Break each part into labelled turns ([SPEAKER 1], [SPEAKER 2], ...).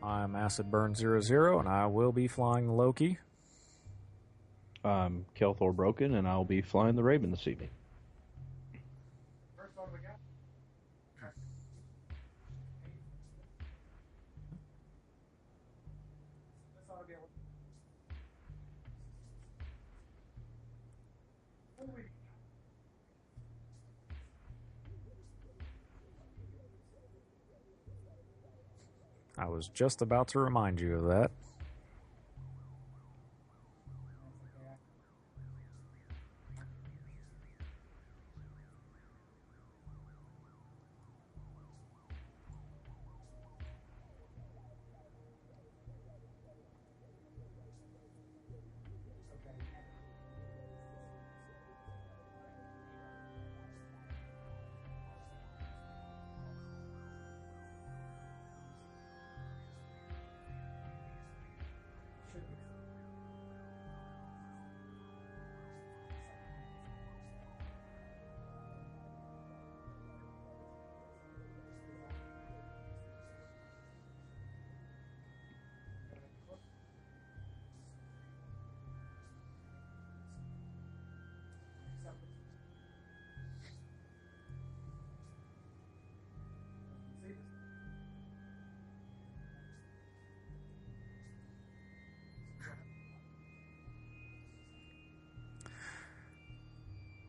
[SPEAKER 1] I'm Acid Burn 00, and I will be flying the Loki.
[SPEAKER 2] I'm Kelthor Broken, and I'll be flying the Raven this evening.
[SPEAKER 1] I was just about to remind you of that.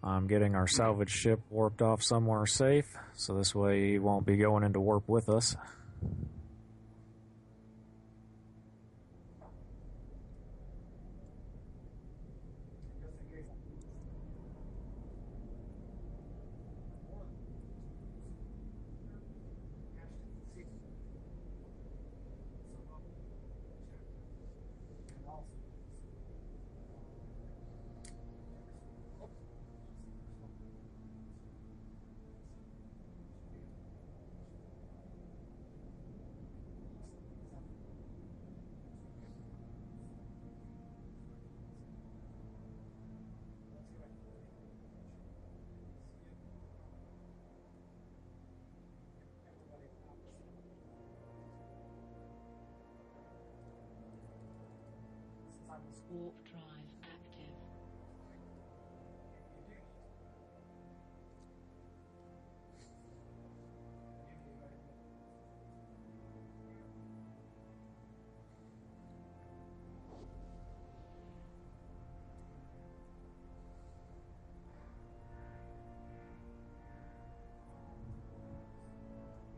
[SPEAKER 1] I'm getting our salvage ship warped off somewhere safe, so this way he won't be going into warp with us.
[SPEAKER 3] Warp drive active.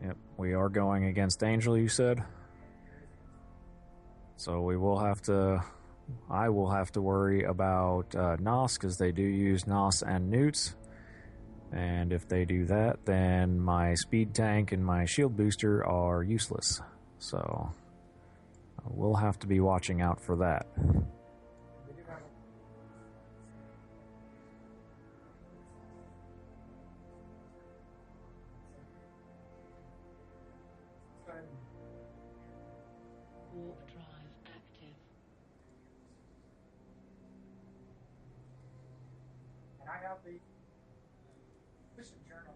[SPEAKER 1] Yep, we are going against Angel, you said? So we will have to... I will have to worry about NOS, because they do use NOS and newts. And if they do that, then my speed tank and my shield booster are useless. So we'll have to be watching out for that.
[SPEAKER 3] Warp drive active.
[SPEAKER 4] And I have the mission journal.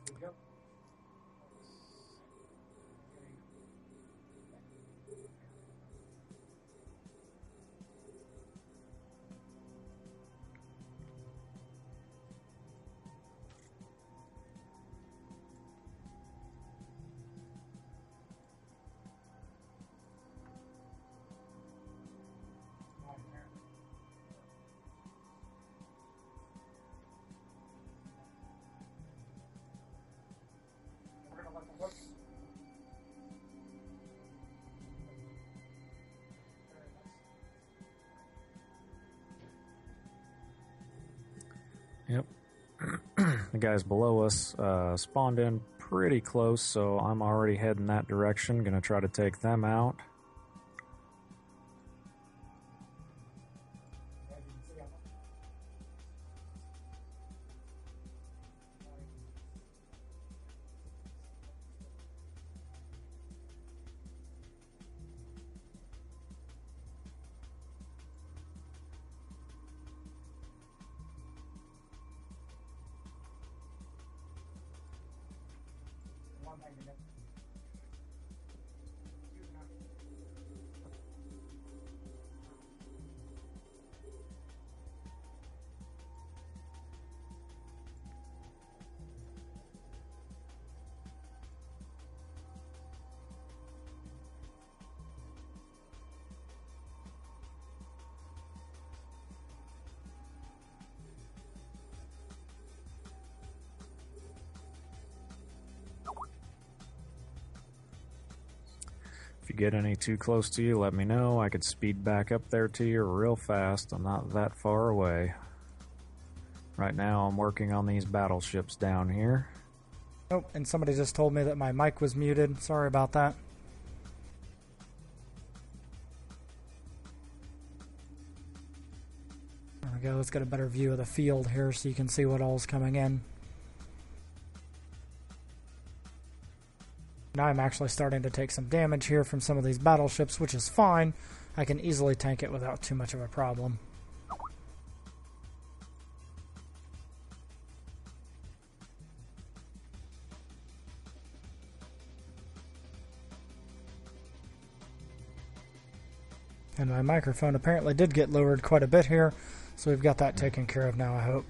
[SPEAKER 4] Yep. We're gonna let the Loki.
[SPEAKER 1] Yep. The guys below us spawned in pretty close, so I'm already heading that direction. Gonna try to take them out.
[SPEAKER 4] As you can see, I'm one thing to get.
[SPEAKER 1] If you get any too close to you, let me know. I could speed back up there to you real fast. I'm not that far away. Right now, I'm working on these battleships down here.
[SPEAKER 5] Oh, and somebody just told me that my mic was muted. Sorry about that. There we go. Let's get a better view of the field here so you can see what all's coming in. Now I'm actually starting to take some damage here from some of these battleships, which is fine. I can easily tank it without too much of a problem. And my microphone apparently did get lowered quite a bit here, so we've got that taken care of now, I hope.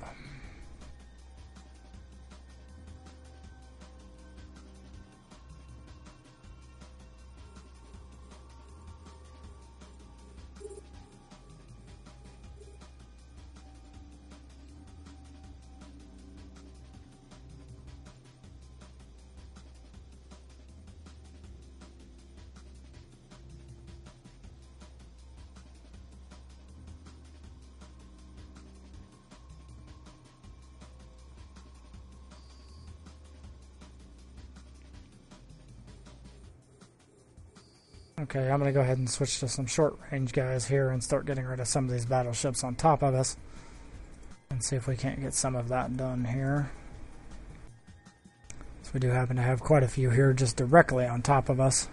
[SPEAKER 5] Okay, I'm going to go ahead and switch to some short-range guys here and start getting rid of some of these battleships on top of us. And see if we can't get some of that done here. So we do happen to have quite a few here just directly on top of us.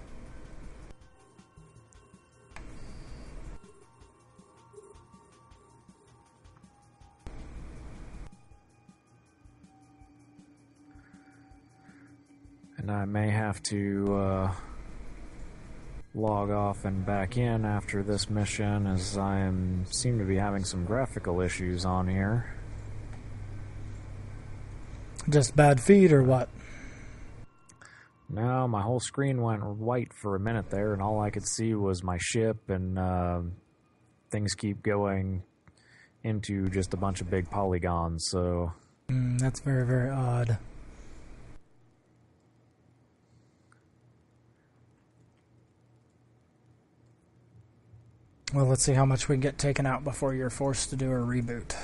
[SPEAKER 1] And I may have to log off and back in after this mission, as I seem to be having some graphical issues on here.
[SPEAKER 5] Just bad feed or what?
[SPEAKER 1] No, my whole screen went white for a minute there, and all I could see was my ship, and things keep going into just a bunch of big polygons, so...
[SPEAKER 5] That's very, very odd. Well, let's see how much we can get taken out before you're forced to do a reboot.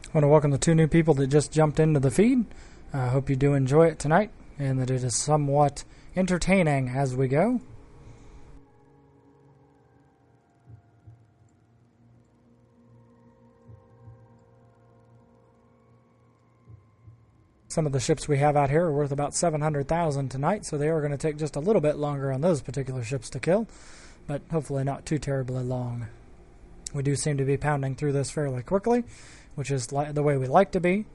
[SPEAKER 5] I want to welcome the two new people that just jumped into the feed. I hope you do enjoy it tonight and that it is somewhat entertaining as we go. Some of the ships we have out here are worth about 700,000 tonight, so they are going to take just a little bit longer on those particular ships to kill, but hopefully not too terribly long. We do seem to be pounding through this fairly quickly, which is the way we like to be.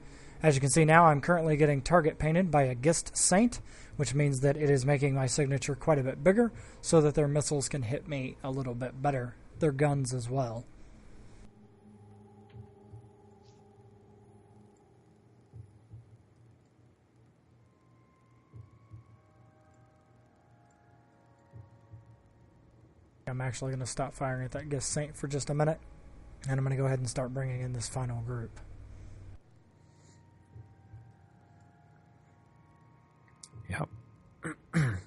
[SPEAKER 5] As you can see now, I'm currently getting target painted by a Gist Saint, which means that it is making my signature quite a bit bigger so that their missiles can hit me a little bit better. Their guns as well. I'm actually going to stop firing at that Gist Saint for just a minute, and I'm going to go ahead and start bringing in this final group.
[SPEAKER 1] Yep.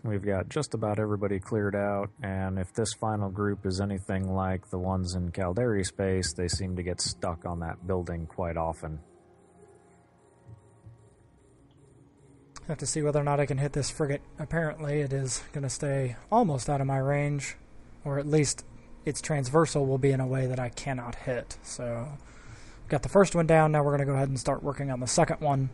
[SPEAKER 1] We've got just about everybody cleared out, and if this final group is anything like the ones in Caldari space, they seem to get stuck on that building quite often.
[SPEAKER 5] I have to see whether or not I can hit this frigate. Apparently it is going to stay almost out of my range, or at least its transversal will be in a way that I cannot hit. So, got the first one down, now we're going to go ahead and start working on the second one.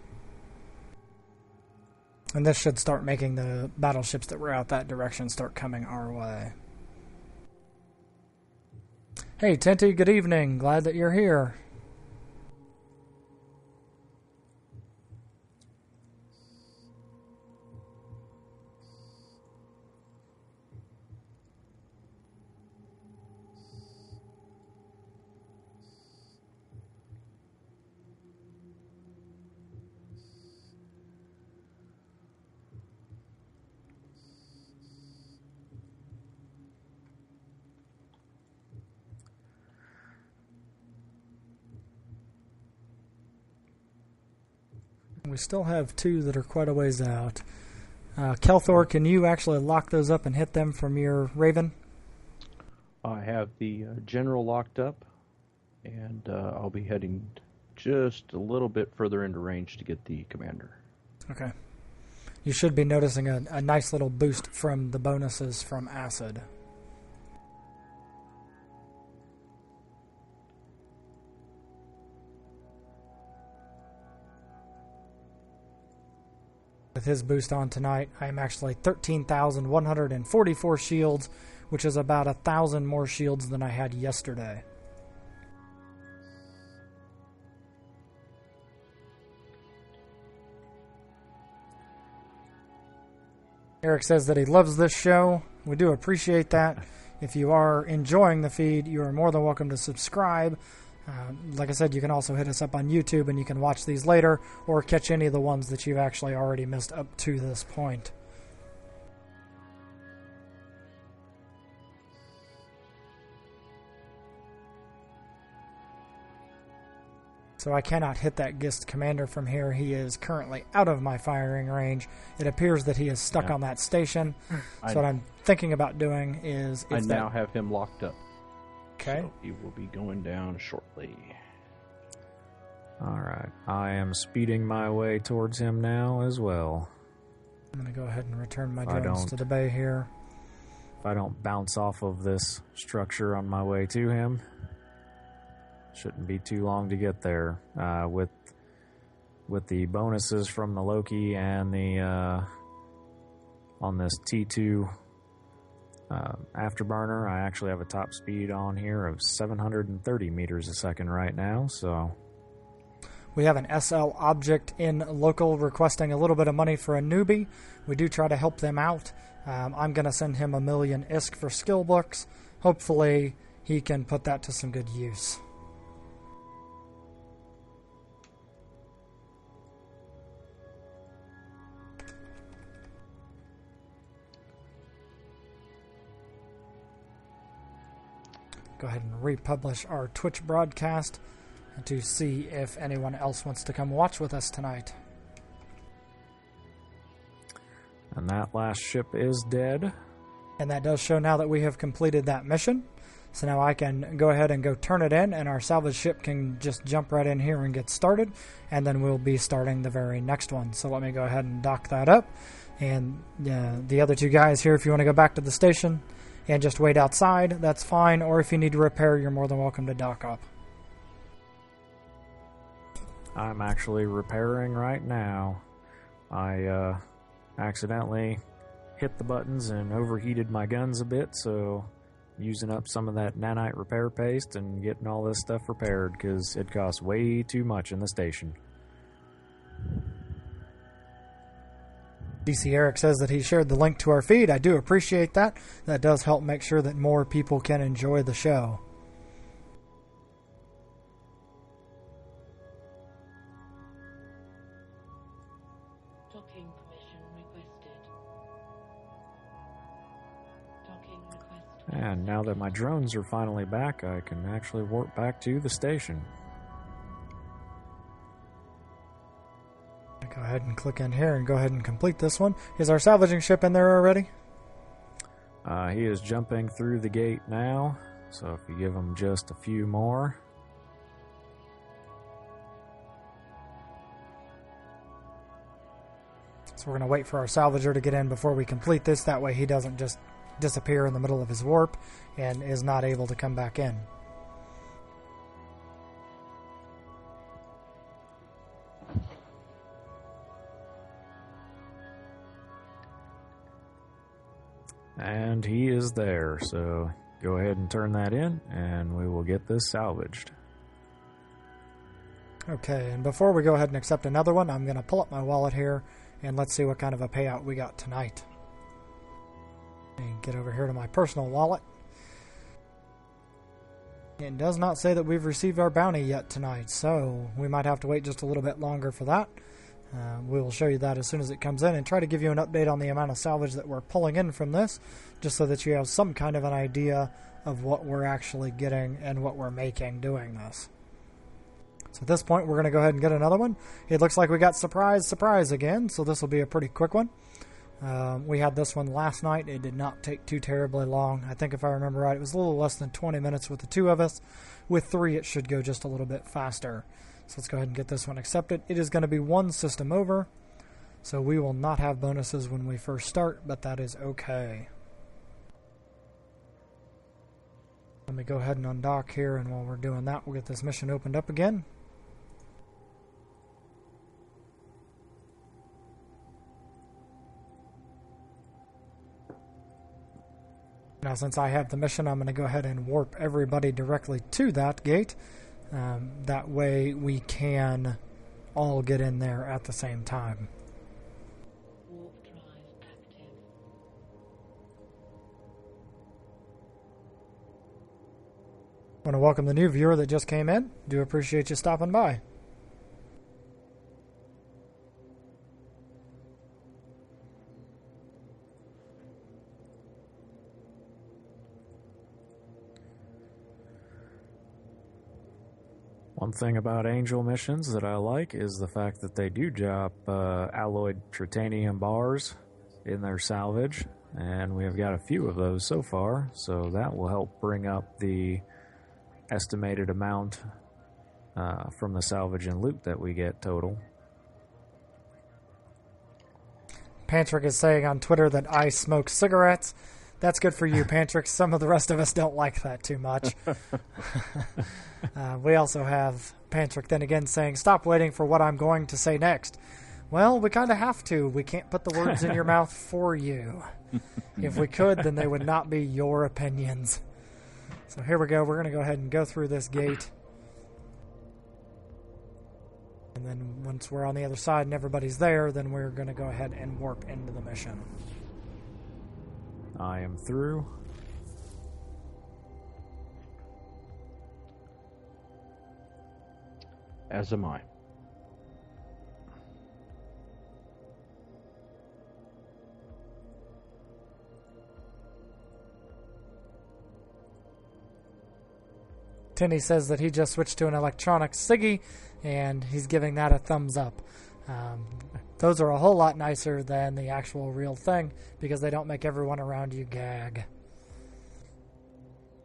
[SPEAKER 5] And this should start making the battleships that were out that direction start coming our way. Hey, Tinty, good evening. Glad that you're here. We still have two that are quite a ways out. Kelthor, can you actually lock those up and hit them from your Raven?
[SPEAKER 2] I have the general locked up, and I'll be heading just a little bit further into range to get the commander.
[SPEAKER 5] Okay. You should be noticing a nice little boost from the bonuses from Acid. With his boost on tonight, I am actually 13,144 shields, which is about 1,000 more shields than I had yesterday. Eric says that he loves this show. We do appreciate that. If you are enjoying the feed, you are more than welcome to subscribe. Like I said, you can also hit us up on YouTube and you can watch these later or catch any of the ones that you've actually already missed up to this point. So I cannot hit that Gist commander from here. He is currently out of my firing range. It appears that he is stuck on that station. So what I'm thinking about doing is...
[SPEAKER 2] I now have him locked up.
[SPEAKER 5] Okay.
[SPEAKER 2] So he will be going down shortly.
[SPEAKER 1] Alright, I am speeding my way towards him now as well.
[SPEAKER 5] I'm going to go ahead and return my drones to the bay here.
[SPEAKER 1] If I don't bounce off of this structure on my way to him, shouldn't be too long to get there. With the bonuses from the Loki and the on this T2 afterburner, I actually have a top speed on here of 730 meters a second right now, so...
[SPEAKER 5] We have an SL object in local requesting a little bit of money for a newbie. We do try to help them out. I'm going to send him 1,000,000 ISK for skill books. Hopefully he can put that to some good use. Go ahead and republish our Twitch broadcast to see if anyone else wants to come watch with us tonight.
[SPEAKER 1] And that last ship is dead.
[SPEAKER 5] And that does show now that we have completed that mission. So now I can go ahead and go turn it in, and our salvage ship can just jump right in here and get started, and then we'll be starting the very next one. So let me go ahead and dock that up. And the other two guys here, if you want to go back to the station and just wait outside, that's fine. Or if you need to repair, you're more than welcome to dock up.
[SPEAKER 1] I'm actually repairing right now. I accidentally hit the buttons and overheated my guns a bit, so using up some of that nanite repair paste and getting all this stuff repaired because it costs way too much in the station.
[SPEAKER 5] DC Eric says that he shared the link to our feed. I do appreciate that. That does help make sure that more people can enjoy the show.
[SPEAKER 3] Docking permission requested. Docking request.
[SPEAKER 1] And now that my drones are finally back, I can actually warp back to the station.
[SPEAKER 5] Go ahead and click in here and go ahead and complete this one. Is our salvaging ship in there already?
[SPEAKER 1] He is jumping through the gate now, so if you give him just a few more.
[SPEAKER 5] So we're going to wait for our salvager to get in before we complete this. That way he doesn't just disappear in the middle of his warp and is not able to come back in.
[SPEAKER 1] And he is there, so go ahead and turn that in, and we will get this salvaged.
[SPEAKER 5] Okay, and before we go ahead and accept another one, I'm going to pull up my wallet here, and let's see what kind of a payout we got tonight. And get over here to my personal wallet. It does not say that we've received our bounty yet tonight, so we might have to wait just a little bit longer for that. We will show you that as soon as it comes in and try to give you an update on the amount of salvage that we're pulling in from this, just so that you have some kind of an idea of what we're actually getting and what we're making doing this. So at this point, we're going to go ahead and get another one. It looks like we got surprise again, so this will be a pretty quick one. We had this one last night. It did not take too terribly long. I think if I remember right, it was a little less than 20 minutes with the two of us. With three, it should go just a little bit faster. So let's go ahead and get this one accepted. It is going to be one system over, so we will not have bonuses when we first start, but that is okay. Let me go ahead and undock here, and while we're doing that, we'll get this mission opened up again. Now, since I have the mission, I'm going to go ahead and warp everybody directly to that gate. That way we can all get in there at the same time.
[SPEAKER 3] Warp drive active.
[SPEAKER 5] I want to welcome the new viewer that just came in. Do appreciate you stopping by.
[SPEAKER 1] One thing about Angel missions that I like is the fact that they do drop alloyed titanium bars in their salvage, and we have got a few of those so far, so that will help bring up the estimated amount from the salvage and loot that we get total.
[SPEAKER 5] Pantrick is saying on Twitter that I smoke cigarettes. That's good for you, Pantrick. Some of the rest of us don't like that too much. We also have Pantrick then again saying, stop waiting for what I'm going to say next. Well, we kind of have to. We can't put the words in your mouth for you. If we could, then they would not be your opinions. So here we go. We're going to go ahead and go through this gate. And then once we're on the other side and everybody's there, then we're going to go ahead and warp into the mission.
[SPEAKER 1] I am through.
[SPEAKER 2] As am I.
[SPEAKER 5] Tinny says that he just switched to an electronic Siggy, and he's giving that a thumbs up. Those are a whole lot nicer than the actual real thing, because they don't make everyone around you gag.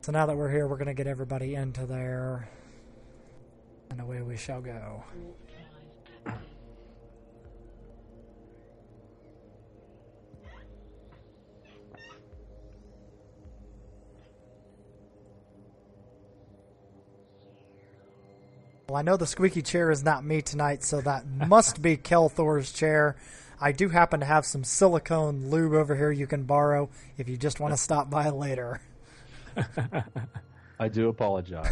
[SPEAKER 5] So now that we're here, we're going to get everybody into there, and away we shall go.
[SPEAKER 3] Warp drive active.
[SPEAKER 5] Well, I know the squeaky chair is not me tonight, so that must be Kelthor's chair. I do happen to have some silicone lube over here you can borrow if you just want to stop by later.
[SPEAKER 2] I do apologize.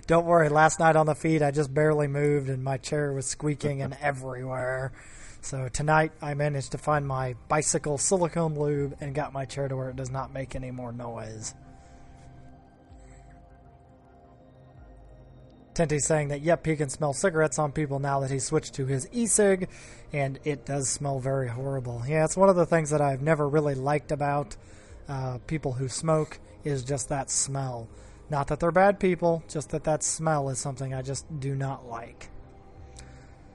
[SPEAKER 5] Don't worry, last night on the feed I just barely moved and my chair was squeaking and everywhere. So tonight I managed to find my bicycle silicone lube and got my chair to where it does not make any more noise. Tenty's saying that, yep, he can smell cigarettes on people now that he's switched to his e-cig, and it does smell very horrible. Yeah, it's one of the things that I've never really liked about people who smoke is just that smell. Not that they're bad people, just that smell is something I just do not like.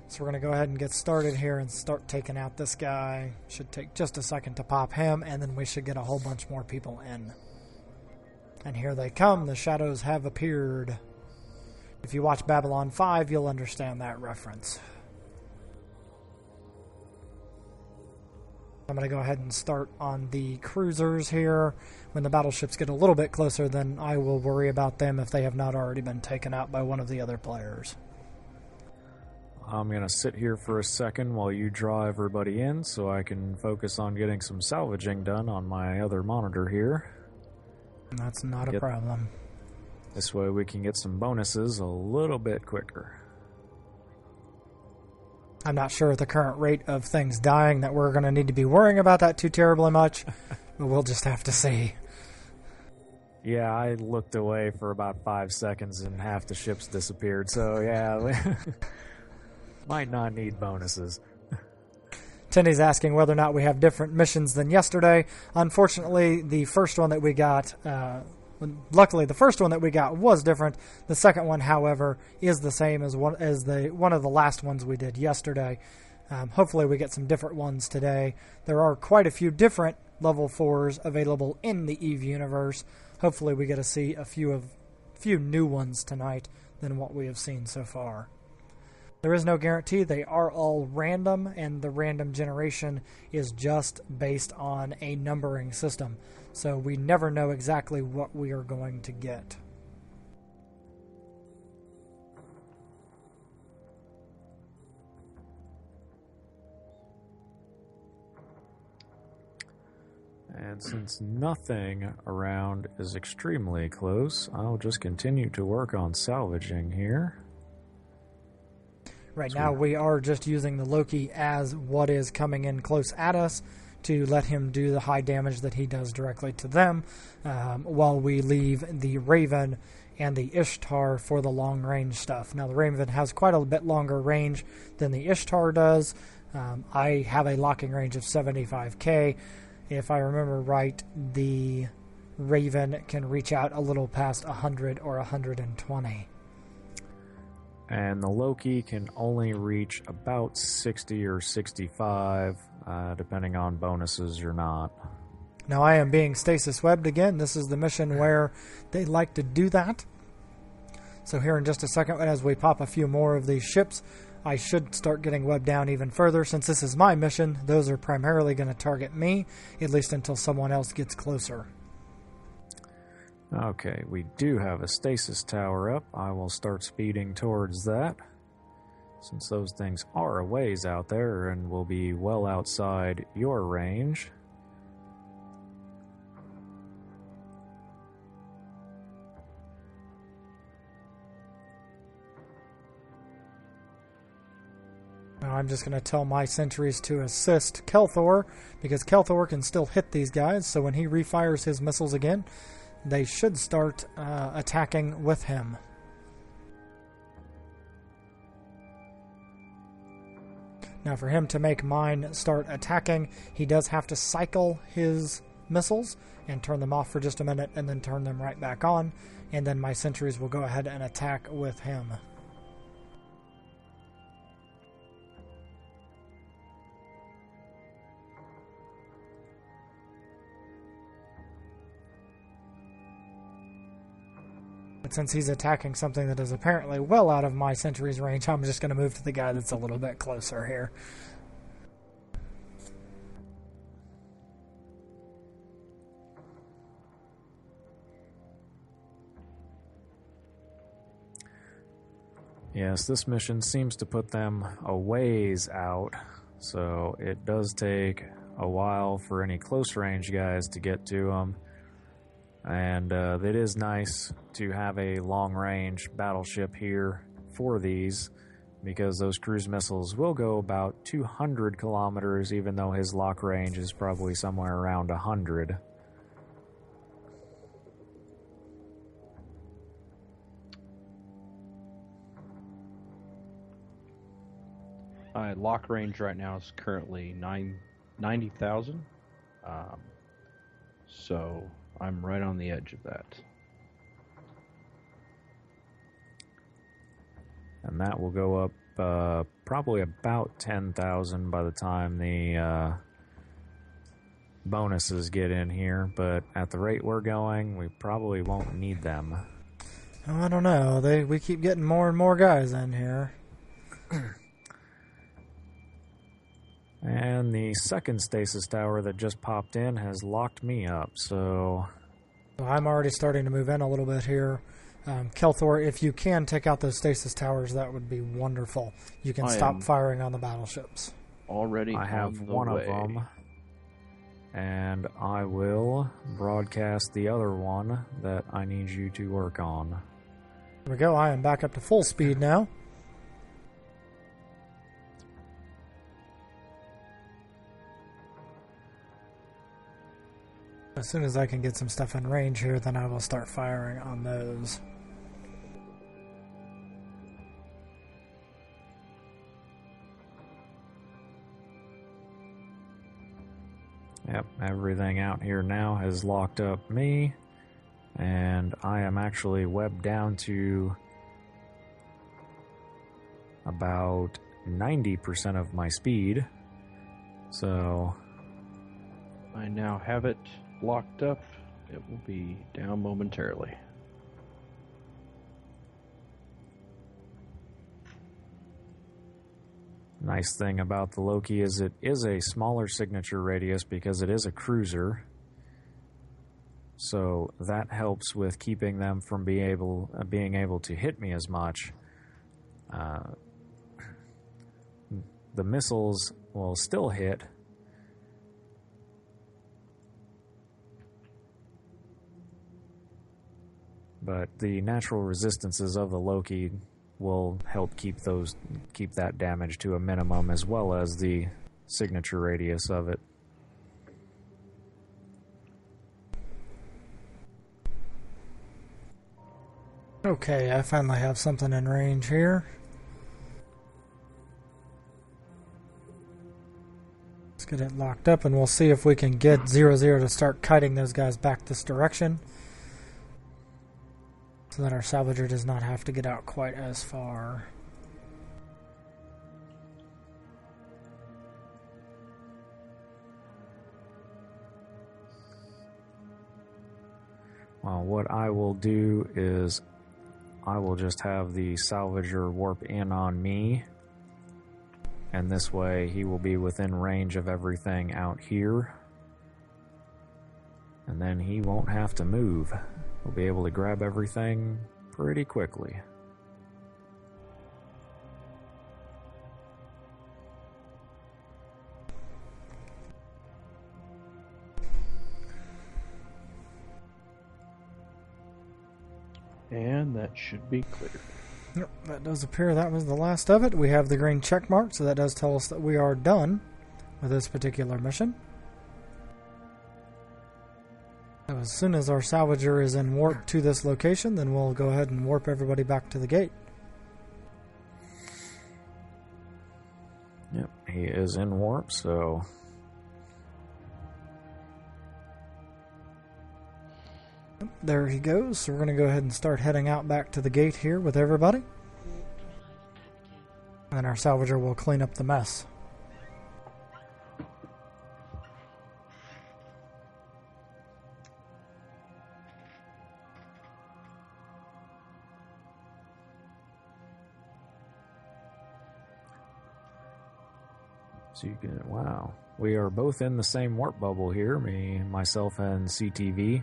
[SPEAKER 5] So we're going to go ahead and get started here and start taking out this guy. Should take just a second to pop him, and then we should get a whole bunch more people in. And here they come. The shadows have appeared. If you watch Babylon 5, you'll understand that reference. I'm going to go ahead and start on the cruisers here. When the battleships get a little bit closer, then I will worry about them if they have not already been taken out by one of the other players.
[SPEAKER 1] I'm going to sit here for a second while you draw everybody in so I can focus on getting some salvaging done on my other monitor here.
[SPEAKER 5] That's not a problem.
[SPEAKER 1] This way we can get some bonuses a little bit quicker.
[SPEAKER 5] I'm not sure at the current rate of things dying that we're going to need to be worrying about that too terribly much, but we'll just have to see.
[SPEAKER 1] Yeah, I looked away for about 5 seconds and half the ships disappeared, so yeah, might not need bonuses.
[SPEAKER 5] Tindy's asking whether or not we have different missions than yesterday. Unfortunately, the first one that we got... luckily, the first one that we got was different. The second one, however, is the same as one of the last ones we did yesterday. Hopefully, we get some different ones today. There are quite a few different level 4s available in the EVE universe. Hopefully, we get to see a few new ones tonight than what we have seen so far. There is no guarantee. They are all random, and the random generation is just based on a numbering system. So we never know exactly what we are going to get.
[SPEAKER 1] And since nothing around is extremely close, I'll just continue to work on salvaging here.
[SPEAKER 5] Right now we are just using the Loki as what is coming in close at us to let him do the high damage that he does directly to them, while we leave the Raven and the Ishtar for the long range stuff. Now the Raven has quite a bit longer range than the Ishtar does. I have a locking range of 75k. If I remember right, the Raven can reach out a little past 100 or 120.
[SPEAKER 1] And the Loki can only reach about 60 or 65, depending on bonuses or not.
[SPEAKER 5] Now I am being stasis webbed again. This is the mission where they like to do that. So here in just a second, as we pop a few more of these ships, I should start getting webbed down even further. Since this is my mission, those are primarily going to target me, at least until someone else gets closer.
[SPEAKER 1] Okay, we do have a stasis tower up. I will start speeding towards that, since those things are a ways out there and will be well outside your range.
[SPEAKER 5] Now I'm just going to tell my sentries to assist Kelthor, because Kelthor can still hit these guys, so when he refires his missiles again, they should start attacking with him. Now for him to make mine start attacking, he does have to cycle his missiles and turn them off for just a minute and then turn them right back on, and then my sentries will go ahead and attack with him. But since he's attacking something that is apparently well out of my sentry's range, I'm just going to move to the guy that's a little bit closer here.
[SPEAKER 1] Yes, this mission seems to put them a ways out, so it does take a while for any close range guys to get to them. And it is nice to have a long range battleship here for these, because those cruise missiles will go about 200 kilometers, even though his lock range is probably somewhere around 100.
[SPEAKER 2] My lock range right now is currently 90,000. So I'm right on the edge of that.
[SPEAKER 1] And that will go up probably about 10,000 by the time the bonuses get in here. But at the rate we're going, we probably won't need them.
[SPEAKER 5] Oh, I don't know. We keep getting more and more guys in here.
[SPEAKER 1] And the second stasis tower that just popped in has locked me up, so
[SPEAKER 5] I'm already starting to move in a little bit here. Kelthor, if you can take out those stasis towers, that would be wonderful. You can stop firing on the battleships.
[SPEAKER 2] Already
[SPEAKER 1] I have
[SPEAKER 2] on the
[SPEAKER 1] one
[SPEAKER 2] way.
[SPEAKER 1] of them, and I will broadcast the other one that I need you to work on.
[SPEAKER 5] There we go. I am back up to full speed now. As soon as I can get some stuff in range here, then I will start firing on those.
[SPEAKER 1] Yep, everything out here now has locked up me, and I am actually webbed down to about 90% of my speed. So
[SPEAKER 2] I now have it locked up. It will be down momentarily.
[SPEAKER 1] nice thing about the Loki is it is a smaller signature radius because it is a cruiser. So that helps with keeping them from being able to hit me as much. The missiles will still hit, but the natural resistances of the Loki will help keep that damage to a minimum, as well as the signature radius of it.
[SPEAKER 5] Okay, I finally have something in range here. Let's get it locked up, and we'll see if we can get 0-0 to start kiting those guys back this direction, so that our salvager does not have to get out quite as far.
[SPEAKER 1] Well, what I will do is I will just have the salvager warp in on me, and this way he will be within range of everything out here, and then he won't have to move. He'll be able to grab everything pretty quickly.
[SPEAKER 2] And that should be clear.
[SPEAKER 5] Yep, that does appear that was the last of it. We have the green check mark, so that does tell us that we are done with this particular mission. So as soon as our salvager is in warp to this location, then we'll go ahead and warp everybody back to the gate.
[SPEAKER 1] Yep, he is in warp, so
[SPEAKER 5] There he goes. So we're going to go ahead and start heading out back to the gate here with everybody. And our salvager will clean up the mess.
[SPEAKER 1] so you can, wow. We are both in the same warp bubble here, myself and CTV.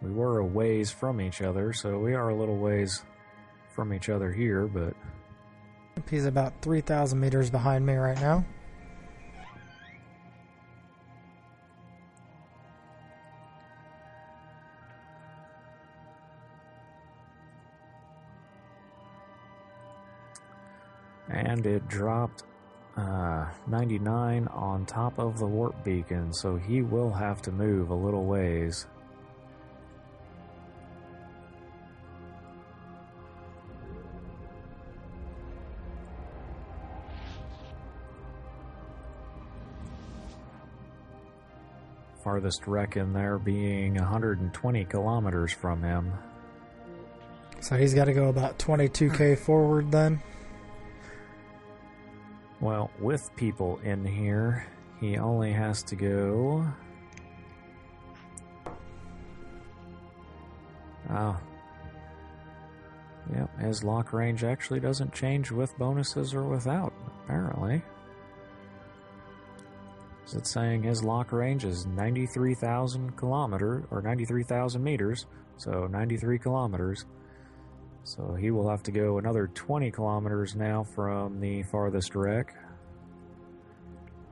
[SPEAKER 1] We were a ways from each other, so we are a little ways from each other here, but
[SPEAKER 5] He's about 3,000 meters behind me right now.
[SPEAKER 1] and it dropped 99 on top of the warp beacon, so he will have to move a little ways. Farthest wreck in there being 120 kilometers from him.
[SPEAKER 5] So he's got to go about 22k forward then.
[SPEAKER 1] Well, with people in here, he only has to go... Oh. Yep, his lock range actually doesn't change with bonuses or without, apparently. Is it saying his lock range is 93,000 kilometers, or 93,000 meters, so 93 kilometers. So he will have to go another 20 kilometers now from the farthest wreck,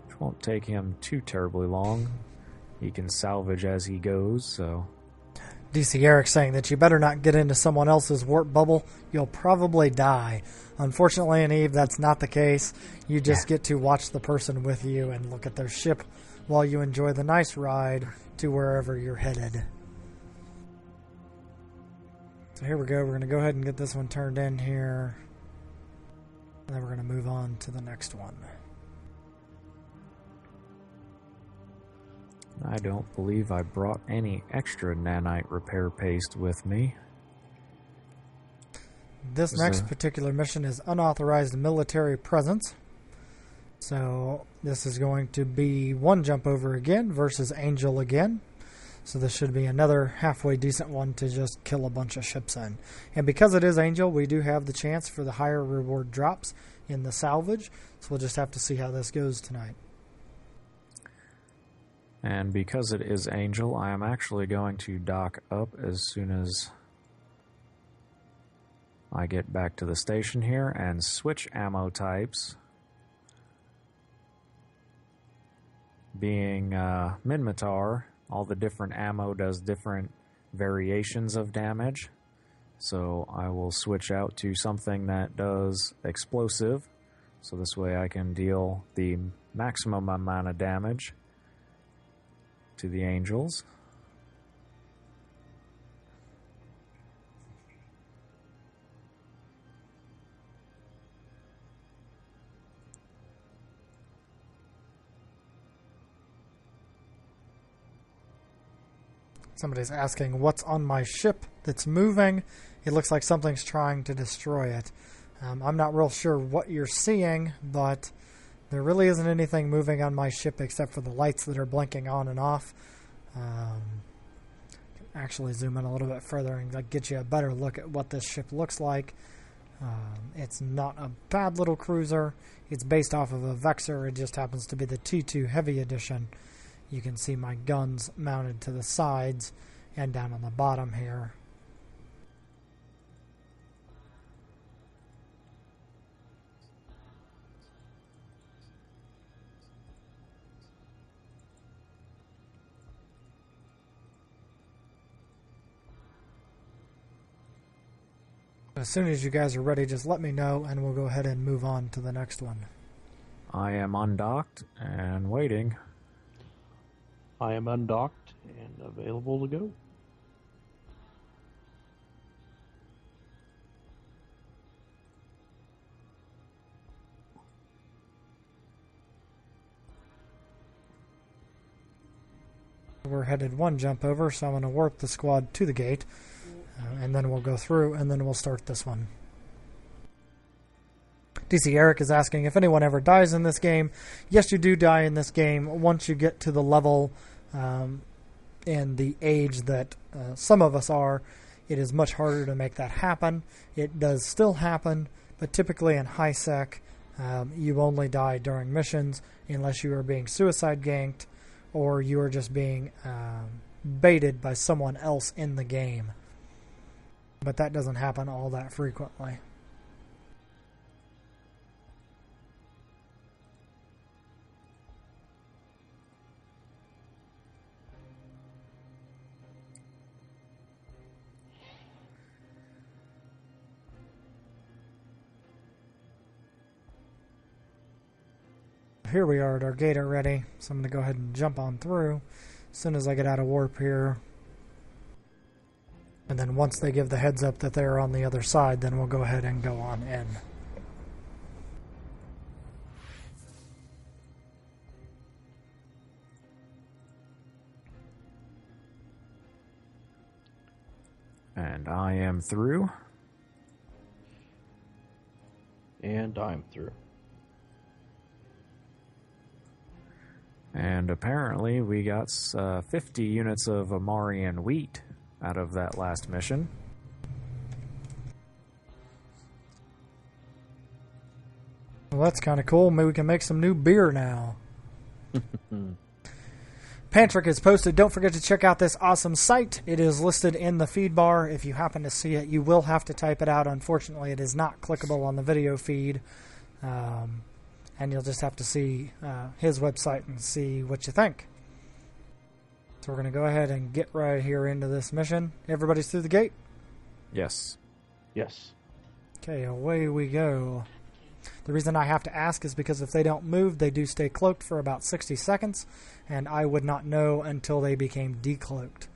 [SPEAKER 1] which won't take him too terribly long. He can salvage as he goes, so...
[SPEAKER 5] DC Eric saying that you better not get into someone else's warp bubble. You'll probably die. Unfortunately, in Eve, that's not the case. You just get to watch the person with you and look at their ship while you enjoy the nice ride to wherever you're headed. So here we go. We're going to go ahead and get this one turned in here. And then we're going to move on to the next one.
[SPEAKER 1] I don't believe I brought any extra nanite repair paste with me.
[SPEAKER 5] This next particular mission is unauthorized military presence. So this is going to be one jump over again versus Angel again. So this should be another halfway decent one to just kill a bunch of ships in. And because it is Angel, we do have the chance for the higher reward drops in the salvage. So we'll just have to see how this goes tonight.
[SPEAKER 1] And because it is Angel, I am actually going to dock up as soon as I get back to the station here and switch ammo types. Being Minmatar, all the different ammo does different variations of damage. So I will switch out to something that does explosive. So this way I can deal the maximum amount of damage to the Angels.
[SPEAKER 5] Somebody's asking what's on my ship that's moving. It looks like something's trying to destroy it. I'm not real sure what you're seeing, but there really isn't anything moving on my ship except for the lights that are blinking on and off. Can actually zoom in a little bit further and get you a better look at what this ship looks like. It's not a bad little cruiser. It's based off of a Vexor. It just happens to be the T2 Heavy Edition. You can see my guns mounted to the sides and down on the bottom here. As soon as you guys are ready, just let me know and we'll go ahead and move on to the next one.
[SPEAKER 1] I am undocked and waiting.
[SPEAKER 2] I am undocked and available to go.
[SPEAKER 5] We're headed one jump over, so I'm going to warp the squad to the gate. And then we'll go through, and then we'll start this one. DC Eric is asking if anyone ever dies in this game. Yes, you do die in this game once you get to the level and the age that some of us are. It is much harder to make that happen. It does still happen, but typically in high sec, you only die during missions unless you are being suicide ganked or you are just being baited by someone else in the game. but that doesn't happen all that frequently. Here we are at our gate already, so I'm going to go ahead and jump on through as soon as I get out of warp here. And then once they give the heads up that they're on the other side, then we'll go ahead and go on in.
[SPEAKER 1] And I am through.
[SPEAKER 2] And I'm through.
[SPEAKER 1] And apparently we got 50 units of Amarian wheat out of that last mission.
[SPEAKER 5] Well, that's kind of cool. Maybe we can make some new beer now. Pantrick is posted. Don't forget to check out this awesome site. It is listed in the feed bar. If you happen to see it, you will have to type it out. Unfortunately, it is not clickable on the video feed. And you'll just have to see his website and see what you think. So we're going to go ahead and get right here into this mission. Everybody's through the gate?
[SPEAKER 1] Yes.
[SPEAKER 2] Yes.
[SPEAKER 5] Okay, away we go. The reason I have to ask is because if they don't move, they do stay cloaked for about 60 seconds, and I would not know until they became decloaked.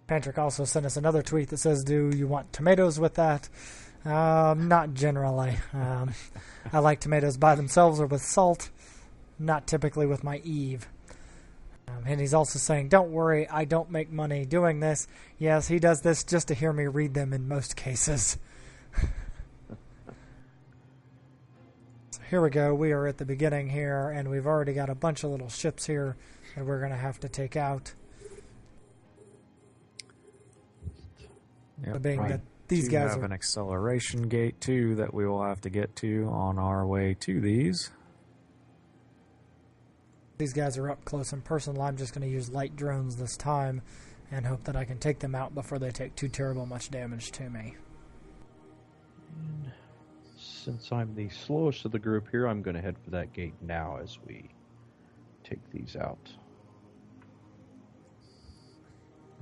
[SPEAKER 5] Patrick also sent us another tweet that says, do you want tomatoes with that? Not generally. I like tomatoes by themselves or with salt, not typically with my Eve. And he's also saying, don't worry, I don't make money doing this. Yes, he does this just to hear me read them in most cases. So here we go. We are at the beginning here, and we've already got a bunch of little ships here that we're going to have to take out.
[SPEAKER 1] Yep,
[SPEAKER 5] Being
[SPEAKER 1] right.
[SPEAKER 5] that these
[SPEAKER 1] We
[SPEAKER 5] guys
[SPEAKER 1] have
[SPEAKER 5] are
[SPEAKER 1] an acceleration gate too that we will have to get to on our way to these.
[SPEAKER 5] These guys are up close and personal. I'm just going to use light drones this time and hope that I can take them out before they take too terrible much damage to me.
[SPEAKER 2] And since I'm the slowest of the group here, I'm going to head for that gate now as we take these out.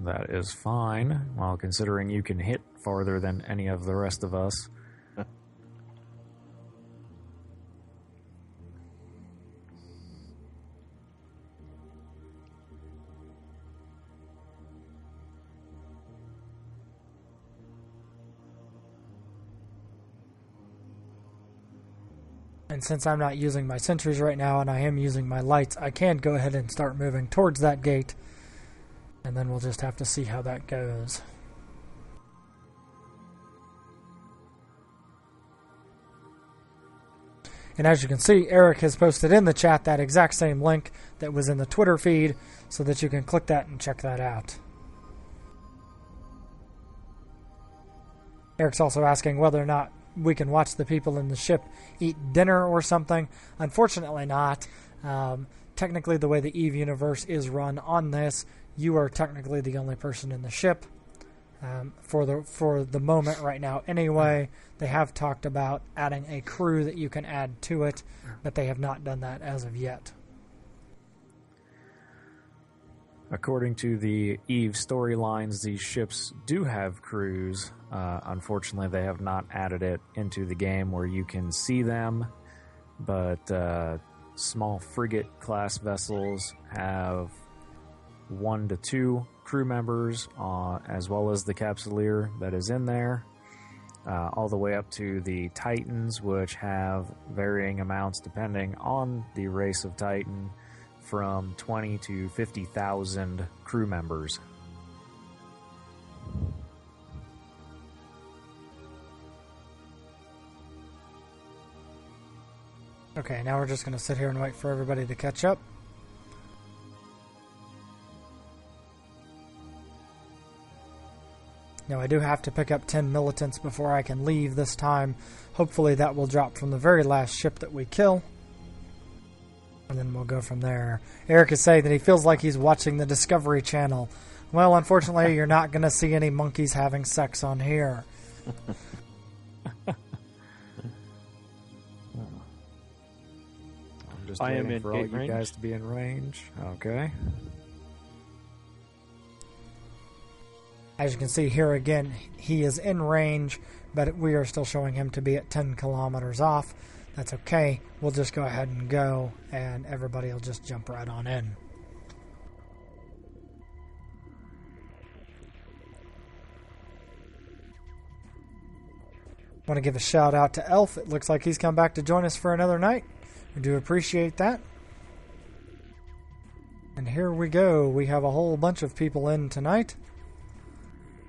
[SPEAKER 1] That is fine, while considering you can hit farther than any of the rest of us.
[SPEAKER 5] And since I'm not using my sentries right now and I am using my lights, I can go ahead and start moving towards that gate. And then we'll just have to see how that goes. And as you can see, Eric has posted in the chat that exact same link that was in the Twitter feed so that you can click that and check that out. Eric's also asking whether or not we can watch the people in the ship eat dinner or something. Unfortunately not. Technically, the way the EVE universe is run on this, you are technically the only person in the ship for the moment right now. Anyway, they have talked about adding a crew that you can add to it, but they have not done that as of yet.
[SPEAKER 1] According to the EVE storylines, these ships do have crews. Unfortunately, they have not added it into the game where you can see them, but small frigate-class vessels have 1 to 2 crew members, as well as the Capsuleer that is in there, all the way up to the Titans, which have varying amounts depending on the race of Titan, from 20 to 50,000 crew members.
[SPEAKER 5] Okay, now we're just going to sit here and wait for everybody to catch up. Now, I do have to pick up 10 militants before I can leave this time. Hopefully that will drop from the very last ship that we kill. And then we'll go from there. Eric is saying that he feels like he's watching the Discovery Channel. Well, unfortunately, you're not going to see any monkeys having sex on here.
[SPEAKER 1] I'm just
[SPEAKER 2] I am
[SPEAKER 1] waiting
[SPEAKER 2] in
[SPEAKER 1] for all
[SPEAKER 2] gate
[SPEAKER 1] you
[SPEAKER 2] range.
[SPEAKER 1] guys to be in range. Okay.
[SPEAKER 5] As you can see here again, he is in range, but we are still showing him to be at 10 kilometers off. That's okay. We'll just go ahead and go, and everybody will just jump right on in. Want to give a shout out to Elf. It looks like he's come back to join us for another night. We do appreciate that. And here we go. We have a whole bunch of people in tonight.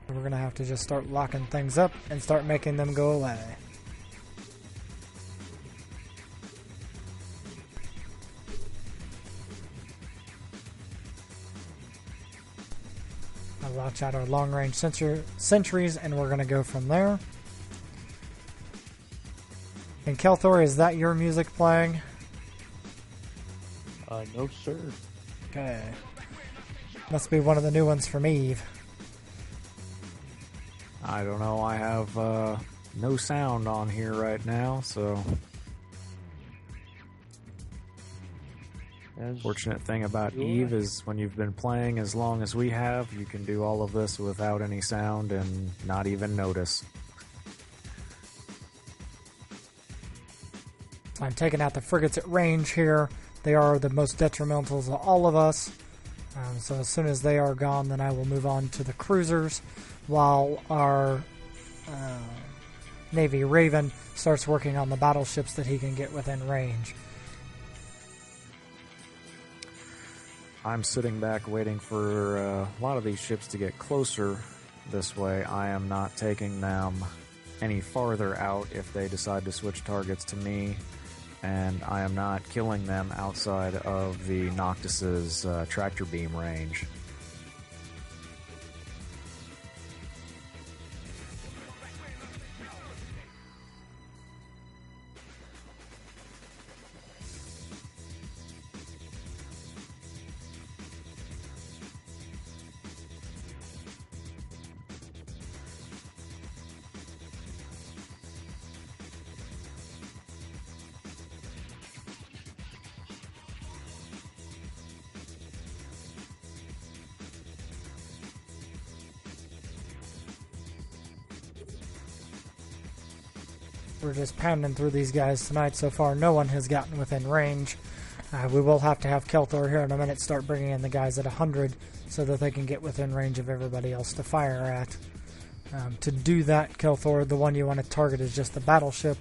[SPEAKER 5] We're going to have to just start locking things up and start making them go away. I'll launch out our long-range sentries, and we're going to go from there. And Kelthor, is that your music playing?
[SPEAKER 2] No, sir.
[SPEAKER 5] Okay. Must be one of the new ones from Eve.
[SPEAKER 1] I don't know. I have no sound on here right now, so fortunate thing about Eve is when you've been playing as long as we have, you can do all of this without any sound and not even notice.
[SPEAKER 5] I'm taking out the frigates at range here. They are the most detrimental to all of us. So as soon as they are gone, then I will move on to the cruisers, while our Navy Raven starts working on the battleships that he can get within range.
[SPEAKER 1] I'm sitting back waiting for a lot of these ships to get closer this way. I am not taking them any farther out if they decide to switch targets to me, and I am not killing them outside of the Noctis's tractor beam range.
[SPEAKER 5] We're just pounding through these guys tonight. So far, no one has gotten within range. We will have to have Kelthor here in a minute start bringing in the guys at 100 so that they can get within range of everybody else to fire at. To do that, Kelthor, the one you want to target is just the battleship,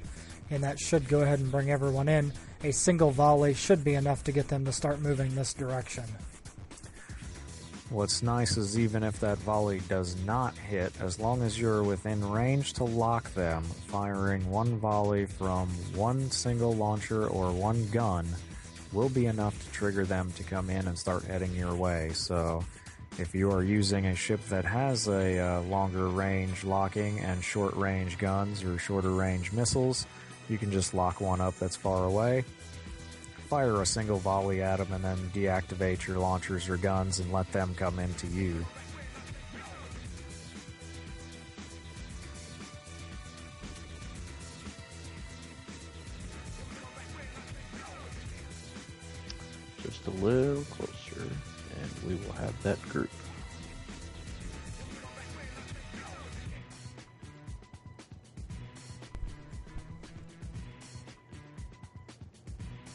[SPEAKER 5] and that should go ahead and bring everyone in. A single volley should be enough to get them to start moving this direction.
[SPEAKER 1] What's nice is even if that volley does not hit, as long as you're within range to lock them, firing one volley from one single launcher or one gun will be enough to trigger them to come in and start heading your way. So if you are using a ship that has a longer range locking and short range guns or shorter range missiles, you can just lock one up that's far away, fire a single volley at them, and then deactivate your launchers or guns and let them come into you.
[SPEAKER 2] Just a little closer, and we will have that group.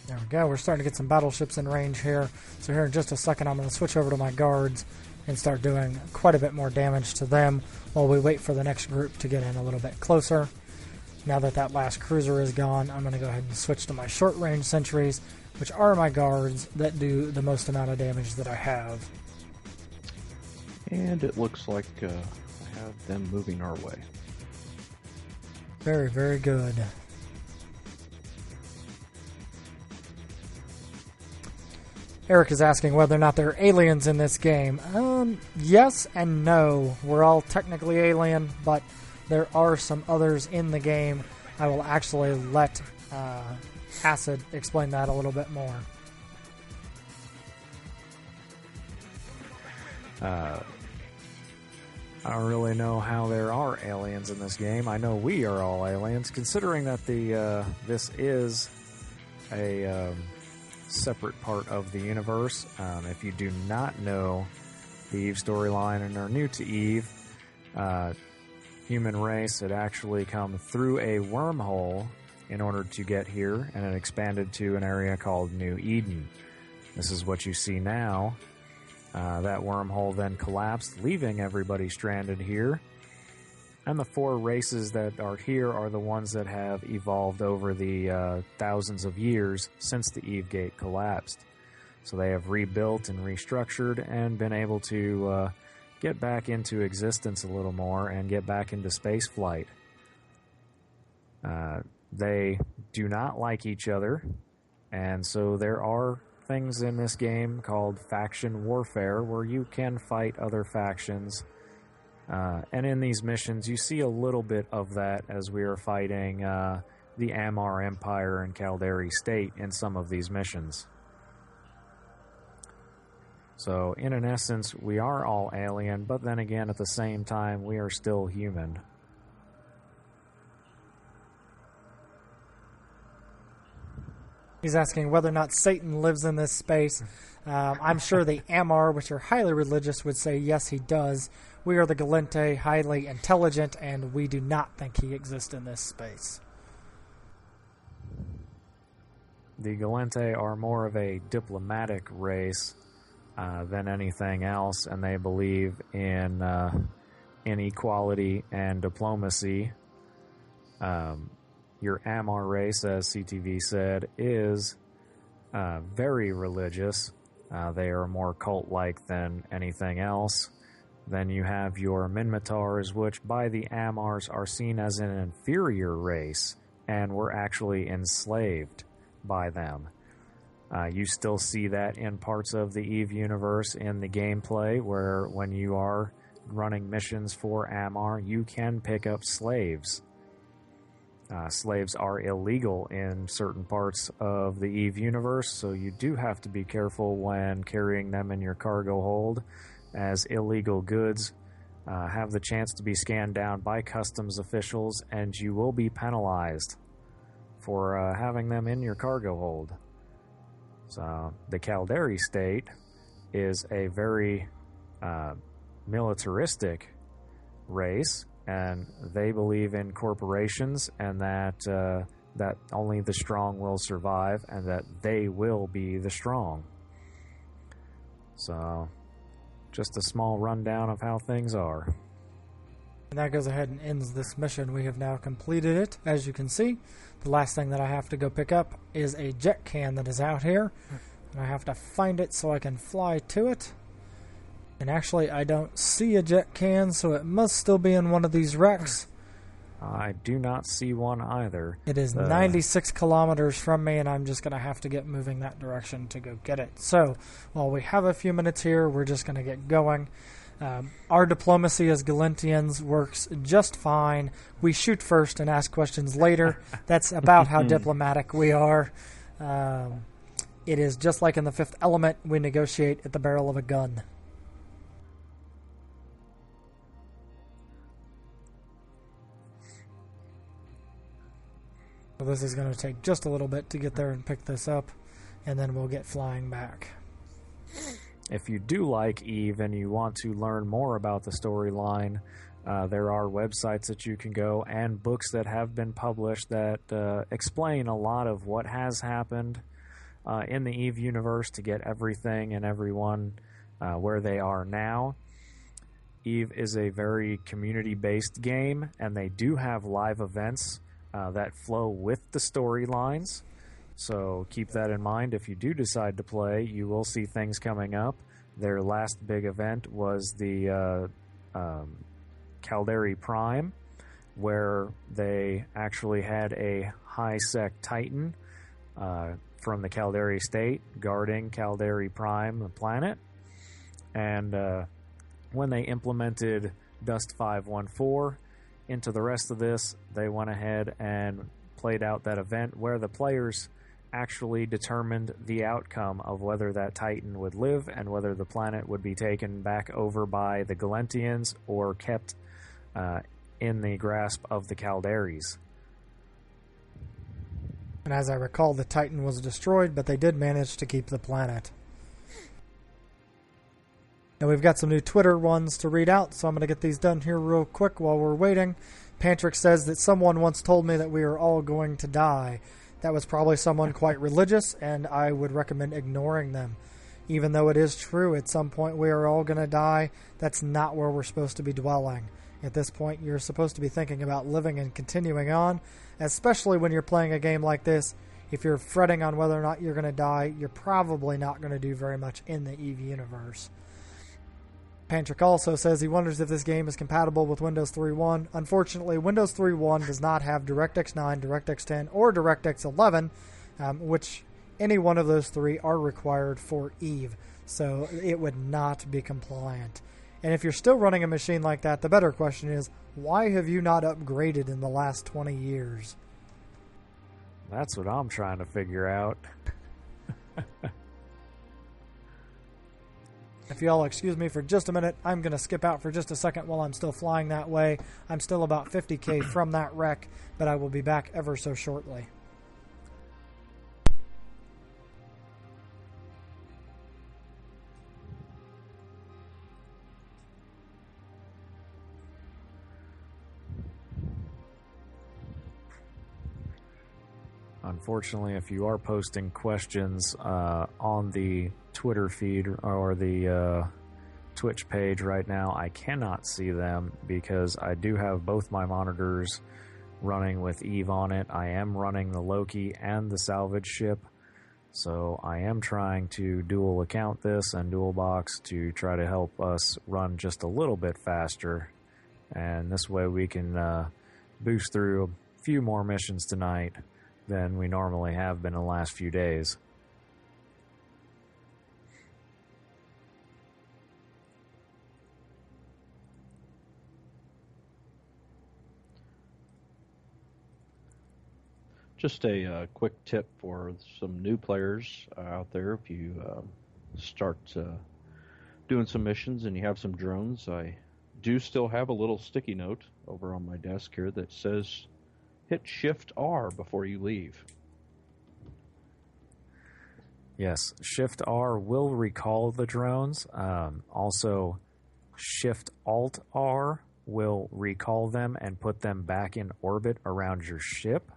[SPEAKER 5] There we go. We're starting to get some battleships in range here. So here in just a second, I'm going to switch over to my guards and start doing quite a bit more damage to them while we wait for the next group to get in a little bit closer. Now that that last cruiser is gone, I'm going to go ahead and switch to my short-range sentries, which are my guards that do the most amount of damage that I have.
[SPEAKER 2] And it looks like I have them moving our way.
[SPEAKER 5] Very, very good. Eric is asking whether or not there are aliens in this game. Yes and no. We're all technically alien, but there are some others in the game. I will actually let Acid explain that a little bit more.
[SPEAKER 1] I don't really know how there are aliens in this game. I know we are all aliens, considering that this is a separate part of the universe. If you do not know the Eve storyline and are new to Eve, human race had actually come through a wormhole in order to get here, and it expanded to an area called New Eden. This is what you see now. That wormhole then collapsed, leaving everybody stranded here. And the 4 races that are here are the ones that have evolved over the thousands of years since the Eve Gate collapsed. So they have rebuilt and restructured and been able to get back into existence a little more and get back into space flight. They do not like each other, and so there are things in this game called faction warfare where you can fight other factions. And in these missions, you see a little bit of that as we are fighting the Amar Empire and Caldari State in some of these missions. So, in an essence, we are all alien, but then again, at the same time, we are still human.
[SPEAKER 5] He's asking whether or not Satan lives in this space. I'm sure the Amar, which are highly religious, would say yes, he does. We are the Galente, highly intelligent, and we do not think he exists in this space.
[SPEAKER 1] The Galente are more of a diplomatic race than anything else, and they believe in equality and diplomacy. Your Amar race, as CTV said, is very religious. They are more cult-like than anything else. Then you have your Minmatars, which by the Amars are seen as an inferior race and were actually enslaved by them. You still see that in parts of the Eve universe in the gameplay, where when you are running missions for Amar, you can pick up slaves. Slaves are illegal in certain parts of the Eve universe, so you do have to be careful when carrying them in your cargo hold, as illegal goods have the chance to be scanned down by customs officials, and you will be penalized for having them in your cargo hold. So the Caldari State is a very militaristic race, and they believe in corporations and that that only the strong will survive and that they will be the strong. So, just a small rundown of how things are.
[SPEAKER 5] And that goes ahead and ends this mission. We have now completed it, as you can see. The last thing that I have to go pick up is a jet can that is out here. And I have to find it so I can fly to it. And actually, I don't see a jet can, so it must still be in one of these wrecks.
[SPEAKER 1] I do not see one either.
[SPEAKER 5] It is 96 kilometers from me, and I'm just going to have to get moving that direction to go get it. So, while we have a few minutes here, we're just going to get going. Our diplomacy as Galentians works just fine. We shoot first and ask questions later. That's about how diplomatic we are. It is just like in The Fifth Element, we negotiate at the barrel of a gun. So this is going to take just a little bit to get there and pick this up, and then we'll get flying back.
[SPEAKER 1] If you do like Eve and you want to learn more about the storyline, there are websites that you can go and books that have been published that explain a lot of what has happened in the Eve universe to get everything and everyone where they are now. Eve is a very community-based game, and they do have live events that flow with the storylines. So keep that in mind. If you do decide to play, you will see things coming up. Their last big event was the Caldari Prime, where they actually had a high-sec Titan from the Caldari state guarding Caldari Prime, the planet. And when they implemented Dust 514 into the rest of this, they went ahead and played out that event where the players actually determined the outcome of whether that Titan would live and whether the planet would be taken back over by the Galentians or kept in the grasp of the Caldaris.
[SPEAKER 5] And as I recall, the Titan was destroyed, but they did manage to keep the planet. And we've got some new Twitter ones to read out, so I'm going to get these done here real quick while we're waiting. Pantrick says that someone once told me that we are all going to die. That was probably someone quite religious, and I would recommend ignoring them. Even though it is true, at some point we are all going to die, that's not where we're supposed to be dwelling. At this point, you're supposed to be thinking about living and continuing on, especially when you're playing a game like this. If you're fretting on whether or not you're going to die, you're probably not going to do very much in the EVE universe. Pantrick also says he wonders if this game is compatible with Windows 3.1. Unfortunately, Windows 3.1 does not have DirectX 9, DirectX 10, or DirectX 11, which any one of those three are required for EVE, so it would not be compliant. And if you're still running a machine like that, the better question is, why have you not upgraded in the last 20 years?
[SPEAKER 1] That's what I'm trying to figure out.
[SPEAKER 5] If you all excuse me for just a minute, I'm going to skip out for just a second while I'm still flying that way. I'm still about 50k from that wreck, but I will be back ever so shortly.
[SPEAKER 1] Unfortunately, if you are posting questions on the Twitter feed or the Twitch page right now, I cannot see them because I do have both my monitors running with EVE on it. I am running the Loki and the salvage ship, so I am trying to dual account this and dual box to try to help us run just a little bit faster, and this way we can boost through a few more missions tonight than we normally have been in the last few days.
[SPEAKER 2] Just a quick tip for some new players out there. If you start doing some missions and you have some drones, I do still have a little sticky note over on my desk here that says hit Shift R before you leave.
[SPEAKER 1] Yes, Shift R will recall the drones. Also, Shift Alt R will recall them and put them back in orbit around your ship.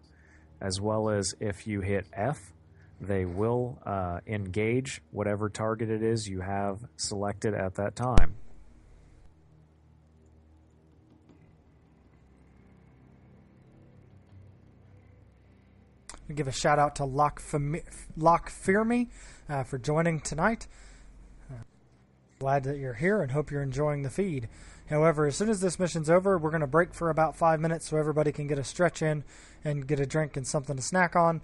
[SPEAKER 1] As well as if you hit F, they will engage whatever target it is you have selected at that time.
[SPEAKER 5] We give a shout out to Lock Fearme for joining tonight. Glad that you're here and hope you're enjoying the feed. However, as soon as this mission's over, we're going to break for about 5 minutes so everybody can get a stretch in and get a drink and something to snack on.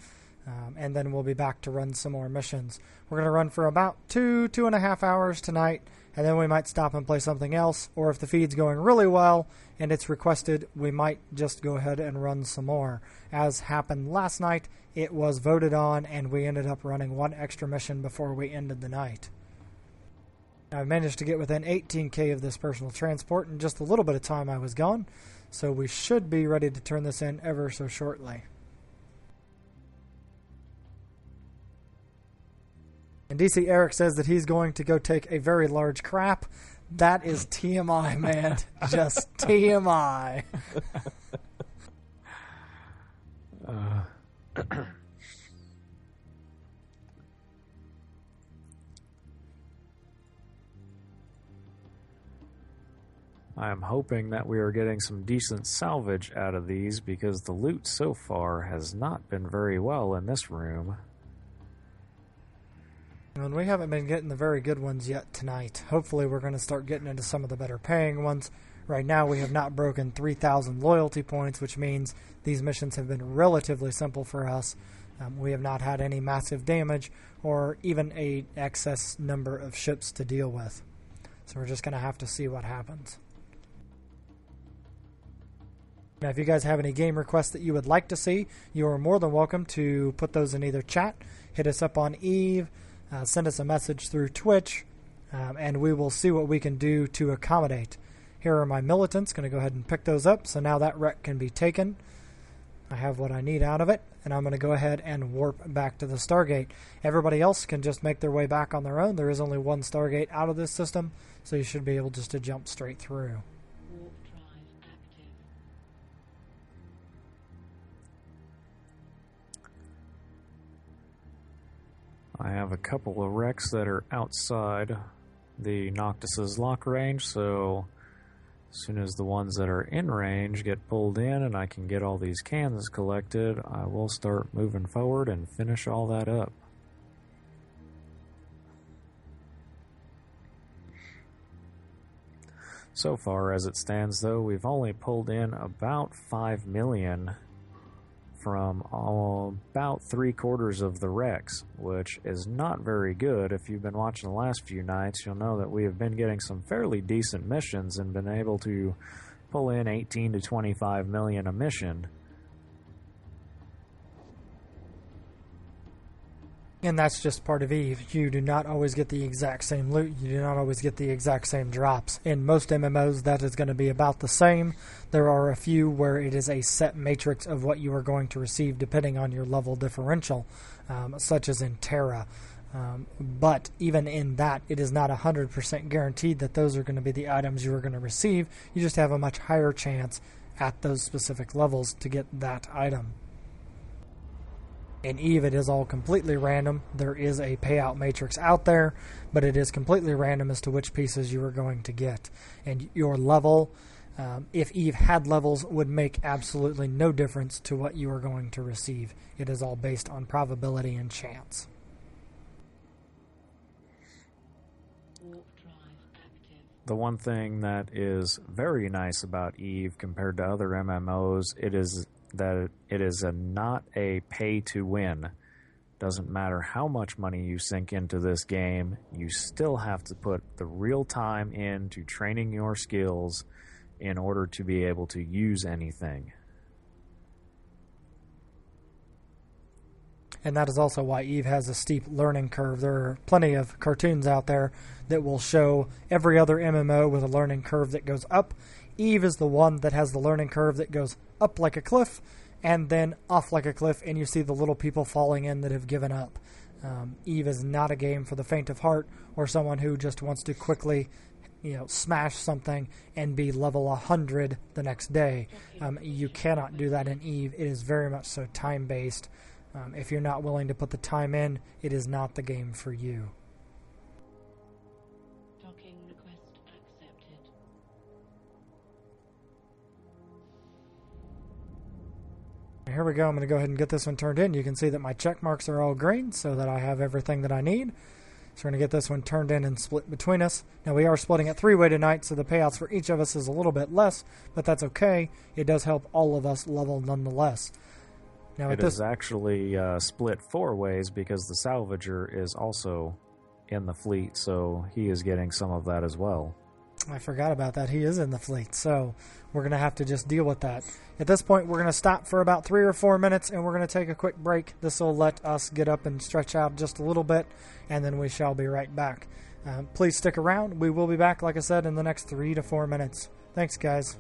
[SPEAKER 5] And then we'll be back to run some more missions. We're going to run for about 2.5 hours tonight, and then we might stop and play something else. Or if the feed's going really well and it's requested, we might just go ahead and run some more. As happened last night, it was voted on, and we ended up running one extra mission before we ended the night. I managed to get within 18k of this personal transport in just a little bit of time I was gone, so we should be ready to turn this in ever so shortly. And DC Eric says that he's going to go take a very large crap. That is TMI, man. Just TMI.
[SPEAKER 1] I am hoping that we are getting some decent salvage out of these because the loot so far has not been very well in this room.
[SPEAKER 5] And we haven't been getting the very good ones yet tonight. Hopefully we're going to start getting into some of the better paying ones. Right now we have not broken 3,000 loyalty points, which means these missions have been relatively simple for us. We have not had any massive damage or even a excess number of ships to deal with. So we're just going to have to see what happens. Now, if you guys have any game requests that you would like to see, you are more than welcome to put those in either chat, hit us up on Eve, send us a message through Twitch, and we will see what we can do to accommodate. Here are my militants. Going to go ahead and pick those up. So now that wreck can be taken. I have what I need out of it, and I'm going to go ahead and warp back to the Stargate. Everybody else can just make their way back on their own. There is only one Stargate out of this system, so you should be able just to jump straight through.
[SPEAKER 3] Warp drive active.
[SPEAKER 1] I have a couple of wrecks that are outside the Noctis's lock range, so as soon as the ones that are in range get pulled in and I can get all these cans collected, I will start moving forward and finish all that up. So far as it stands though, we've only pulled in about 5 million from about 3/4 of the wrecks, which is not very good. If you've been watching the last few nights, you'll know that we have been getting some fairly decent missions and been able to pull in 18 to 25 million a mission.
[SPEAKER 5] And that's just part of EVE. You do not always get the exact same loot. You do not always get the exact same drops. In most MMOs, that is going to be about the same. There are a few where it is a set matrix of what you are going to receive depending on your level differential, such as in Terra. But even in that, it is not 100% guaranteed that those are going to be the items you are going to receive. You just have a much higher chance at those specific levels to get that item. In EVE, it is all completely random. There is a payout matrix out there, but it is completely random as to which pieces you are going to get. And your level, if EVE had levels, would make absolutely no difference to what you are going to receive. It is all based on probability and chance.
[SPEAKER 3] Warp drive active.
[SPEAKER 1] The one thing that is very nice about EVE compared to other MMOs, it is that it is not a pay to win. Doesn't matter how much money you sink into this game, you still have to put the real time into training your skills in order to be able to use anything.
[SPEAKER 5] And that is also why EVE has a steep learning curve. There are plenty of cartoons out there that will show every other MMO with a learning curve that goes up. EVE is the one that has the learning curve that goes up like a cliff and then off like a cliff, and you see the little people falling in that have given up. EVE is not a game for the faint of heart or someone who just wants to quickly smash something and be level 100 the next day. You cannot do that in EVE. It is very much so time-based. If you're not willing to put the time in, it is not the game for you.
[SPEAKER 3] Docking request accepted.
[SPEAKER 5] Here we go. I'm going to go ahead and get this one turned in. You can see that my check marks are all green so that I have everything that I need. So we're going to get this one turned in and split between us. Now we are splitting it three-way tonight, so the payouts for each of us is a little bit less, but that's okay. It does help all of us level nonetheless. Now
[SPEAKER 1] It is actually split 4 ways because the salvager is also in the fleet, so he is getting some of that as well.
[SPEAKER 5] I forgot about that. He is in the fleet, so we're going to have to just deal with that. At this point, we're going to stop for about 3 or 4 minutes, and we're going to take a quick break. This will let us get up and stretch out just a little bit, and then we shall be right back. Please stick around. We will be back, like I said, in the next 3 to 4 minutes. Thanks, guys.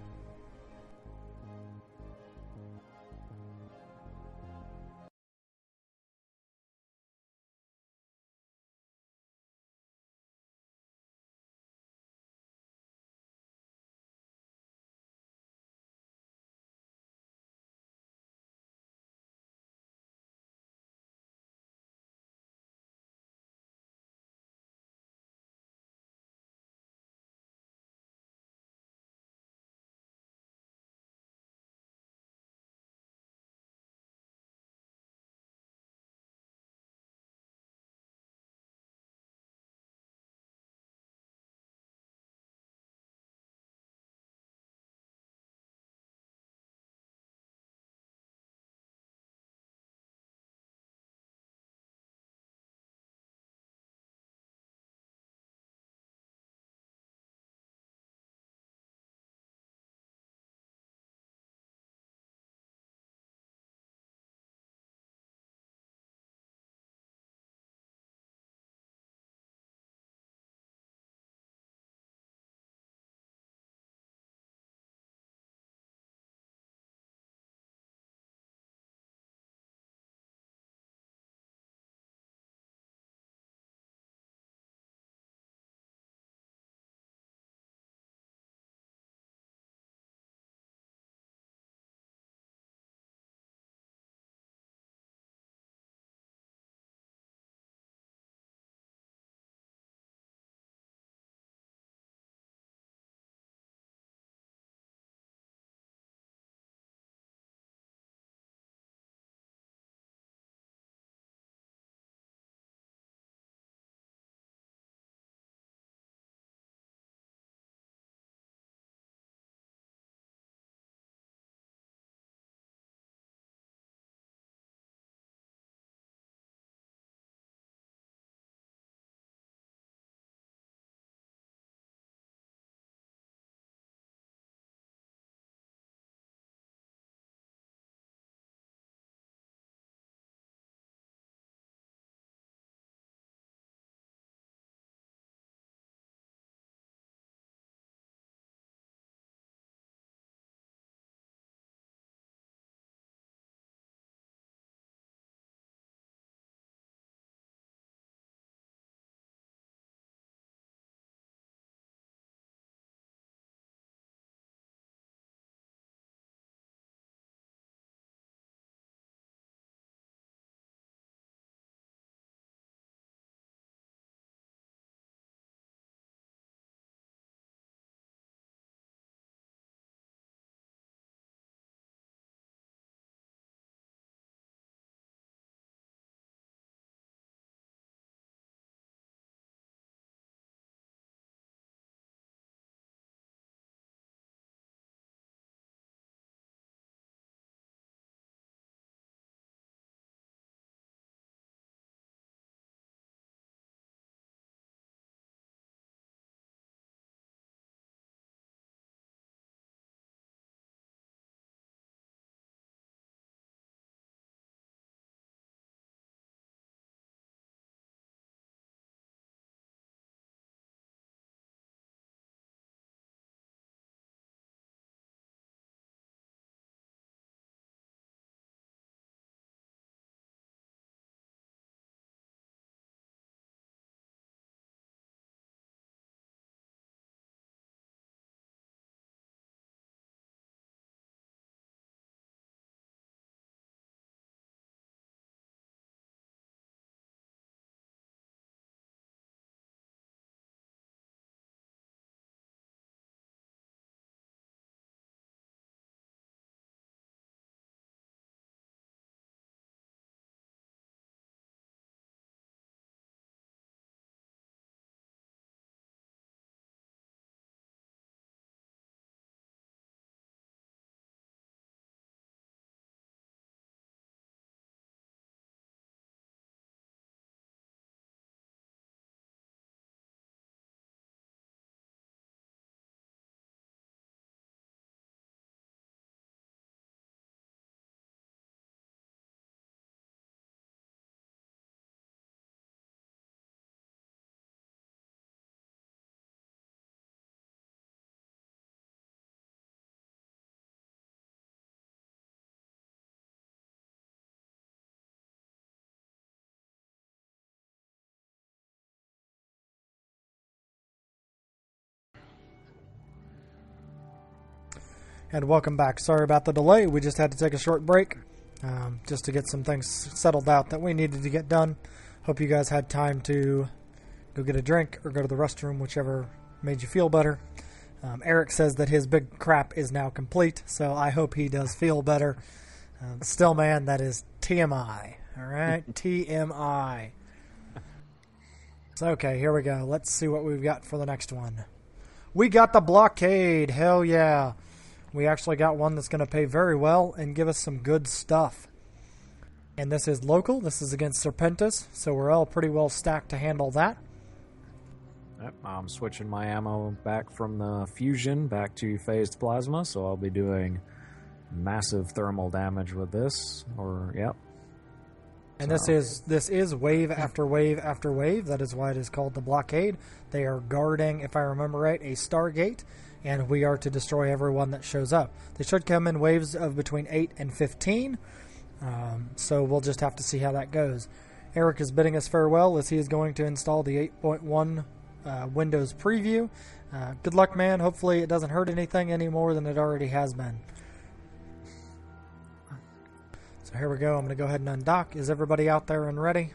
[SPEAKER 5] And welcome back. Sorry about the delay. We just had to take a short break just to get some things settled out that we needed to get done. Hope you guys had time to go get a drink or go to the restroom, whichever made you feel better. Eric says that his big crap is now complete, so I hope he does feel better. Still, man, that is TMI. All right? TMI. So, okay, here we go. Let's see what we've got for the next one. We got the blockade. Hell yeah. We actually got one that's going to pay very well and give us some good stuff. And this is local. This is against Serpentis, so we're all pretty well stacked to handle that.
[SPEAKER 1] Yep, I'm switching my ammo back from the fusion back to phased plasma, so I'll be doing massive thermal damage with this. Yep.
[SPEAKER 5] And this is wave after wave after wave. That is why it is called the blockade. They are guarding, if I remember right, a Stargate, and we are to destroy everyone that shows up. They should come in waves of between 8 and 15, so we'll just have to see how that goes. Eric is bidding us farewell as he is going to install the 8.1 Windows preview. Good luck, man. Hopefully it doesn't hurt anything any more than it already has been. So here we go. I'm going to go ahead and undock. Is everybody out there and ready?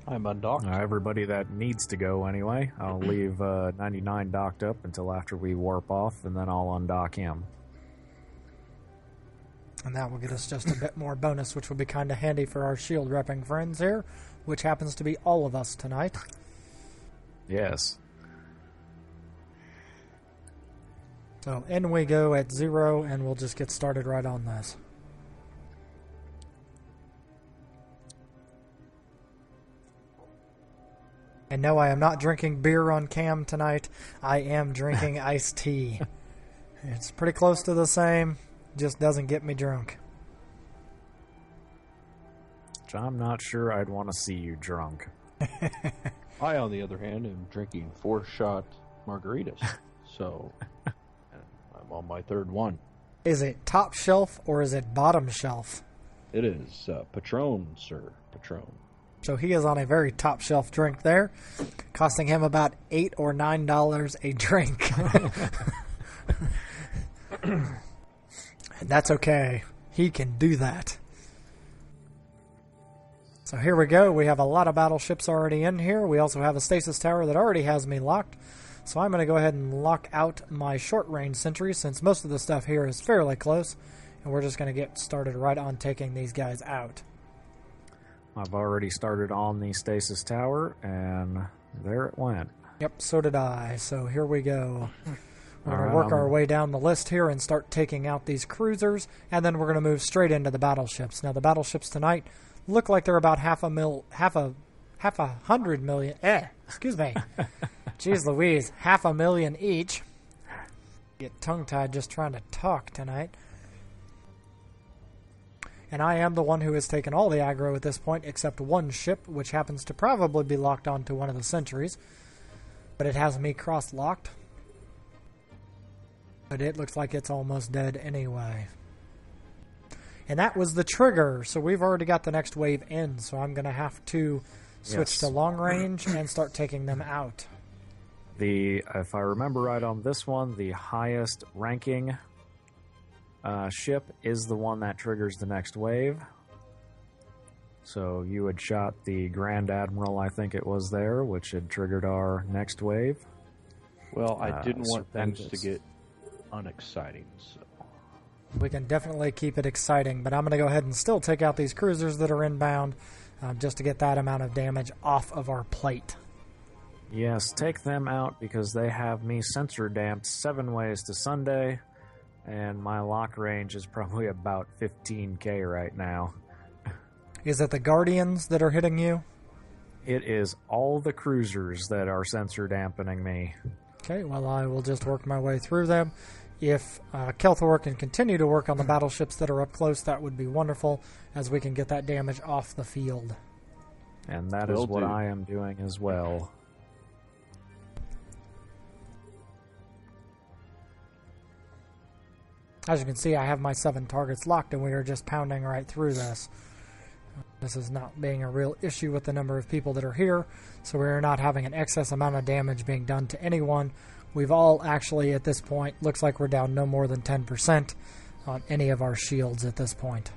[SPEAKER 2] I'm undocked.
[SPEAKER 1] Everybody that needs to go anyway. I'll leave 99 docked up until after we warp off, and then I'll undock him.
[SPEAKER 5] And that will get us just a bit more bonus, which will be kind of handy for our shield repping friends here, which happens to be all of us tonight.
[SPEAKER 1] Yes.
[SPEAKER 5] So in we go at 0, and we'll just get started right on this. And no, I am not drinking beer on cam tonight. I am drinking iced tea. It's pretty close to the same, just doesn't get me drunk.
[SPEAKER 1] Which I'm not sure I'd want to see you drunk.
[SPEAKER 2] I, on the other hand, am drinking 4-shot margaritas, so I'm on my third one.
[SPEAKER 5] Is it top shelf or is it bottom shelf?
[SPEAKER 2] It is Patron, sir. Patron.
[SPEAKER 5] So he is on a very top shelf drink there, costing him about $8 or $9 a drink. And that's okay. He can do that. So here we go. We have a lot of battleships already in here. We also have a stasis tower that already has me locked. So I'm going to go ahead and lock out my short-range sentries since most of the stuff here is fairly close. And we're just going to get started right on taking these guys out.
[SPEAKER 1] I've already started on the stasis tower, and there it went.
[SPEAKER 5] Yep, so did I. So here we go. We're going to work our way down the list here and start taking out these cruisers, and then we're going to move straight into the battleships. Now, the battleships tonight look like they're about half a hundred million. Excuse me. Jeez Louise, 500,000 each. Get tongue-tied just trying to talk tonight. And I am the one who has taken all the aggro at this point, except one ship, which happens to probably be locked onto one of the sentries. But it has me cross-locked. But it looks like it's almost dead anyway. And that was the trigger, so we've already got the next wave in, so I'm going to have to switch to long range and start taking them out.
[SPEAKER 1] If I remember right on this one, the highest ranking ship is the one that triggers the next wave. So you had shot the Grand Admiral, I think it was there, which had triggered our next wave.
[SPEAKER 2] Well, I didn't want things
[SPEAKER 1] Serpentis
[SPEAKER 2] to get unexciting, so...
[SPEAKER 5] We can definitely keep it exciting, but I'm going to go ahead and still take out these cruisers that are inbound just to get that amount of damage off of our plate.
[SPEAKER 1] Yes, take them out because they have me sensor damped 7 ways to Sunday, and my lock range is probably about 15k right now.
[SPEAKER 5] Is it the Guardians that are hitting you?
[SPEAKER 1] It is all the cruisers that are sensor dampening me.
[SPEAKER 5] Okay, well, I will just work my way through them. If Kelthor can continue to work on the battleships that are up close, that would be wonderful, as we can get that damage off the field.
[SPEAKER 1] And that is what I am doing as well.
[SPEAKER 5] As you can see, I have my 7 targets locked, and we are just pounding right through this. This is not being a real issue with the number of people that are here, so we are not having an excess amount of damage being done to anyone. we've all actually, at this point, looks like we're down no more than 10% on any of our shields at this point.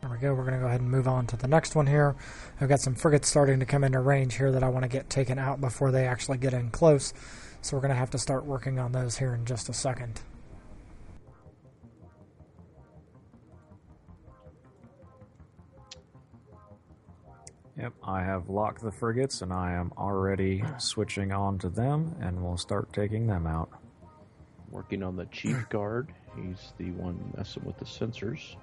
[SPEAKER 5] There we go. We're going to go ahead and move on to the next one here. I've got some frigates starting to come into range here that I want to get taken out before they actually get in close. So we're going to have to start working on those here in just a second.
[SPEAKER 1] Yep, I have locked the frigates and I am already switching on to them, and we'll start taking them out.
[SPEAKER 2] Working on the chief guard. He's the one messing with the sensors.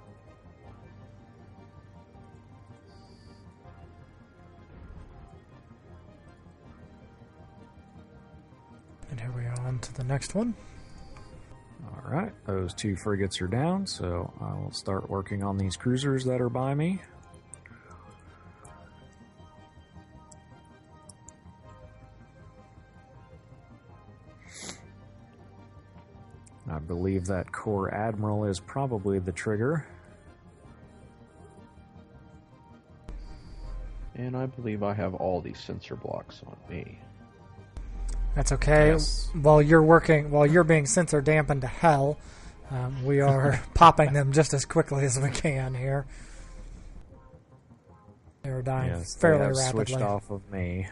[SPEAKER 5] And here we are on to the next one.
[SPEAKER 1] Alright, those 2 frigates are down, so I will start working on these cruisers that are by me. I believe that Corps Admiral is probably the trigger.
[SPEAKER 2] And I believe I have all these sensor blocks on me.
[SPEAKER 5] That's okay.
[SPEAKER 1] Yes.
[SPEAKER 5] While you're being sensor dampened to hell, we are popping them just as quickly as we can here. They're dying
[SPEAKER 1] Yes,
[SPEAKER 5] fairly
[SPEAKER 1] they have
[SPEAKER 5] rapidly.
[SPEAKER 1] switched off of me.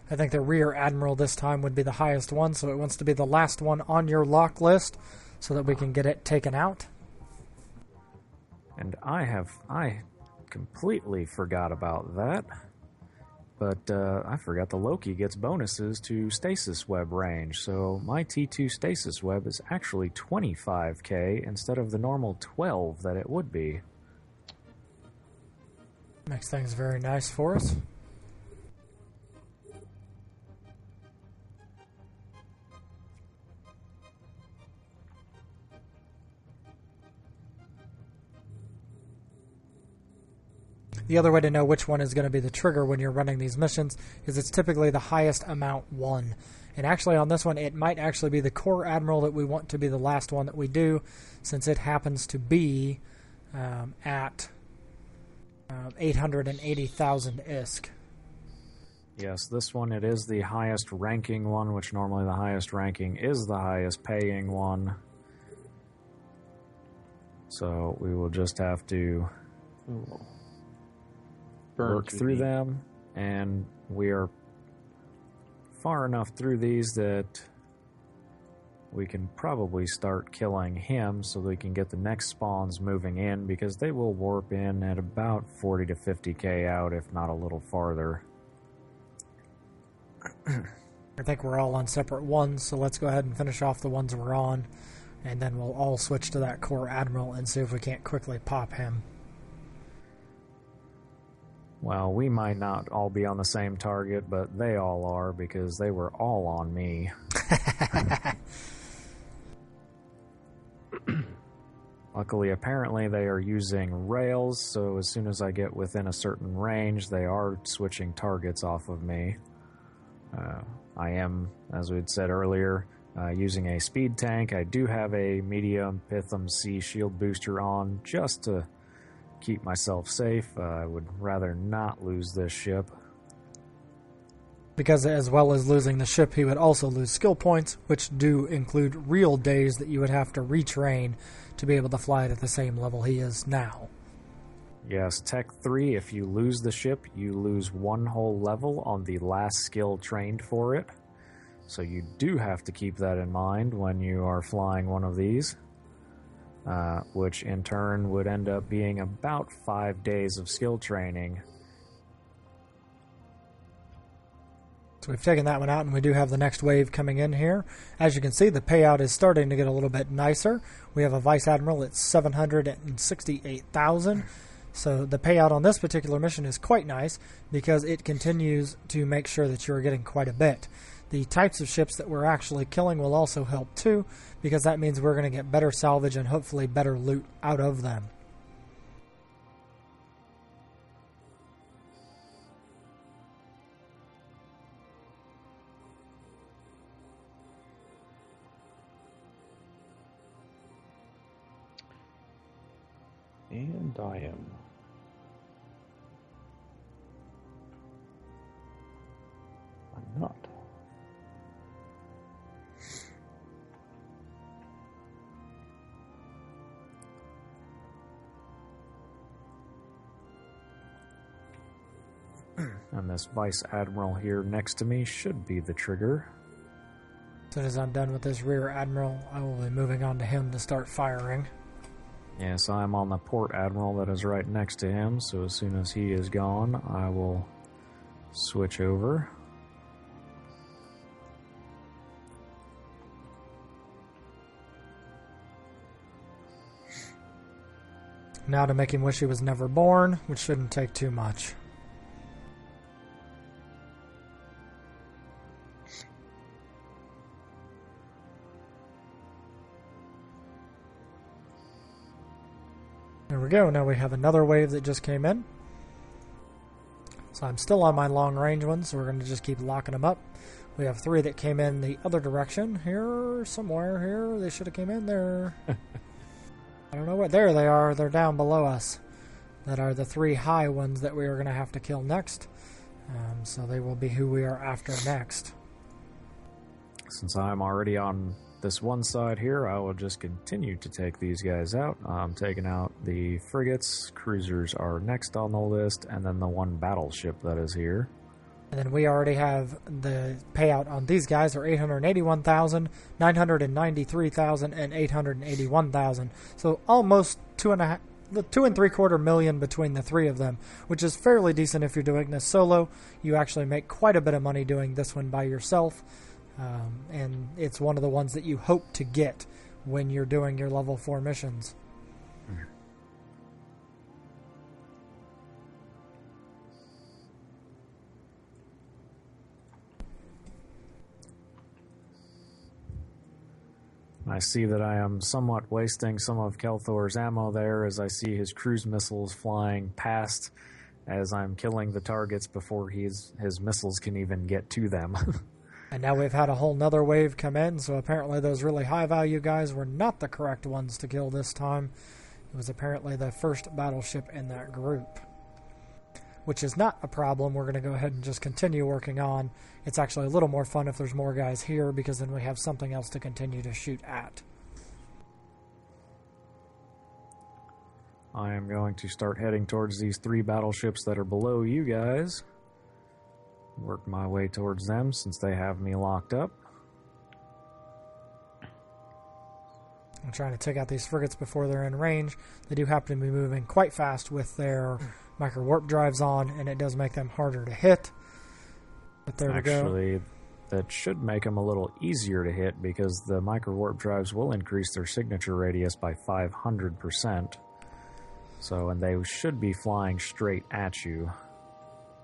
[SPEAKER 5] I think the rear admiral this time would be the highest one, so it wants to be the last one on your lock list so that we can get it taken out.
[SPEAKER 1] And I completely forgot about that. But I forgot the Loki gets bonuses to stasis web range, so my T2 stasis web is actually 25k instead of the normal 12 that it would be.
[SPEAKER 5] Makes things very nice for us. The other way to know which one is going to be the trigger when you're running these missions is it's typically the highest amount won. And actually on this one, it might actually be the Corps Admiral that we want to be the last one that we do, since it happens to be at 880,000 ISK.
[SPEAKER 1] Yes, this one, it is the highest ranking one, which normally the highest ranking is the highest paying one. So we will just have to work through them, and we are far enough through these that we can probably start killing him so we can get the next spawns moving in, because they will warp in at about 40 to 50k out, if not a little farther.
[SPEAKER 5] I think we're all on separate ones, so let's go ahead and finish off the ones we're on, and then we'll all switch to that Corps Admiral and see if we can't quickly pop him.
[SPEAKER 1] Well, we might not all be on the same target, but they all are, because they were all on me. Luckily, apparently they are using rails, so as soon as I get within a certain range, they are switching targets off of me. I am, as we had said earlier, using a speed tank. I do have a medium Pitham C shield booster on, just to keep myself safe. I would rather not lose this ship.
[SPEAKER 5] Because as well as losing the ship, he would also lose skill points, which do include real days that you would have to retrain to be able to fly it at the same level he is now.
[SPEAKER 1] Yes, Tech 3, if you lose the ship, you lose one whole level on the last skill trained for it. So you do have to keep that in mind when you are flying one of these. Which in turn would end up being about 5 days of skill training.
[SPEAKER 5] So we've taken that one out, and we do have the next wave coming in here. As you can see, the payout is starting to get a little bit nicer. We have a Vice Admiral at 768,000. So the payout on this particular mission is quite nice, because it continues to make sure that you're getting quite a bit. The types of ships that we're actually killing will also help too, because that means we're going to get better salvage and hopefully better loot out of them.
[SPEAKER 2] And I am. I'm not.
[SPEAKER 1] And this Vice Admiral here next to me should be the trigger.
[SPEAKER 5] As soon as I'm done with this Rear Admiral, I will be moving on to him to start firing.
[SPEAKER 1] Yes, I'm on the Port Admiral that is right next to him, so as soon as he is gone, I will switch over.
[SPEAKER 5] Now to make him wish he was never born, which shouldn't take too much. There we go. Now we have another wave that just came in. So I'm still on my long range ones, so we're going to just keep locking them up. We have 3 that came in the other direction. Here, somewhere here. They should have came in there. I don't know what. There they are. They're down below us. That are the 3 high ones that we are going to have to kill next. So they will be who we are after next.
[SPEAKER 1] Since I'm already on this one side here, I will just continue to take these guys out. I'm taking out the frigates. Cruisers are next on the list, and then the one battleship that is here.
[SPEAKER 5] And then we already have the payout on these guys are 881,000, 993,000, and 881,000. So almost 2.75 million between the 3 of them, which is fairly decent if you're doing this solo. You actually make quite a bit of money doing this one by yourself. And it's one of the ones that you hope to get when you're doing your level 4 missions.
[SPEAKER 1] I see that I am somewhat wasting some of Kelthor's ammo there as I see his cruise missiles flying past as I'm killing the targets before his missiles can even get to them.
[SPEAKER 5] And now we've had a whole nother wave come in, so apparently those really high value guys were not the correct ones to kill this time. It was apparently the first battleship in that group. Which is not a problem. We're going to go ahead and just continue working on. It's actually a little more fun if there's more guys here, because then we have something else to continue to shoot at.
[SPEAKER 1] I am going to start heading towards these 3 battleships that are below you guys. Work my way towards them since they have me locked up.
[SPEAKER 5] I'm trying to take out these frigates before they're in range. They do happen to be moving quite fast with their micro warp drives on, and it does make them harder to hit. But there we go.
[SPEAKER 1] Actually, that should make them a little easier to hit because the micro warp drives will increase their signature radius by 500%. So, and they should be flying straight at you,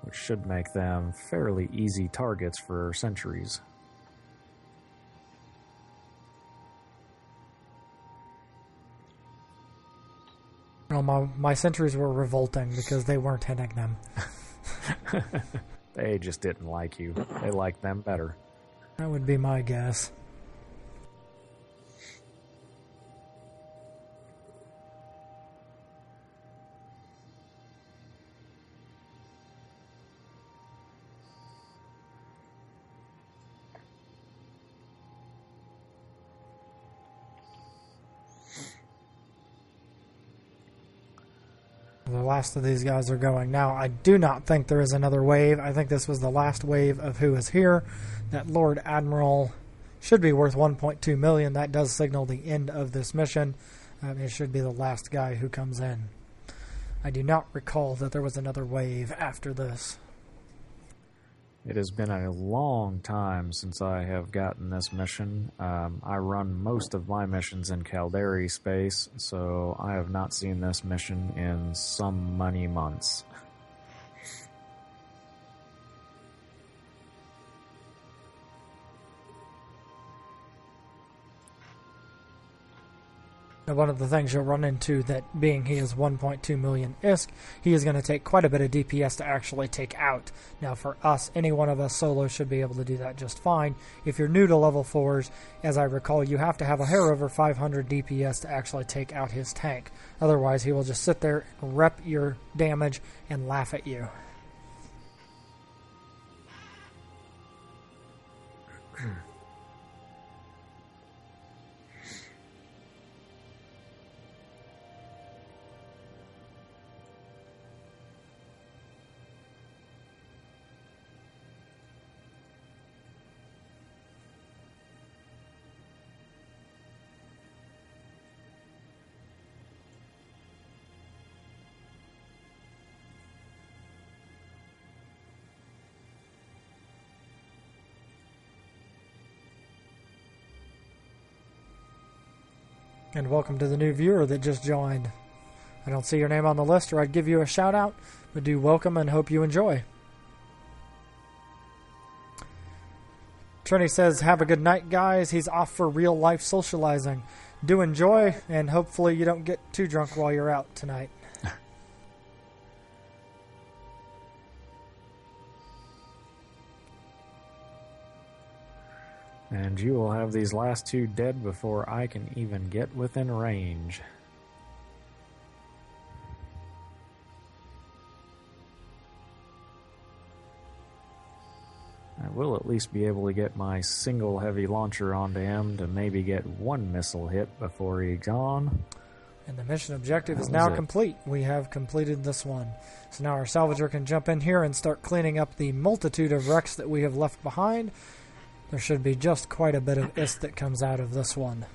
[SPEAKER 1] which should make them fairly easy targets for sentries.
[SPEAKER 5] Well, my sentries were revolting because they weren't hitting them.
[SPEAKER 1] They just didn't like you. They liked them better.
[SPEAKER 5] That would be my guess. The last of these guys are going now. I do not think there is another wave. I think this was the last wave of who is here. That Lord Admiral should be worth 1.2 million. That does signal the end of this mission. It should be the last guy who comes in. I do not recall that there was another wave after this.
[SPEAKER 1] It has been a long time since I have gotten this mission. I run most of my missions in Caldari space, so I have not seen this mission in some many months.
[SPEAKER 5] And one of the things you'll run into, that being he is 1.2 million ISK, he is going to take quite a bit of DPS to actually take out. Now for us, any one of us solo should be able to do that just fine. If you're new to level 4s, as I recall, you have to have a hair over 500 DPS to actually take out his tank. Otherwise, he will just sit there, rep your damage, and laugh at you. And welcome to the new viewer that just joined. I don't see your name on the list, or I'd give you a shout out, but do welcome and hope you enjoy. Trini says, have a good night, guys. He's off for real life socializing. Do enjoy, and hopefully you don't get too drunk while you're out tonight.
[SPEAKER 1] And you will have these last two dead before I can even get within range. I will at least be able to get my single heavy launcher onto him to maybe get one missile hit before he's gone.
[SPEAKER 5] And the mission objective is now complete. We have completed this one. So now our salvager can jump in here and start cleaning up the multitude of wrecks that we have left behind. There should be just quite a bit of ISK that comes out of this one.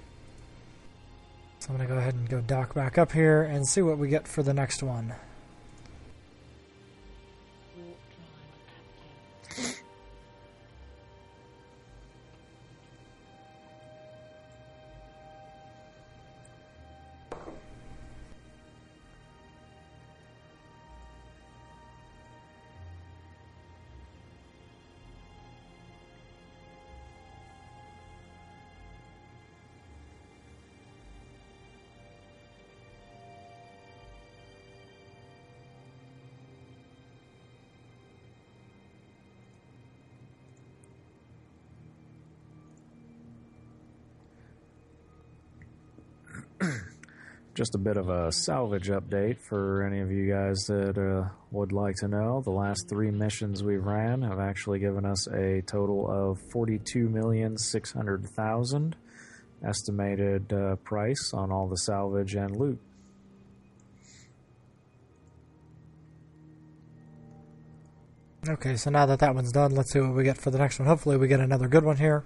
[SPEAKER 5] So I'm going to go ahead and go dock back up here and see what we get for the next one.
[SPEAKER 3] Warp drive active.
[SPEAKER 1] Just a bit of a salvage update for any of you guys that would like to know. The last 3 missions we've ran have actually given us a total of 42,600,000 estimated price on all the salvage and loot.
[SPEAKER 5] Okay, so now that that one's done, let's see what we get for the next one. Hopefully we get another good one here.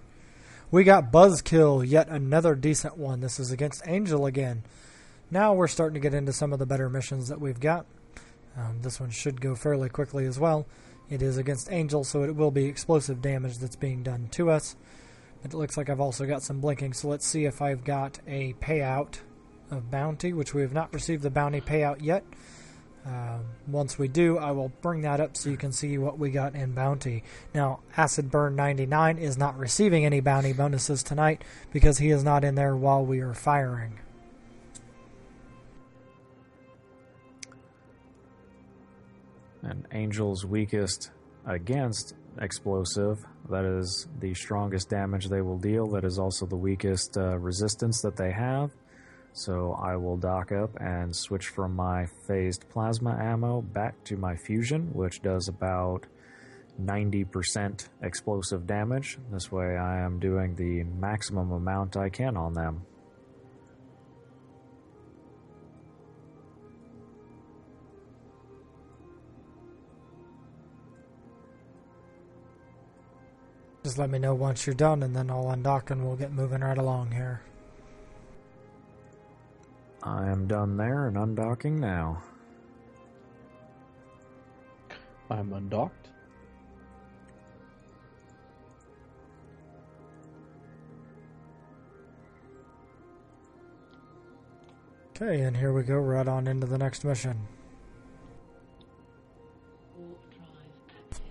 [SPEAKER 5] We got Buzzkill, yet another decent one. This is against Angel again. Now we're starting to get into some of the better missions that we've got. This one should go fairly quickly as well. It is against Angel, so it will be explosive damage that's being done to us. But it looks like I've also got some blinking, so let's see if I've got a payout of bounty, which we have not received the bounty payout yet. Once we do, I will bring that up so you can see what we got in bounty. Now, Acid Burn 99 is not receiving any bounty bonuses tonight because he is not in there while we are firing.
[SPEAKER 1] And Angel's weakest against explosive. That is the strongest damage they will deal. That is also the weakest resistance that they have. So I will dock up and switch from my phased plasma ammo back to my fusion, which does about 90% explosive damage. This way I am doing the maximum amount I can on them.
[SPEAKER 5] Just let me know once you're done, and then I'll undock and we'll get moving right along here.
[SPEAKER 1] I am done there and undocking now.
[SPEAKER 2] I'm undocked.
[SPEAKER 5] Okay, and here we go right on into the next mission.
[SPEAKER 3] Warp drive active.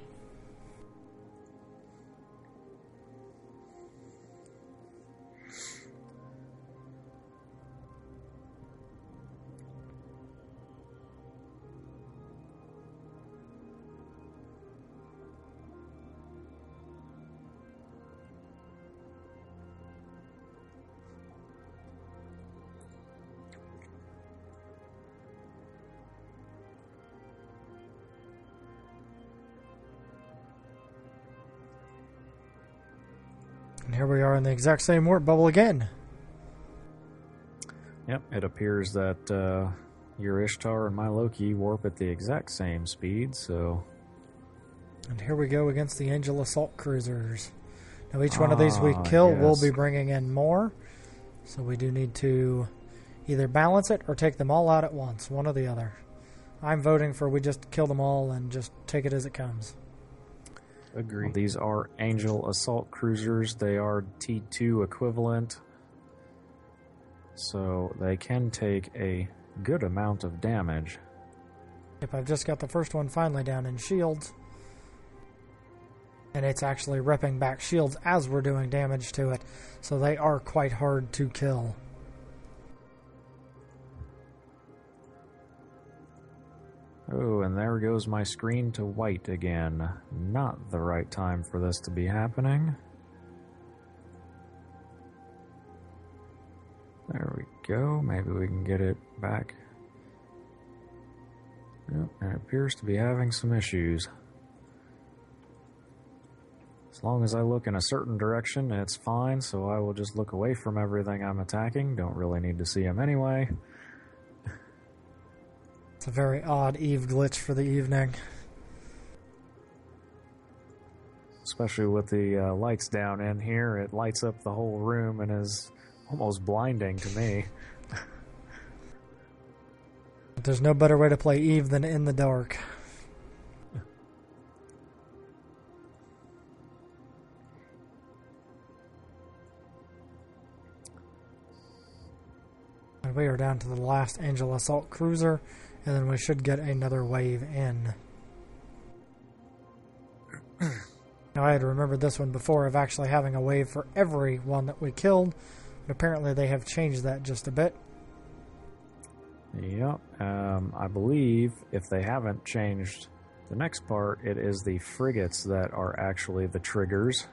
[SPEAKER 5] And here we are in the exact same warp bubble again.
[SPEAKER 1] Yep, it appears that your Ishtar and my Loki warp at the exact same speed, so...
[SPEAKER 5] And here we go against the Angel Assault Cruisers. Now each one of these we kill will
[SPEAKER 1] yes.
[SPEAKER 5] be bringing in more. So we do need to either balance it or take them all out at once, one or the other. I'm voting for we just kill them all and just take it as it comes.
[SPEAKER 2] Agree.
[SPEAKER 1] Well, these are Angel Assault Cruisers. They are T2 equivalent. So they can take a good amount of damage.
[SPEAKER 5] Yep, I've just got the first one finally down in shields. And it's actually repping back shields as we're doing damage to it. So they are quite hard to kill.
[SPEAKER 1] Oh, and there goes my screen to white again. Not the right time for this to be happening. There we go. Maybe we can get it back. Yep, it appears to be having some issues. As long as I look in a certain direction, it's fine, so I will just look away from everything I'm attacking. Don't really need to see them anyway.
[SPEAKER 5] It's a very odd Eve glitch for the evening.
[SPEAKER 1] Especially with the lights down in here, it lights up the whole room and is almost blinding to me.
[SPEAKER 5] There's no better way to play Eve than in the dark. And we are down to the last Angel Assault Cruiser, and then we should get another wave in. Now, I had remembered this one before of actually having a wave for every one that we killed, but apparently they have changed that just a bit.
[SPEAKER 1] Yep. I believe if they haven't changed the next part, it is the frigates that are actually the triggers.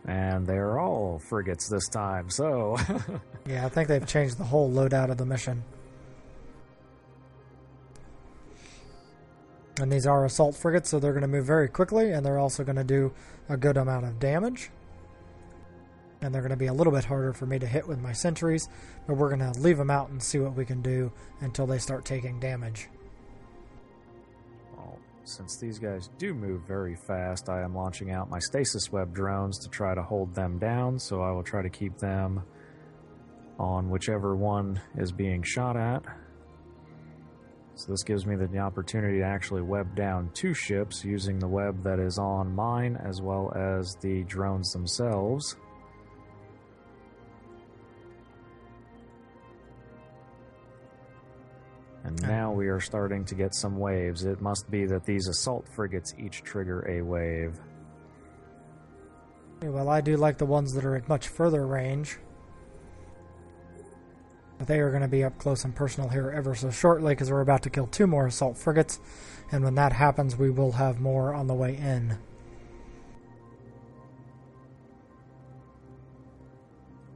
[SPEAKER 1] And they're all frigates this time, so...
[SPEAKER 5] Yeah, I think they've changed the whole loadout of the mission. And these are assault frigates, so they're going to move very quickly, and they're also going to do a good amount of damage. And they're going to be a little bit harder for me to hit with my sentries, but we're going to leave them out and see what we can do until they start taking damage.
[SPEAKER 1] Well, since these guys do move very fast, I am launching out my stasis web drones to try to hold them down, so I will try to keep them on whichever one is being shot at. So this gives me the opportunity to actually web down 2 ships using the web that is on mine as well as the drones themselves. And now we are starting to get some waves. It must be that these assault frigates each trigger a wave.
[SPEAKER 5] Yeah, well, I do like the ones that are at much further range. But they are going to be up close and personal here ever so shortly because we're about to kill 2 more assault frigates. And when that happens, we will have more on the way in.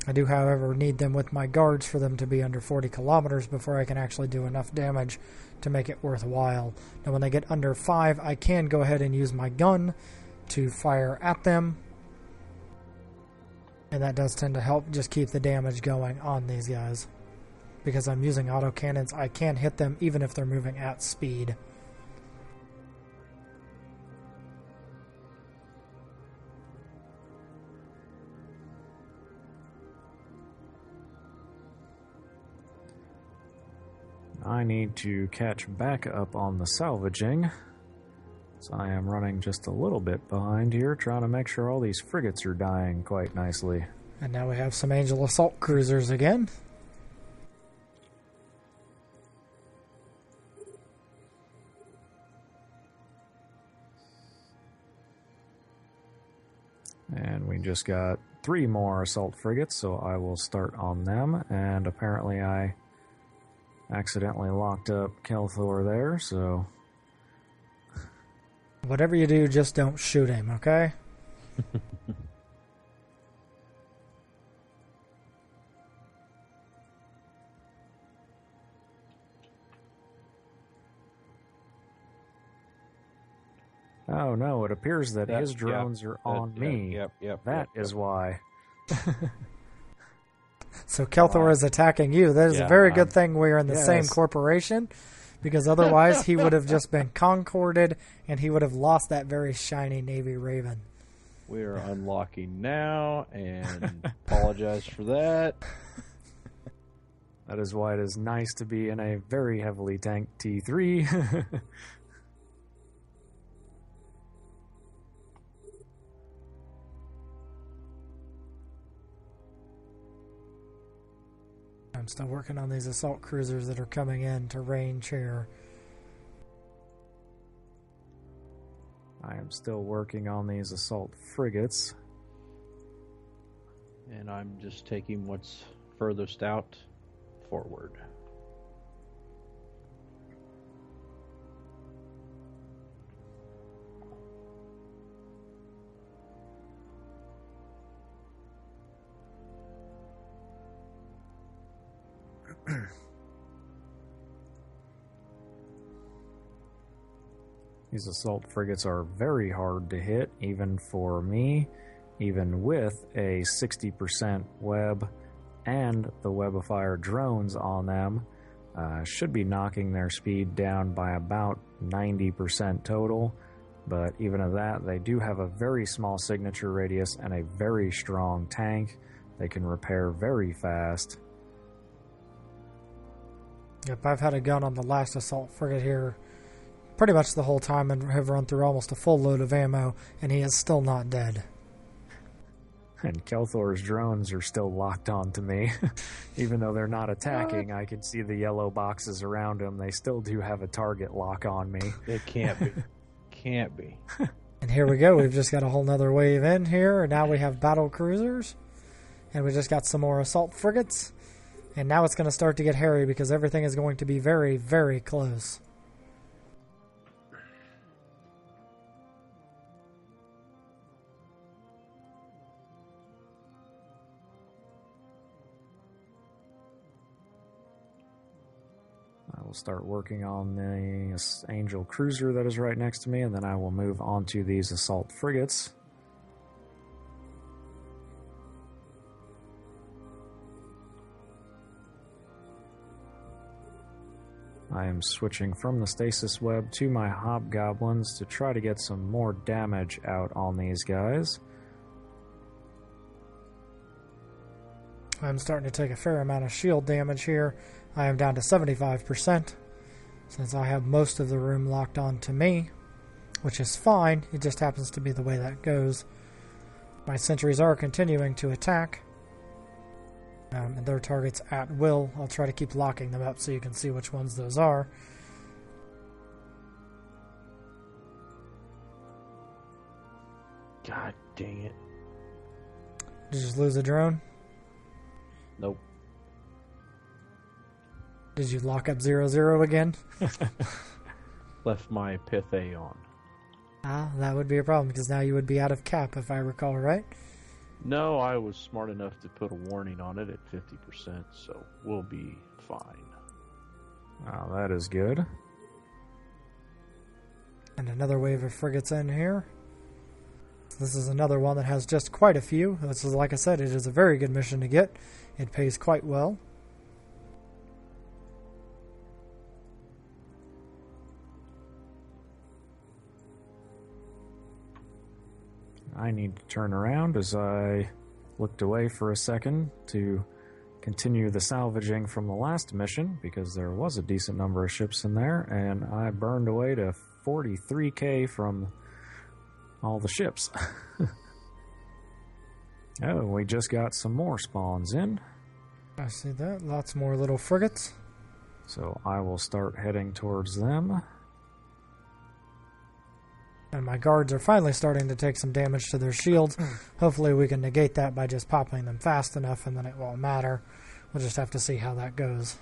[SPEAKER 5] I do, however, need them with my guards for them to be under 40 kilometers before I can actually do enough damage to make it worthwhile. Now, when they get under 5, I can go ahead and use my gun to fire at them. And that does tend to help just keep the damage going on these guys. Because I'm using autocannons, I can hit them even if they're moving at speed.
[SPEAKER 1] I need to catch back up on the salvaging. So I am running just a little bit behind here, trying to make sure all these frigates are dying quite nicely.
[SPEAKER 5] And now we have some Angel Assault Cruisers again.
[SPEAKER 1] And we just got 3 more assault frigates, so I will start on them. And apparently I accidentally locked up Kelthor there, so...
[SPEAKER 5] Whatever you do, just don't shoot him, okay?
[SPEAKER 1] Oh no, it appears that his
[SPEAKER 2] yeah,
[SPEAKER 1] drones are on me.
[SPEAKER 2] Yep.
[SPEAKER 1] That is why.
[SPEAKER 5] So Kelthor
[SPEAKER 1] Wow.
[SPEAKER 5] is attacking you. That is a
[SPEAKER 2] Yeah,
[SPEAKER 5] very good thing we are in the same
[SPEAKER 1] Yes.
[SPEAKER 5] corporation, because otherwise he would have just been concorded and he would have lost that very shiny Navy Raven.
[SPEAKER 2] We are unlocking now, and apologize for that.
[SPEAKER 1] That is why it is nice to be in a very heavily tanked T3.
[SPEAKER 5] I'm still working on these assault cruisers that are coming in to range here.
[SPEAKER 1] I am still working on these assault frigates.
[SPEAKER 2] And I'm just taking what's furthest out forward.
[SPEAKER 1] These assault frigates are very hard to hit, even for me, even with a 60% web and the webifier drones on them. Should be knocking their speed down by about 90% total, but even at that, they do have a very small signature radius and a very strong tank. They can repair very fast.
[SPEAKER 5] Yep, I've had a gun on the last assault frigate here pretty much the whole time and have run through almost a full load of ammo, and he is still not dead.
[SPEAKER 1] And Kelthor's drones are still locked on to me. Even though they're not attacking, I can see the yellow boxes around them. They still do have a target lock on me.
[SPEAKER 2] It can't be. Can't be.
[SPEAKER 5] And here we go. We've just got a whole nother wave in here, and now we have battle cruisers, and we just got some more assault frigates, and now it's going to start to get hairy because everything is going to be very, very close.
[SPEAKER 1] I will start working on the Angel Cruiser that is right next to me, and then I will move on to these assault frigates. I am switching from the stasis web to my hobgoblins to try to get some more damage out on these guys.
[SPEAKER 5] I'm starting to take a fair amount of shield damage here. I am down to 75% since I have most of the room locked on to me, which is fine. It just happens to be the way that goes. My sentries are continuing to attack, and their targets at will. I'll try to keep locking them up so you can see which ones those are.
[SPEAKER 2] God dang it.
[SPEAKER 5] Did you just lose a drone?
[SPEAKER 2] Nope.
[SPEAKER 5] Did you lock up 0-0 again?
[SPEAKER 2] Left my Pith A on.
[SPEAKER 5] Ah, that would be a problem because now you would be out of cap if I recall right.
[SPEAKER 2] No, I was smart enough to put a warning on it at 50%, so we'll be fine.
[SPEAKER 1] Wow, that is good.
[SPEAKER 5] And another wave of frigates in here. This is another one that has just quite a few. This is, like I said, it is a very good mission to get. It pays quite well.
[SPEAKER 1] I need to turn around as I looked away for a second to continue the salvaging from the last mission because there was a decent number of ships in there, and I burned away to 43k from all the ships. Oh, we just got some more spawns in.
[SPEAKER 5] I see that. Lots more little frigates.
[SPEAKER 1] So I will start heading towards them.
[SPEAKER 5] And my guards are finally starting to take some damage to their shields. Hopefully we can negate that by just popping them fast enough and then it won't matter. We'll just have to see how that goes.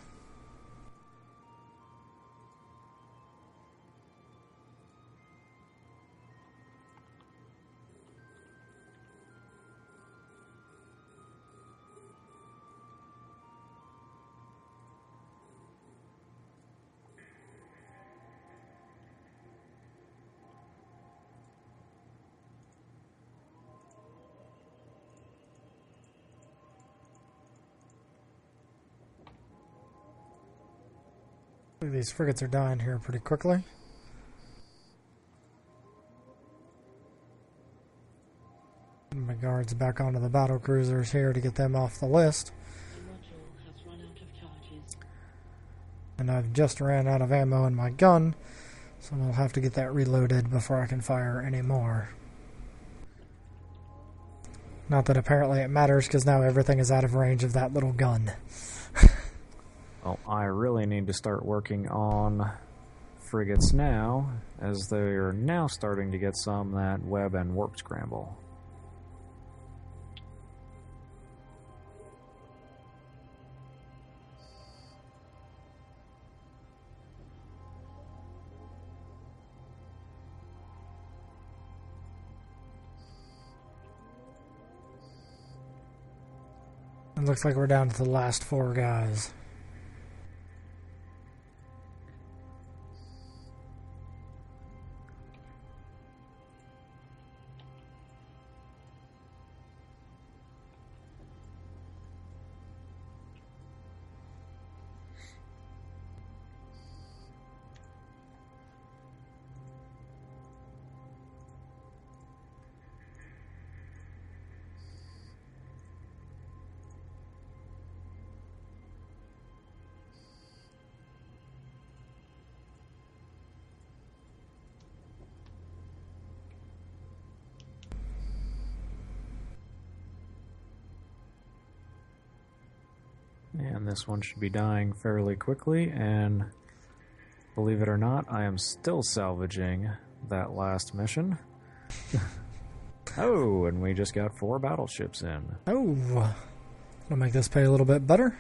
[SPEAKER 5] like these frigates are dying here pretty quickly. My guards back onto the battle cruisers here to get them off the list.
[SPEAKER 3] The module has run out of charges.
[SPEAKER 5] And I've just ran out of ammo in my gun, so I'll have to get that reloaded before I can fire any more. Not that apparently it matters, because now everything is out of range of that little gun.
[SPEAKER 1] Well, I really need to start working on frigates now, as they are now starting to get some that web and warp scramble.
[SPEAKER 5] It looks like we're down to the last 4 guys.
[SPEAKER 1] And this one should be dying fairly quickly, and believe it or not, I am still salvaging that last mission. Oh, and we just got 4 battleships in.
[SPEAKER 5] Oh, I'll make this pay a little bit better.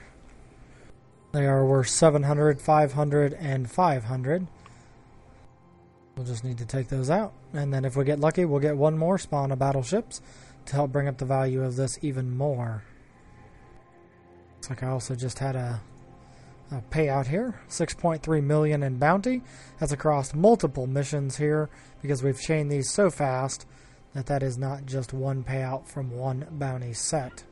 [SPEAKER 5] They are worth 700, 500, and 500. We'll just need to take those out. And then if we get lucky, we'll get 1 more spawn of battleships to help bring up the value of this even more. Looks like I also just had a payout here. 6.3 million in bounty. That's across multiple missions here, because we've chained these so fast that is not just one payout from one bounty set.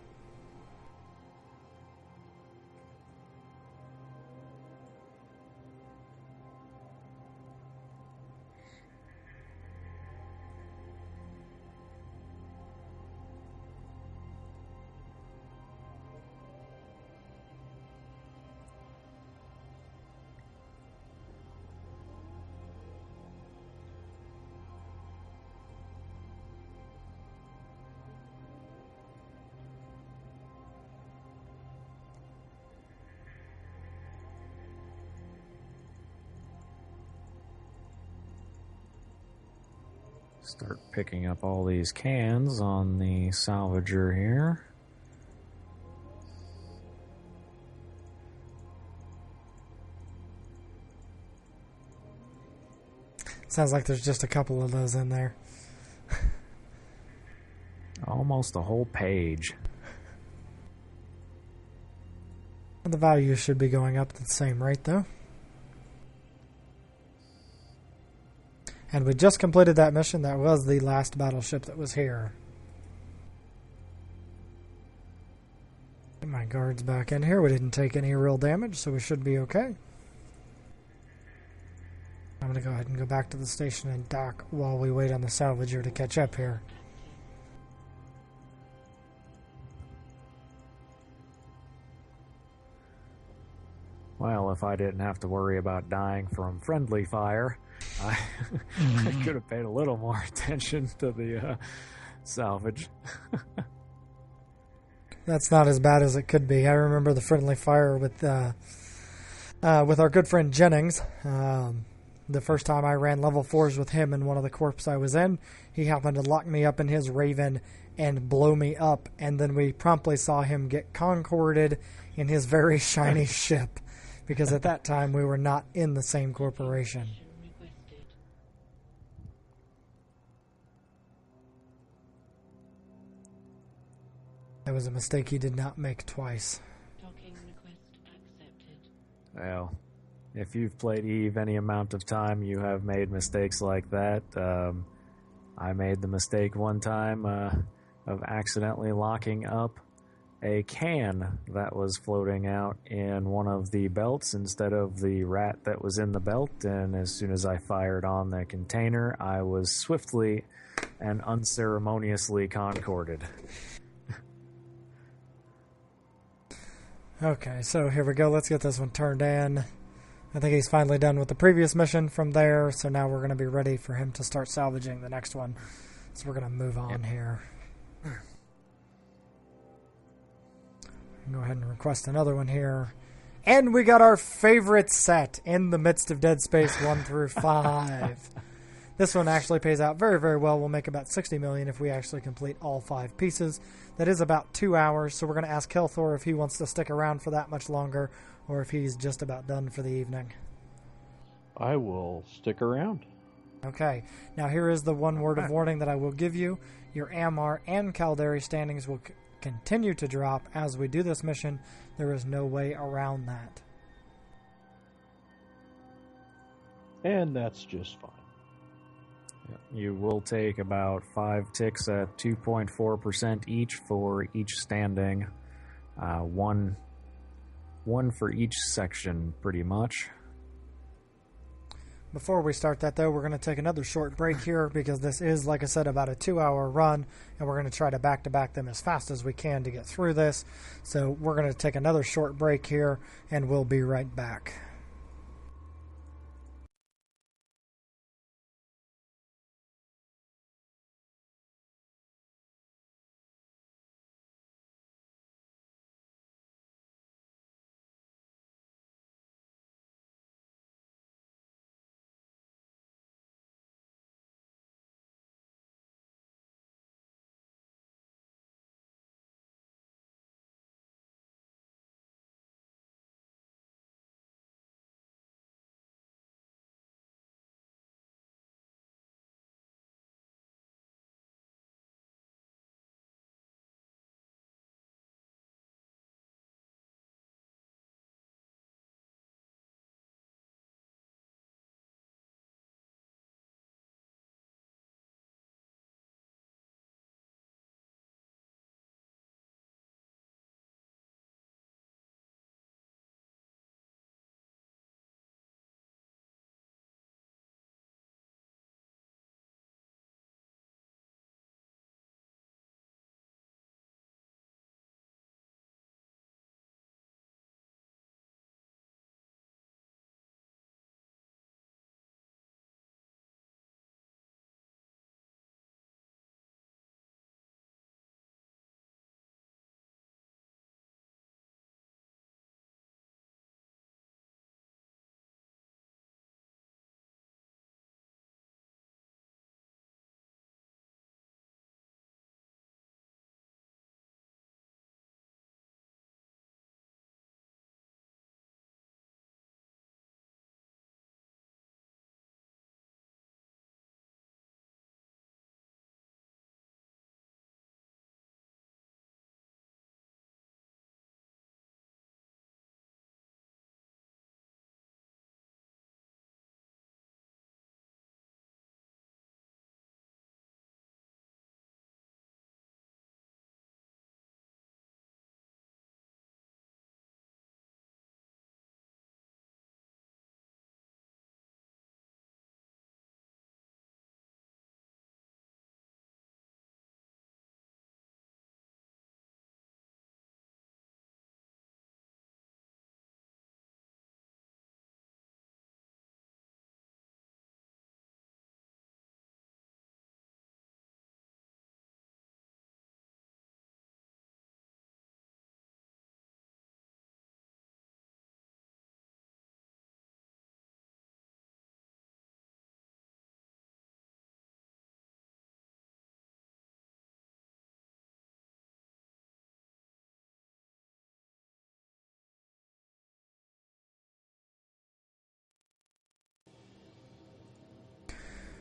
[SPEAKER 1] Start picking up all these cans on the salvager here.
[SPEAKER 5] Sounds like there's just a couple of those in there.
[SPEAKER 1] Almost a whole page.
[SPEAKER 5] The value should be going up at the same rate, though. And we just completed that mission. That was the last battleship that was here. Get my guards back in here. We didn't take any real damage, so we should be okay. I'm going to go ahead and go back to the station and dock while we wait on the salvager to catch up here.
[SPEAKER 1] Well, if I didn't have to worry about dying from friendly fire, I could have paid a little more attention to the salvage.
[SPEAKER 5] That's not as bad as it could be. I remember the friendly fire with our good friend Jennings. The first time I ran level 4s with him in one of the corps I was in, he happened to lock me up in his Raven and blow me up, and then we promptly saw him get concorded in his very shiny ship, because at that time we were not in the same corporation.
[SPEAKER 3] Requested.
[SPEAKER 5] That was a mistake he did not make twice.
[SPEAKER 3] Docking request accepted.
[SPEAKER 1] Well, if you've played EVE any amount of time, you have made mistakes like that. I made the mistake one time of accidentally locking up a can that was floating out in one of the belts instead of the rat that was in the belt, and as soon as I fired on the container, I was swiftly and unceremoniously concorded.
[SPEAKER 5] Okay, so here we go. Let's get this one turned in. I think he's finally done with the previous mission from there, so now we're going to be ready for him to start salvaging the next one. So we're going to move on here. Go ahead and request another one here. And we got our favorite set in the midst of Dead Space 1 through 5. This one actually pays out very, very well. We'll make about 60 million if we actually complete all 5 pieces. That is about 2 hours, so we're going to ask Kelthor if he wants to stick around for that much longer or if he's just about done for the evening.
[SPEAKER 2] I will stick around.
[SPEAKER 5] Okay, now here is the one word of warning that I will give you. Your Ammar and Caldari standings will continue to drop as we do this mission. There is no way around that.
[SPEAKER 2] And that's just fine.
[SPEAKER 1] You will take about 5 ticks at 2.4% each for each standing. One for each section, pretty much.
[SPEAKER 5] Before we start that, though, we're going to take another short break here because this is, like I said, about a 2-hour run, and we're going to try to back-to-back them as fast as we can to get through this. So we're going to take another short break here, and we'll be right back.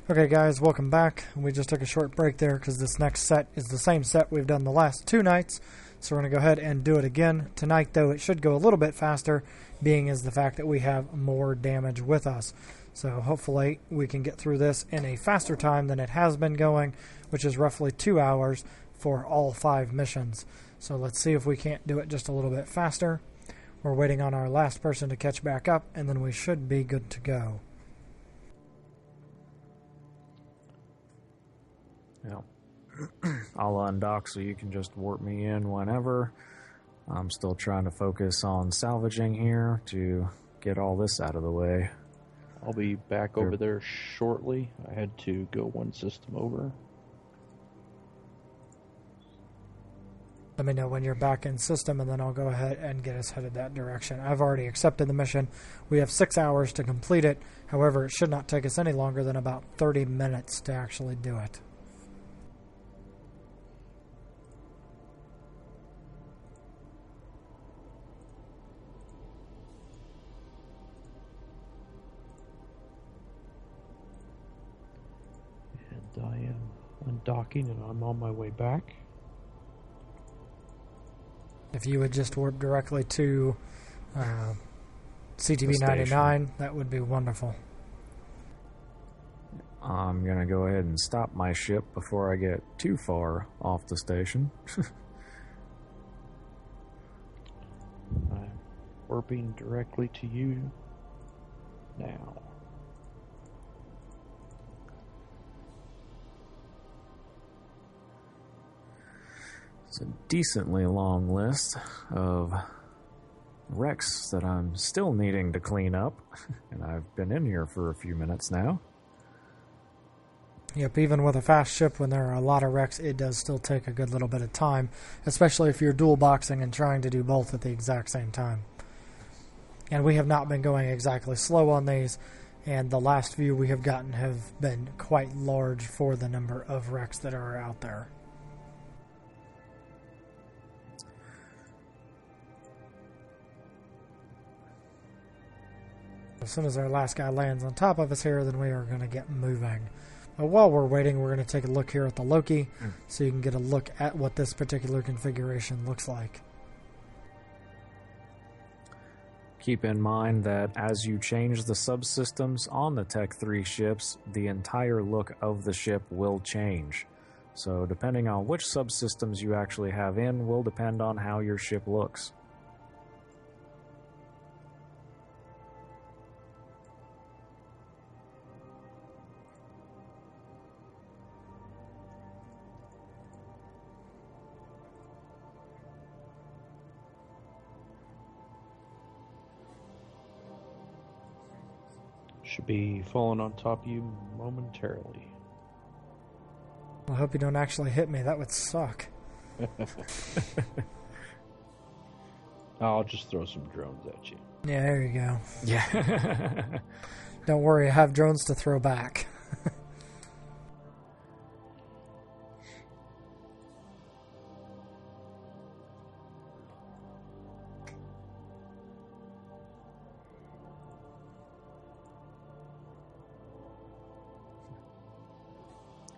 [SPEAKER 5] Okay, guys, welcome back. We just took a short break there because this next set is the same set we've done the last 2 nights. So we're going to go ahead and do it again. Tonight, though, it should go a little bit faster, being as the fact that we have more damage with us. So hopefully we can get through this in a faster time than it has been going, which is roughly 2 hours for all 5 missions. So let's see if we can't do it just a little bit faster. We're waiting on our last person to catch back up, and then we should be good to go.
[SPEAKER 1] Yeah. I'll undock so you can just warp me in whenever. I'm still trying to focus on salvaging here to get all this out of the way.
[SPEAKER 2] I'll be back over there shortly. I had to go one system over.
[SPEAKER 5] Let me know when you're back in system, and then I'll go ahead and get us headed that direction. I've already accepted the mission. We have 6 hours to complete it. However, it should not take us any longer than about 30 minutes to actually do it.
[SPEAKER 2] And I am undocking, and I'm on my way back.
[SPEAKER 5] If you would just warp directly to CTV 99, that would be wonderful.
[SPEAKER 1] I'm going to go ahead and stop my ship before I get too far off the station.
[SPEAKER 2] I'm warping directly to you now.
[SPEAKER 1] It's a decently long list of wrecks that I'm still needing to clean up, and I've been in here for a few minutes now.
[SPEAKER 5] Yep, even with a fast ship, when there are a lot of wrecks, it does still take a good little bit of time, especially if you're dual boxing and trying to do both at the exact same time. And we have not been going exactly slow on these, and the last few we have gotten have been quite large for the number of wrecks that are out there. As soon as our last guy lands on top of us here, then we are going to get moving. But while we're waiting, we're going to take a look here at the Loki, so you can get a look at what this particular configuration looks like.
[SPEAKER 1] Keep in mind that as you change the subsystems on the Tech 3 ships, the entire look of the ship will change. So depending on which subsystems you actually have in will depend on how your ship looks.
[SPEAKER 2] Should be falling on top of you momentarily.
[SPEAKER 5] I hope you don't actually hit me. That would suck.
[SPEAKER 2] I'll just throw some drones at you.
[SPEAKER 5] Yeah, there you go.
[SPEAKER 1] Yeah.
[SPEAKER 5] Don't worry, I have drones to throw back.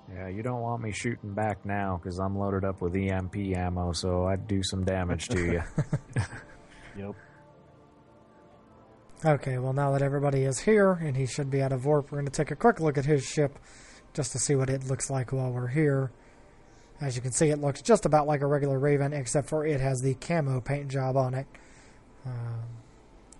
[SPEAKER 1] Yeah, you don't want me shooting back now because I'm loaded up with EMP ammo, so I'd do some damage to you.
[SPEAKER 2] Yep.
[SPEAKER 5] Okay, well now that everybody is here, and he should be out of warp, we're going to take a quick look at his ship just to see what it looks like while we're here. As you can see, it looks just about like a regular Raven, except for it has the camo paint job on it.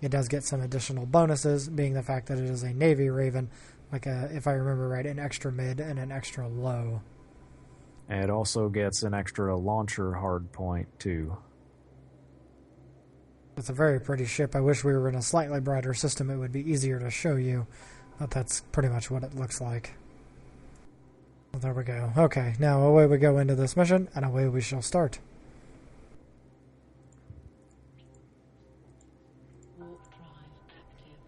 [SPEAKER 5] It does get some additional bonuses, being the fact that it is a Navy Raven, like if I remember right, an extra mid and an extra low.
[SPEAKER 1] And it also gets an extra launcher hard point, too.
[SPEAKER 5] It's a very pretty ship. I wish we were in a slightly brighter system. It would be easier to show you, but that's pretty much what it looks like. Well, there we go. Okay, now away we go into this mission, and away we shall start.
[SPEAKER 3] Warp drive active.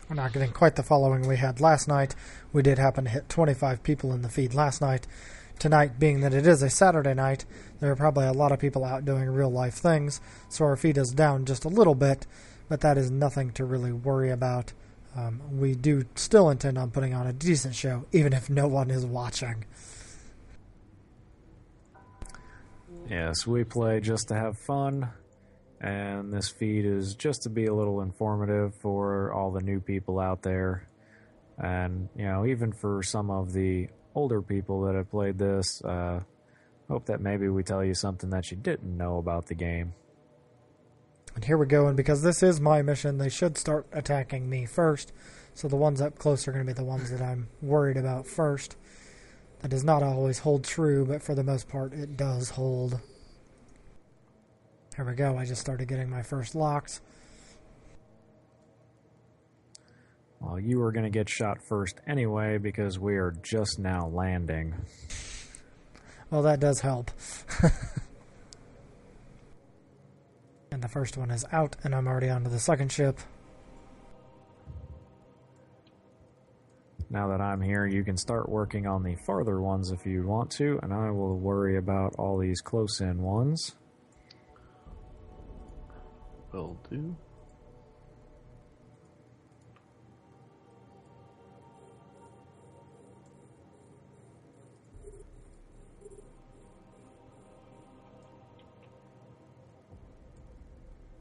[SPEAKER 5] We're not getting quite the following we had last night. We did happen to hit 25 people in the feed last night. Tonight, being that it is a Saturday night, there are probably a lot of people out doing real-life things, so our feed is down just a little bit, but that is nothing to really worry about. we do still intend on putting on a decent show, even if no one is watching.
[SPEAKER 1] Yes, we play just to have fun, and this feed is just to be a little informative for all the new people out there. And, even for some of the older people that have played this, hope that maybe we tell you something that you didn't know about the game.
[SPEAKER 5] And here we go, and because this is my mission, they should start attacking me first. So the ones up close are going to be the ones that I'm worried about first. That does not always hold true, but for the most part, it does hold. Here we go, I just started getting my first locks.
[SPEAKER 1] Well, you were going to get shot first anyway, because we are just now landing.
[SPEAKER 5] Well, that does help. And the first one is out, and I'm already onto the second ship.
[SPEAKER 1] Now that I'm here, you can start working on the farther ones if you want to, and I will worry about all these close-in ones.
[SPEAKER 2] Will do.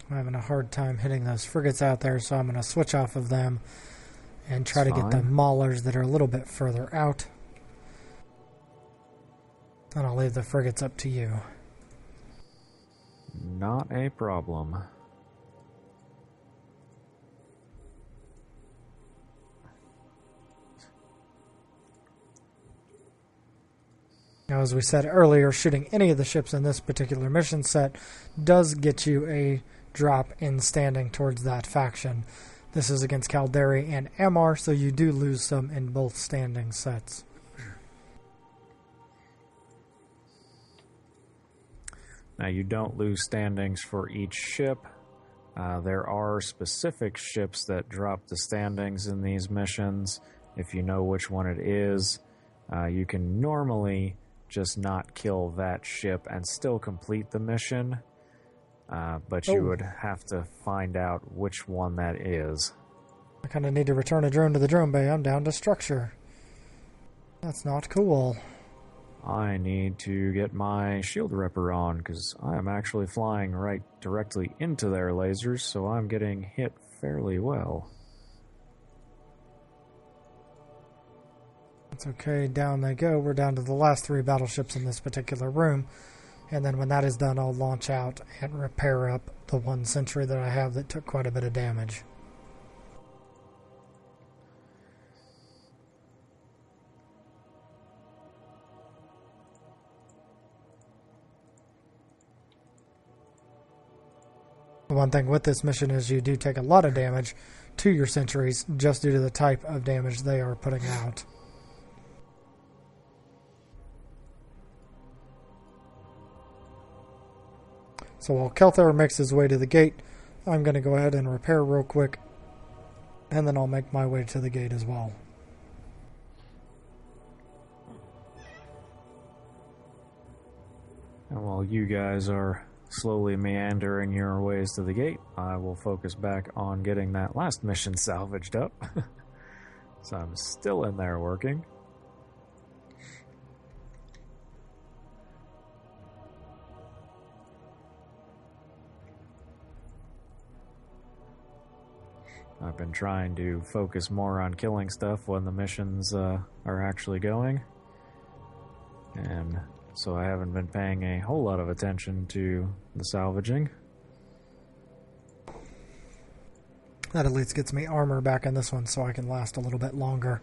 [SPEAKER 5] I'm having a hard time hitting those frigates out there, so I'm going to switch off of them and try to get the maulers that are a little bit further out. And I'll leave the frigates up to you.
[SPEAKER 1] Not a problem.
[SPEAKER 5] Now, as we said earlier, shooting any of the ships in this particular mission set does get you a drop in standing towards that faction. This is against Caldari and Amar, so you do lose some in both standing sets.
[SPEAKER 1] Now, you don't lose standings for each ship. There are specific ships that drop the standings in these missions. If you know which one it is, you can normally just not kill that ship and still complete the mission. But you would have to find out which one that is.
[SPEAKER 5] I kind of need to return a drone to the drone bay. I'm down to structure. That's not cool.
[SPEAKER 1] I need to get my shield ripper on, because I am actually flying right directly into their lasers, so I'm getting hit fairly well.
[SPEAKER 5] That's okay, down they go. We're down to the last 3 battleships in this particular room. And then when that is done, I'll launch out and repair up the 1 sentry that I have that took quite a bit of damage. The one thing with this mission is you do take a lot of damage to your sentries just due to the type of damage they are putting out. So while Kelthor makes his way to the gate, I'm going to go ahead and repair real quick, and then I'll make my way to the gate as well.
[SPEAKER 1] And while you guys are slowly meandering your ways to the gate, I will focus back on getting that last mission salvaged up. So I'm still in there working. I've been trying to focus more on killing stuff when the missions are actually going. And so I haven't been paying a whole lot of attention to the salvaging.
[SPEAKER 5] That at least gets me armor back in this one so I can last a little bit longer.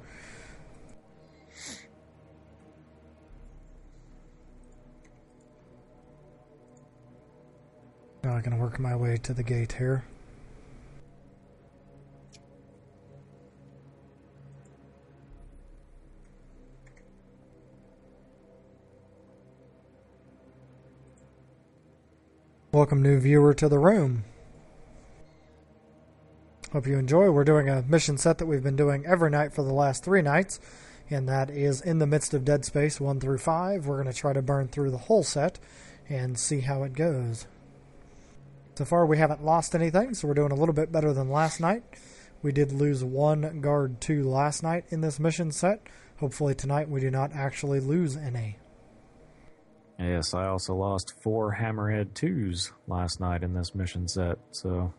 [SPEAKER 5] Now I can work my way to the gate here. Welcome, new viewer, to the room. Hope you enjoy. We're doing a mission set that we've been doing every night for the last 3 nights, and that is In the Midst of Dead Space 1 through 5. We're going to try to burn through the whole set and see how it goes. So far, we haven't lost anything, so we're doing a little bit better than last night. We did lose 1 guard 2 last night in this mission set. Hopefully tonight we do not actually lose any.
[SPEAKER 1] Yes, I also lost 4 Hammerhead 2s last night in this mission set, so...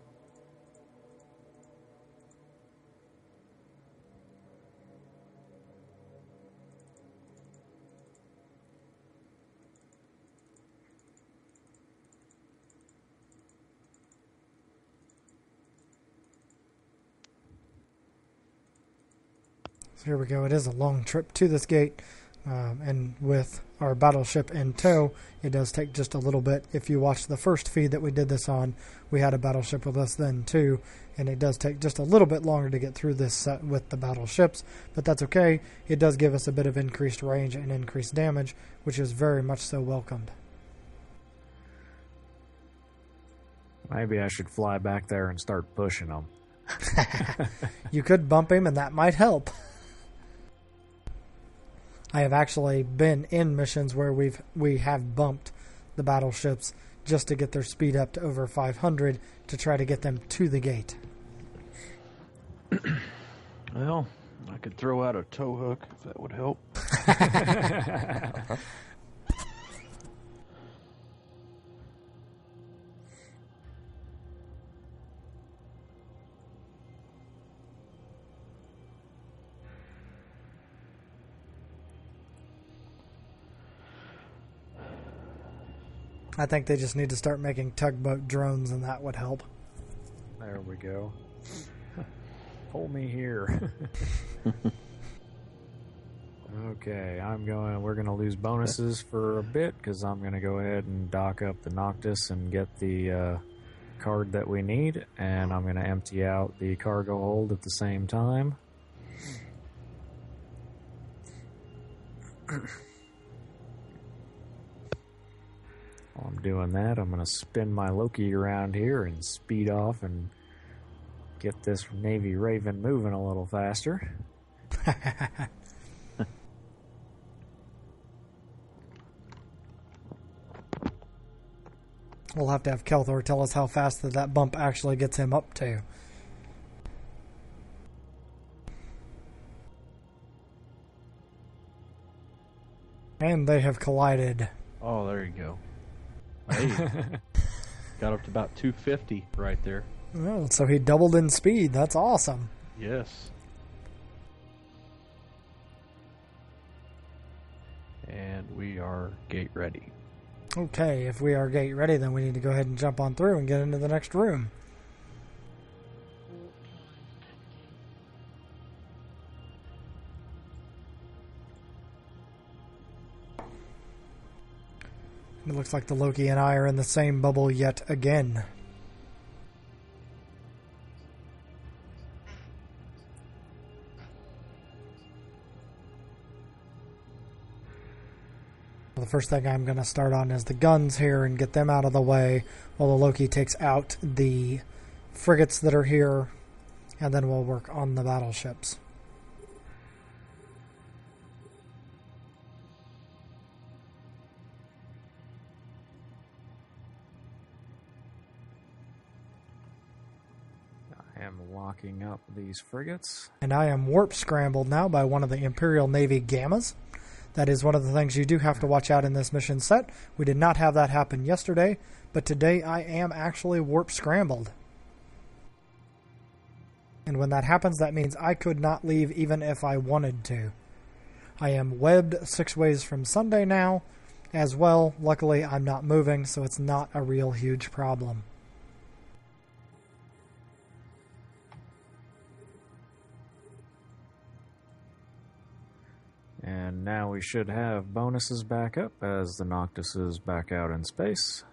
[SPEAKER 5] So here we go. It is a long trip to this gate, and with our battleship in tow, it does take just a little bit. If you watch the first feed that we did this on, we had a battleship with us then too, and it does take just a little bit longer to get through this set with the battleships, but that's okay. It does give us a bit of increased range and increased damage, which is very much so welcomed.
[SPEAKER 1] Maybe I should fly back there and start pushing them.
[SPEAKER 5] You could bump him, and that might help. I have actually been in missions where we have bumped the battleships just to get their speed up to over 500 to try to get them to the gate.
[SPEAKER 2] Well, I could throw out a tow hook if that would help.
[SPEAKER 5] I think they just need to start making tugboat drones, and that would help.
[SPEAKER 1] There we go. Pull me here. Okay, we're going to lose bonuses for a bit because I'm going to go ahead and dock up the Noctis and get the card that we need, and I'm going to empty out the cargo hold at the same time. While I'm doing that, I'm going to spin my Loki around here and speed off and get this Navy Raven moving a little faster.
[SPEAKER 5] We'll have to have Kelthor tell us how fast that bump actually gets him up to. And they have collided.
[SPEAKER 2] Oh, there you go. Hey, got up to about 250 right there.
[SPEAKER 5] Oh, so he doubled in speed. That's awesome.
[SPEAKER 2] Yes. And we are gate ready.
[SPEAKER 5] Okay, if we are gate ready, then we need to go ahead and jump on through and get into the next room. It looks like the Loki and I are in the same bubble yet again. The first thing I'm going to start on is the guns here and get them out of the way while the Loki takes out the frigates that are here, and then we'll work on the battleships.
[SPEAKER 1] I am locking up these frigates.
[SPEAKER 5] And I am warp scrambled now by one of the Imperial Navy Gammas. That is one of the things you do have to watch out in this mission set. We did not have that happen yesterday, but today I am actually warp scrambled. And when that happens, that means I could not leave even if I wanted to. I am webbed 6 ways from Sunday now as well. Luckily, I'm not moving, so it's not a real huge problem.
[SPEAKER 1] And now we should have bonuses back up as the Noctis is back out in space.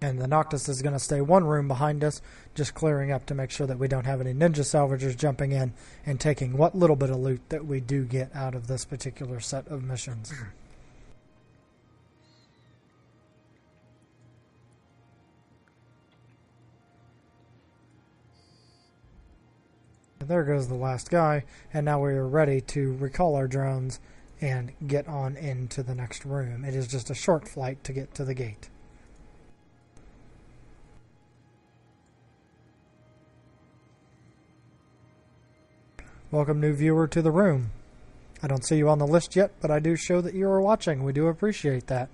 [SPEAKER 5] And the Noctis is going to stay one room behind us, just clearing up to make sure that we don't have any ninja salvagers jumping in and taking what little bit of loot that we do get out of this particular set of missions. There goes the last guy, and now we are ready to recall our drones and get on into the next room. It is just a short flight to get to the gate. Welcome, new viewer, to the room. I don't see you on the list yet, but I do show that you are watching. We do appreciate that.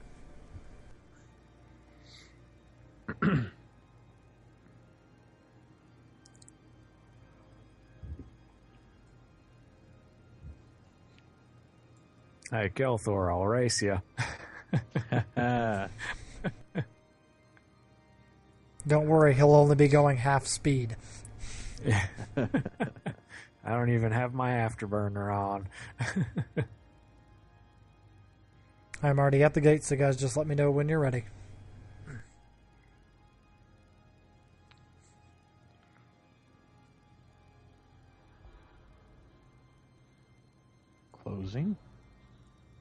[SPEAKER 1] Hey, Kelthor, I'll race you.
[SPEAKER 5] Don't worry, he'll only be going half speed.
[SPEAKER 1] I don't even have my afterburner on.
[SPEAKER 5] I'm already at the gate, so guys, just let me know when you're ready.
[SPEAKER 2] Closing.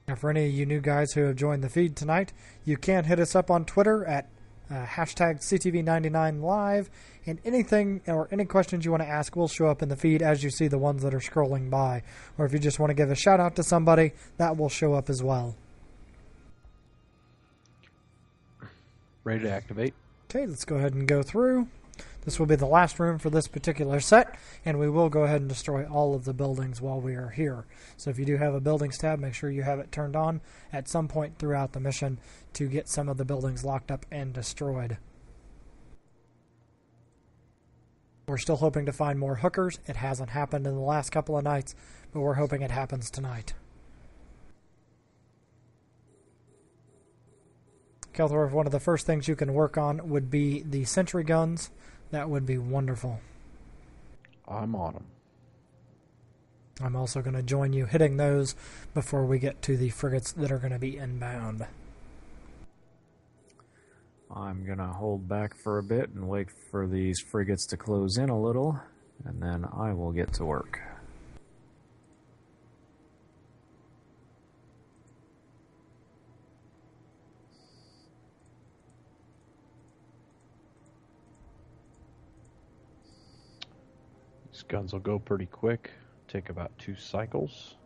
[SPEAKER 5] Now, for any of you new guys who have joined the feed tonight, you can hit us up on Twitter at hashtag CTV99Live, and anything or any questions you want to ask will show up in the feed as you see the ones that are scrolling by. Or if you just want to give a shout out to somebody, that will show up as well.
[SPEAKER 2] Ready to activate.
[SPEAKER 5] Okay, let's go ahead and go through. This will be the last room for this particular set, and we will go ahead and destroy all of the buildings while we are here. So if you do have a buildings tab, make sure you have it turned on at some point throughout the mission to get some of the buildings locked up and destroyed. We're still hoping to find more hookers. It hasn't happened in the last couple of nights, but we're hoping it happens tonight. Kelthor, if one of the first things you can work on would be the sentry guns, that would be wonderful.
[SPEAKER 2] I'm on them.
[SPEAKER 5] I'm also going to join you hitting those before we get to the frigates that are going to be inbound.
[SPEAKER 1] I'm going to hold back for a bit and wait for these frigates to close in a little, and then I will get to work.
[SPEAKER 2] These guns will go pretty quick. Take about 2 cycles.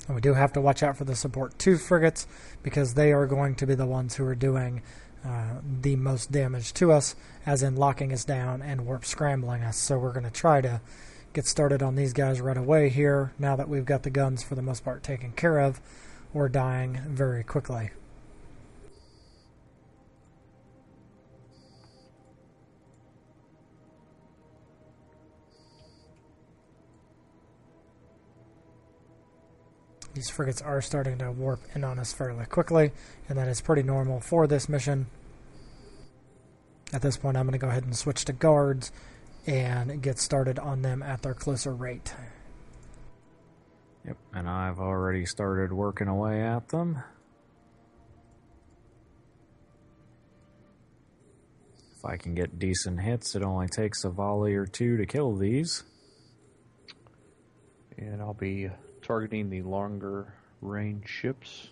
[SPEAKER 5] And we do have to watch out for the support 2 frigates because they are going to be the ones who are doing the most damage to us, as in locking us down and warp scrambling us. So we're going to try to get started on these guys right away here now that we've got the guns for the most part taken care of. We're dying very quickly. These frigates are starting to warp in on us fairly quickly, and that is pretty normal for this mission. At this point, I'm going to go ahead and switch to guards and get started on them at their closer rate.
[SPEAKER 1] Yep, and I've already started working away at them. If I can get decent hits, it only takes a volley or 2 to kill these.
[SPEAKER 2] And I'll be targeting the longer range ships.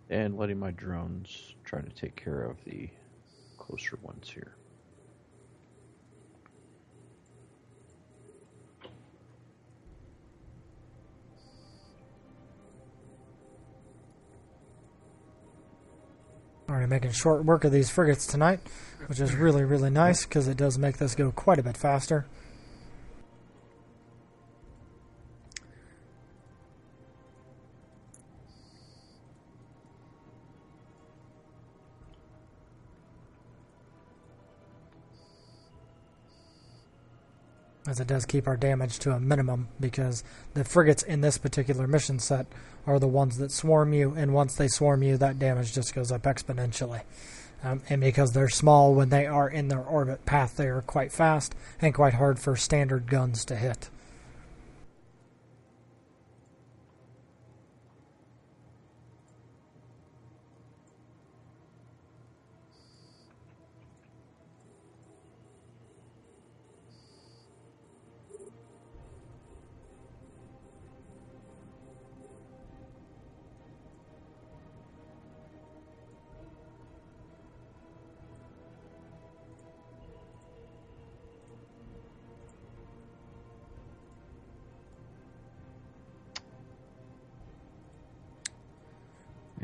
[SPEAKER 2] And letting my drones try to take care of the closer ones here.
[SPEAKER 5] Already making short work of these frigates tonight, which is really, really nice because it does make this go quite a bit faster. As it does keep our damage to a minimum, because the frigates in this particular mission set are the ones that swarm you, and once they swarm you, that damage just goes up exponentially. And because they're small, when they are in their orbit path, they are quite fast and quite hard for standard guns to hit.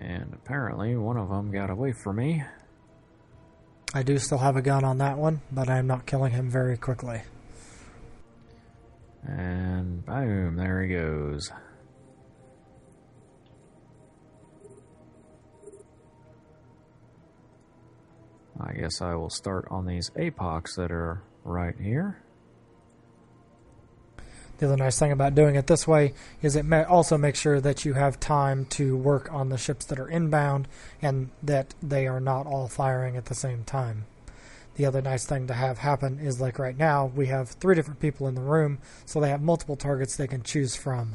[SPEAKER 1] And apparently one of them got away from me.
[SPEAKER 5] I do still have a gun on that one, but I'm not killing him very quickly.
[SPEAKER 1] And boom, there he goes. I guess I will start on these apocs that are right here.
[SPEAKER 5] The other nice thing about doing it this way is it also makes sure that you have time to work on the ships that are inbound and that they are not all firing at the same time. The other nice thing to have happen is, like right now, we have 3 different people in the room, so they have multiple targets they can choose from,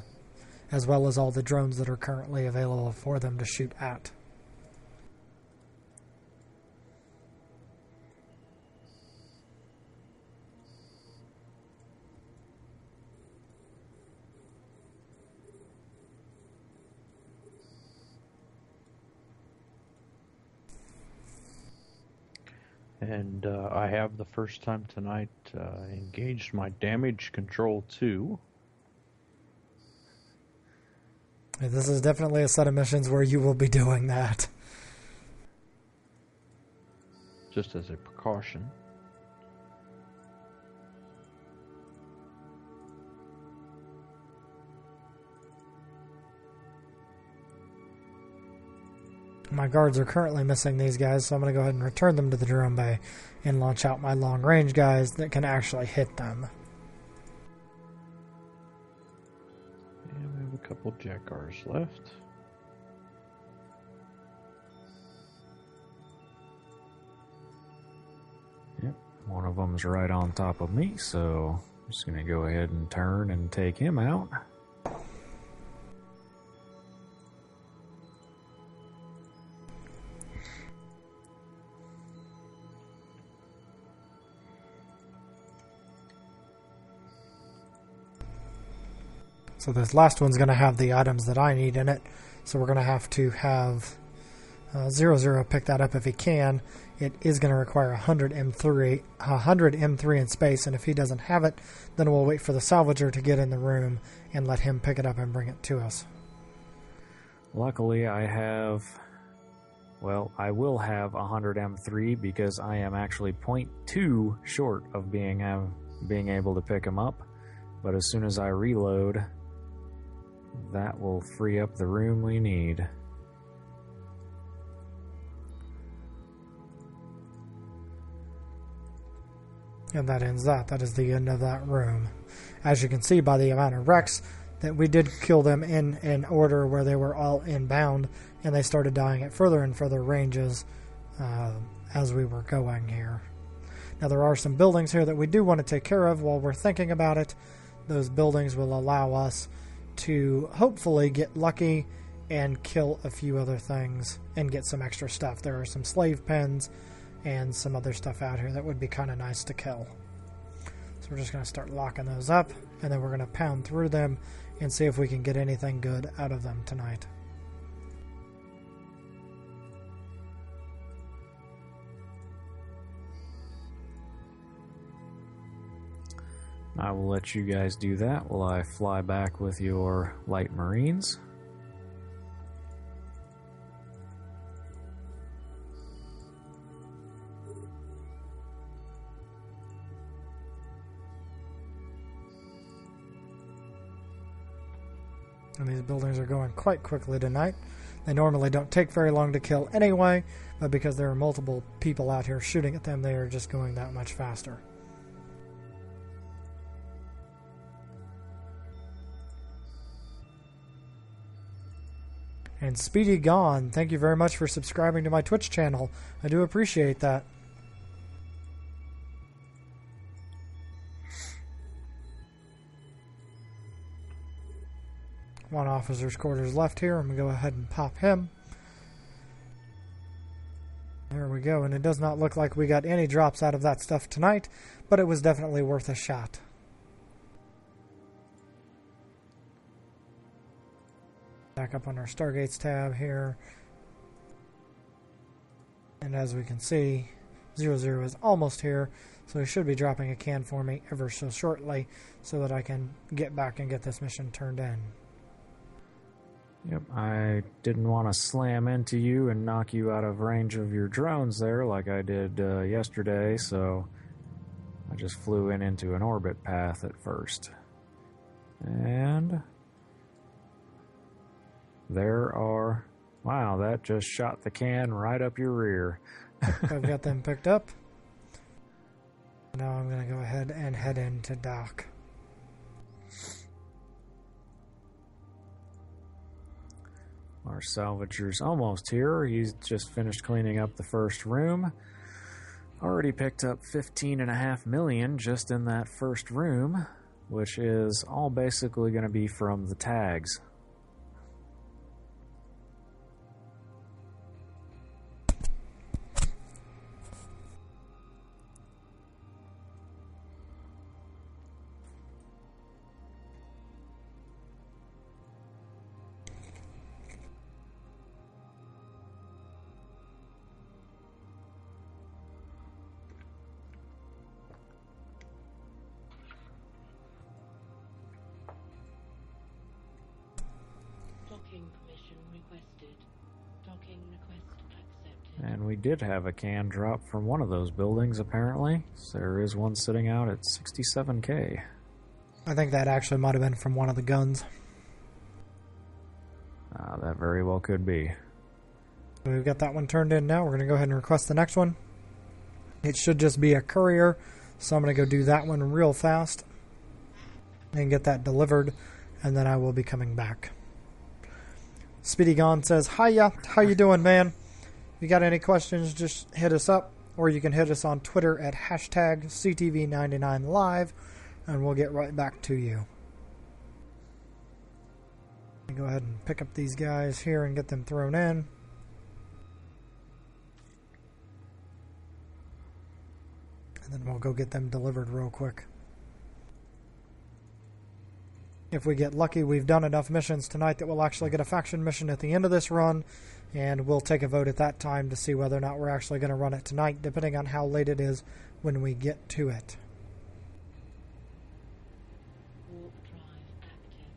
[SPEAKER 5] as well as all the drones that are currently available for them to shoot at.
[SPEAKER 2] And I have the first time tonight engaged my damage control 2.
[SPEAKER 5] This is definitely a set of missions where you will be doing that.
[SPEAKER 2] Just as a precaution.
[SPEAKER 5] My guards are currently missing these guys, so I'm going to go ahead and return them to the drone bay and launch out my long-range guys that can actually hit them.
[SPEAKER 2] And we have a couple Jackars left.
[SPEAKER 1] Yep, one of them's right on top of me, so I'm just going to go ahead and turn and take him out.
[SPEAKER 5] So this last one's going to have the items that I need in it. So we're going to have 00 pick that up if he can. It is going to require 100 M3 in space, and if he doesn't have it, then we'll wait for the salvager to get in the room and let him pick it up and bring it to us.
[SPEAKER 1] Luckily, I will have 100 M3 because I am actually 0.2 short of being able to pick him up. But as soon as I reload, that will free up the room we need.
[SPEAKER 5] And that ends that. That is the end of that room. As you can see by the amount of wrecks, that we did kill them in an order where they were all inbound, and they started dying at further and further ranges as we were going here. Now there are some buildings here that we do want to take care of while we're thinking about it. Those buildings will allow us to hopefully get lucky and kill a few other things and get some extra stuff. There are some slave pens and some other stuff out here that would be kind of nice to kill. So we're just going to start locking those up, and then we're going to pound through them and see if we can get anything good out of them tonight.
[SPEAKER 1] I will let you guys do that while I fly back with your light marines.
[SPEAKER 5] And these buildings are going quite quickly tonight. They normally don't take very long to kill anyway, but because there are multiple people out here shooting at them, they are just going that much faster. And Speedy Gone, thank you very much for subscribing to my Twitch channel. I do appreciate that. One officer's quarters left here. I'm going to go ahead and pop him. There we go. And it does not look like we got any drops out of that stuff tonight, but it was definitely worth a shot. Back up on our Stargates tab here. And as we can see, 00 is almost here, so he should be dropping a can for me ever so shortly so that I can get back and get this mission turned in.
[SPEAKER 1] Yep, I didn't want to slam into you and knock you out of range of your drones there like I did yesterday, so I just flew into an orbit path at first. And there are... Wow, that just shot the can right up your rear.
[SPEAKER 5] I've got them picked up. Now I'm going to go ahead and head into dock.
[SPEAKER 1] Our salvager's almost here. He's just finished cleaning up the first room. Already picked up 15.5 million just in that first room, which is all basically going to be from the tags.
[SPEAKER 3] Docking permission requested. Docking request accepted.
[SPEAKER 1] And we did have a can drop from one of those buildings, apparently. So there is one sitting out at 67K.
[SPEAKER 5] I think that actually might have been from one of the guns.
[SPEAKER 1] That very well could be.
[SPEAKER 5] So we've got that one turned in now. We're going to go ahead and request the next one. It should just be a courier, so I'm going to go do that one real fast and get that delivered, and then I will be coming back. Speedy Gone says, "Hiya, how you doing, man? If you got any questions, just hit us up, or you can hit us on Twitter at hashtag CTV99Live, and we'll get right back to you." Go ahead and pick up these guys here and get them thrown in. And then we'll go get them delivered real quick. If we get lucky, we've done enough missions tonight that we'll actually get a faction mission at the end of this run, and we'll take a vote at that time to see whether or not we're actually going to run it tonight, depending on how late it is when we get to it.
[SPEAKER 3] Warp drive active.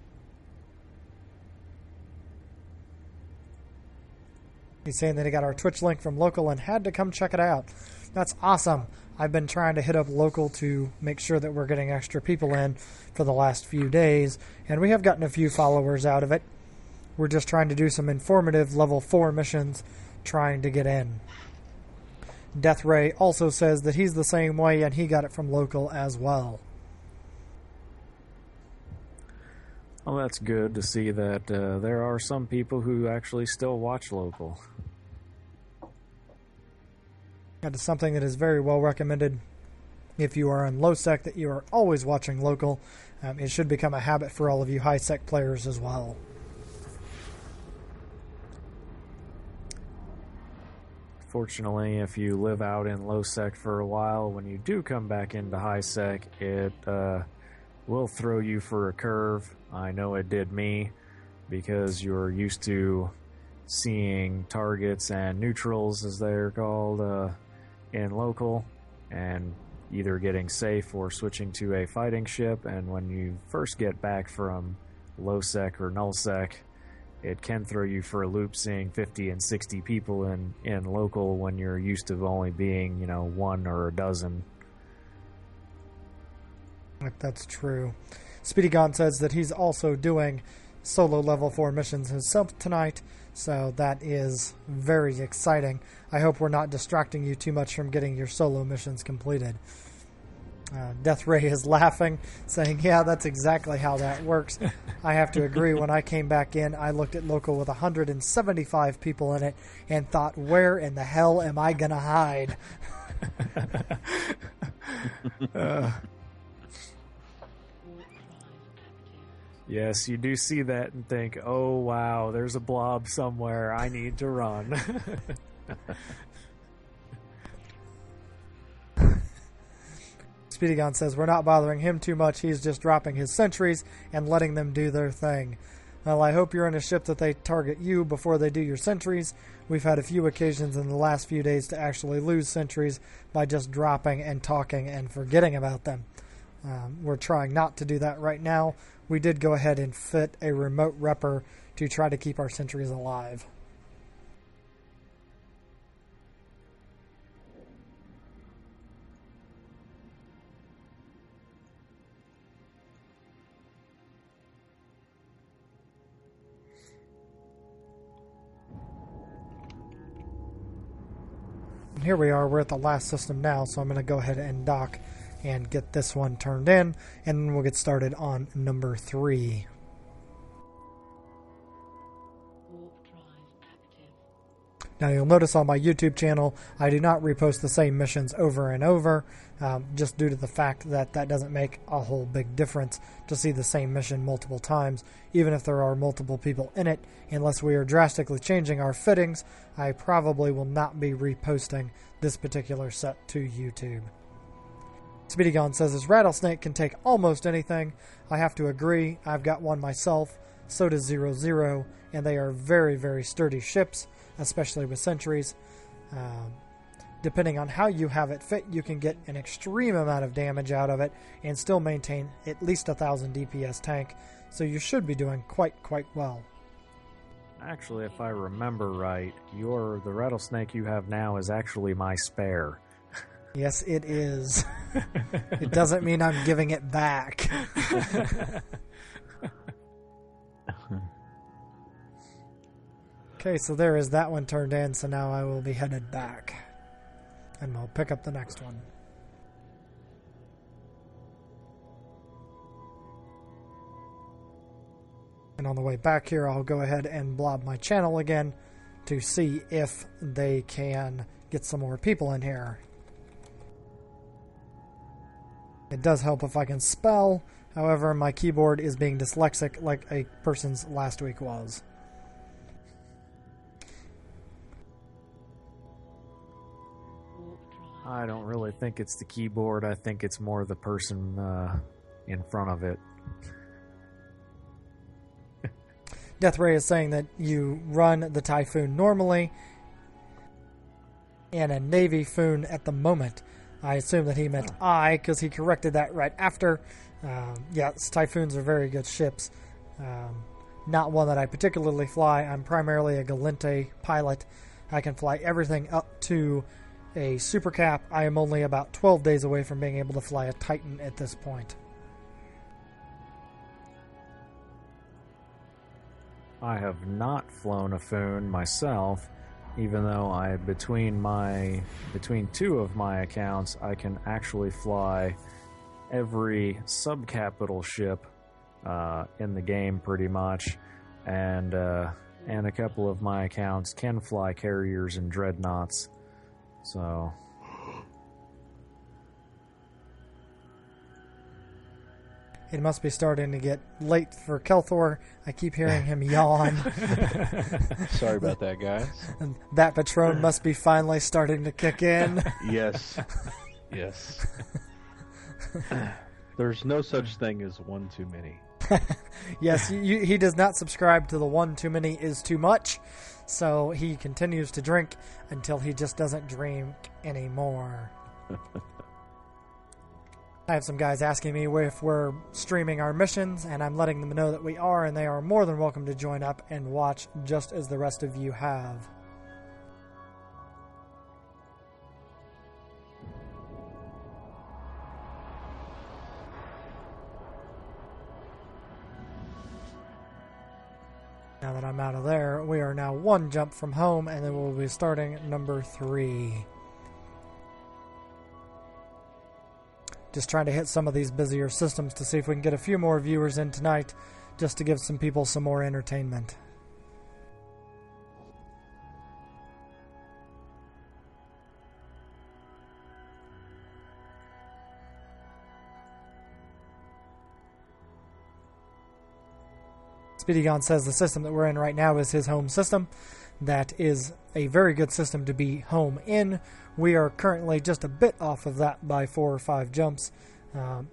[SPEAKER 5] He's saying that he got our Twitch link from local and had to come check it out. That's awesome. I've been trying to hit up local to make sure that we're getting extra people in for the last few days, and we have gotten a few followers out of it. We're just trying to do some informative level 4 missions, trying to get in. Death Ray also says that he's the same way, and he got it from local as well.
[SPEAKER 1] Well, that's good to see that there are some people who actually still watch local.
[SPEAKER 5] That is something that is very well recommended. If you are in low sec, that you are always watching local. It should become a habit for all of you high sec players as well.
[SPEAKER 1] Fortunately, if you live out in low sec for a while, when you do come back into high sec, it will throw you for a curve. I know it did me, because you're used to seeing targets and neutrals, as they're called, in local, and either getting safe or switching to a fighting ship. And when you first get back from low sec or null sec, it can throw you for a loop, seeing 50 and 60 people in local when you're used to only being, one or a dozen.
[SPEAKER 5] That's true. Speedy Gone says that he's also doing solo level 4 missions himself tonight, so that is very exciting. I hope we're not distracting you too much from getting your solo missions completed. Death Ray is laughing, saying, "Yeah, that's exactly how that works." I have to agree. When I came back in, I looked at local with 175 people in it and thought, where in the hell am I going to hide?
[SPEAKER 1] Yes, you do see that and think, oh, wow, there's a blob somewhere. I need to run.
[SPEAKER 5] Speedy Gon says, "We're not bothering him too much. He's just dropping his sentries and letting them do their thing." Well, I hope you're in a ship that they target you before they do your sentries. We've had a few occasions in the last few days to actually lose sentries by just dropping and talking and forgetting about them. We're trying not to do that right now. We did go ahead and fit a remote repper to try to keep our sentries alive. Here we are, we're at the last system now, so I'm going to go ahead and dock and get this one turned in, and then we'll get started on number 3.
[SPEAKER 3] Warp drive active.
[SPEAKER 5] Now you'll notice on my YouTube channel, I do not repost the same missions over and over, just due to the fact that that doesn't make a whole big difference to see the same mission multiple times, even if there are multiple people in it. Unless we are drastically changing our fittings, I probably will not be reposting this particular set to YouTube. Speedy Gone says his rattlesnake can take almost anything. I have to agree, I've got one myself, so does 00, and they are very, very sturdy ships, especially with sentries. Depending on how you have it fit, you can get an extreme amount of damage out of it and still maintain at least 1,000 DPS tank, so you should be doing quite well.
[SPEAKER 1] Actually, if I remember right, the rattlesnake you have now is actually my spare.
[SPEAKER 5] Yes, it is. It doesn't mean I'm giving it back. Okay, so there is that one turned in, so now I will be headed back. And we'll pick up the next one. And on the way back here, I'll go ahead and blob my channel again to see if they can get some more people in here. It does help if I can spell. However, my keyboard is being dyslexic like a person's last week was.
[SPEAKER 1] I don't really think it's the keyboard. I think it's more the person in front of it.
[SPEAKER 5] Death Ray is saying that you run the Typhoon normally and a Navy Foon at the moment. I assume that he meant I, because he corrected that right after. Yes, Typhoons are very good ships. Not one that I particularly fly. I'm primarily a Galente pilot. I can fly everything up to a Super Cap. I am only about 12 days away from being able to fly a Titan at this point.
[SPEAKER 1] I have not flown a Foon myself, even though between two of my accounts, I can actually fly every subcapital ship in the game pretty much, and a couple of my accounts can fly carriers and dreadnoughts. So
[SPEAKER 5] it must be starting to get late for Kelthor. I keep hearing him yawn.
[SPEAKER 2] Sorry about that, guys.
[SPEAKER 5] And that Patron must be finally starting to kick in.
[SPEAKER 2] Yes. Yes. There's no such thing as one too many.
[SPEAKER 5] Yes, he does not subscribe to the one too many is too much, so he continues to drink until he just doesn't drink anymore. I have some guys asking me if we're streaming our missions, and I'm letting them know that we are, and they are more than welcome to join up and watch just as the rest of you have. Now that I'm out of there, we are now one jump from home, and then we'll be starting number 3. Just trying to hit some of these busier systems to see if we can get a few more viewers in tonight, just to give some people some more entertainment. Speedy Gone says the system that we're in right now is his home system. That is a very good system to be home in. We are currently just a bit off of that by 4 or 5 jumps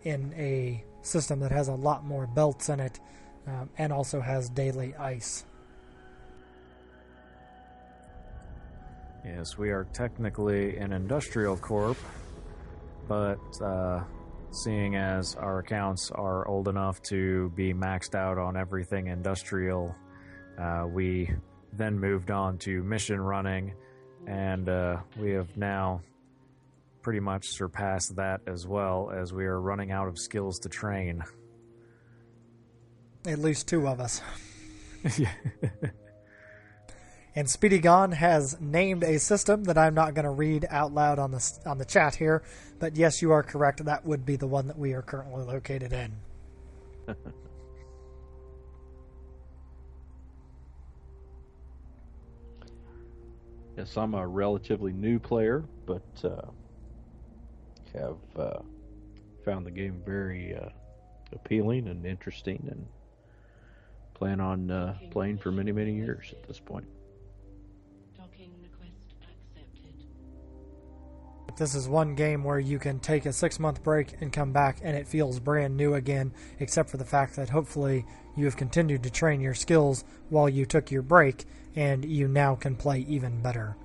[SPEAKER 5] in a system that has a lot more belts in it and also has daily ice.
[SPEAKER 1] Yes, we are technically an industrial corp, but seeing as our accounts are old enough to be maxed out on everything industrial, we then moved on to mission running, and we have now pretty much surpassed that as well, as we are running out of skills to train.
[SPEAKER 5] At least two of us.
[SPEAKER 1] Yeah.
[SPEAKER 5] And Speedy Gone has named a system that I'm not going to read out loud on the chat here, but yes, you are correct. That would be the one that we are currently located in.
[SPEAKER 2] Yes, I'm a relatively new player, but have found the game very appealing and interesting, and plan on playing for many, many years at this point.
[SPEAKER 3] Docking request accepted.
[SPEAKER 5] This is one game where you can take a 6-month break and come back and it feels brand new again, except for the fact that hopefully you have continued to train your skills while you took your break and you now can play even better.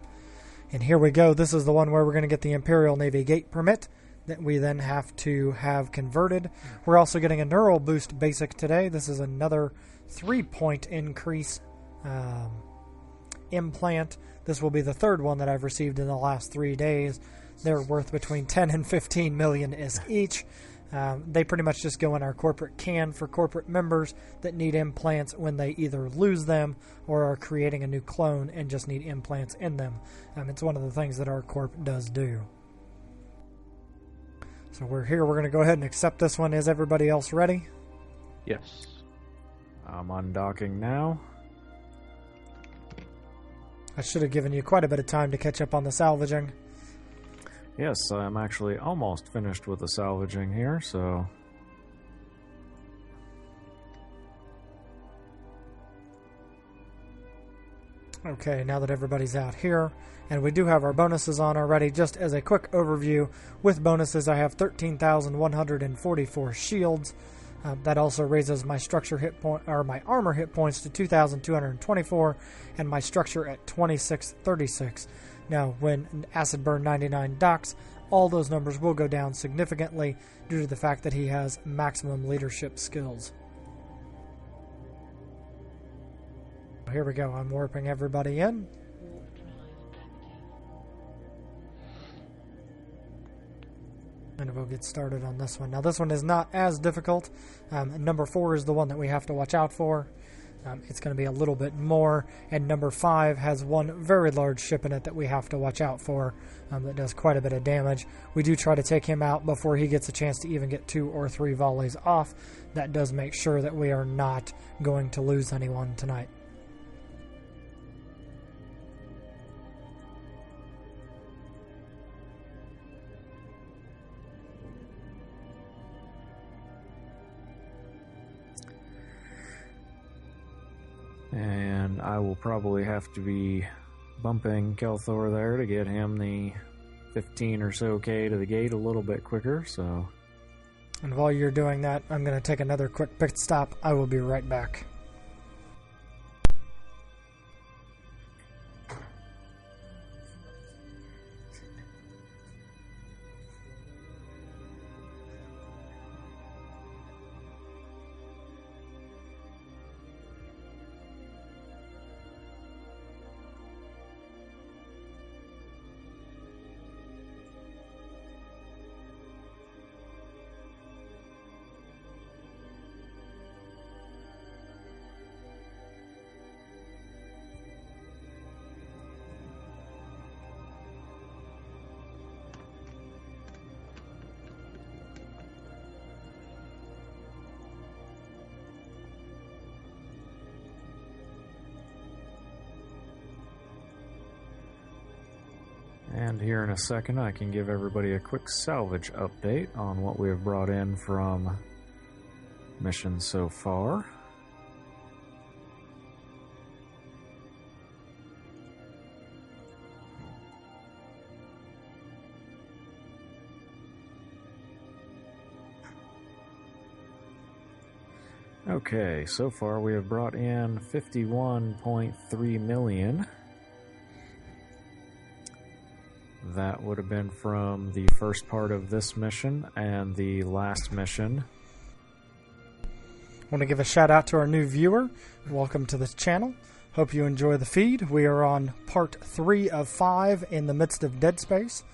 [SPEAKER 5] And here we go. This is the one where we're going to get the Imperial Navy Gate permit that we then have to have converted. We're also getting a Neural Boost Basic today. This is another 3-point increase implant. This will be the third one that I've received in the last 3 days. They're worth between 10 and 15 million each. They pretty much just go in our corporate can for corporate members that need implants when they either lose them or are creating a new clone and just need implants in them. It's one of the things that our corp does do. So we're here. We're going to go ahead and accept this one. Is everybody else ready?
[SPEAKER 2] Yes.
[SPEAKER 1] I'm undocking now.
[SPEAKER 5] I should have given you quite a bit of time to catch up on the salvaging.
[SPEAKER 1] Yes, I'm actually almost finished with the salvaging here, so...
[SPEAKER 5] Okay, now that everybody's out here, and we do have our bonuses on already, just as a quick overview, with bonuses I have 13,144 shields. That also raises my structure hit point, or my armor hit points to 2,224, and my structure at 2636. Now, when Acid Burn 99 docks, all those numbers will go down significantly due to the fact that he has maximum leadership skills. Here we go. I'm warping everybody in.
[SPEAKER 3] Warp drive active.
[SPEAKER 5] And we'll get started on this one. Now, this one is not as difficult. Number 4 is the one that we have to watch out for. It's going to be a little bit more. And number 5 has one very large ship in it that we have to watch out for that does quite a bit of damage. We do try to take him out before he gets a chance to even get 2 or 3 volleys off. That does make sure that we are not going to lose anyone tonight.
[SPEAKER 1] And I will probably have to be bumping Kelthor there to get him the 15 or so K to the gate a little bit quicker, so...
[SPEAKER 5] And while you're doing that, I'm going to take another quick pit stop. I will be right back.
[SPEAKER 1] And here in a second, I can give everybody a quick salvage update on what we have brought in from missions so far. Okay, so far we have brought in 51.3 million. that would have been from the first part of this mission and the last mission.
[SPEAKER 5] I want to give a shout out to our new viewer. Welcome to the channel. Hope you enjoy the feed. We are on part 3 of 5 in the midst of Dead Space.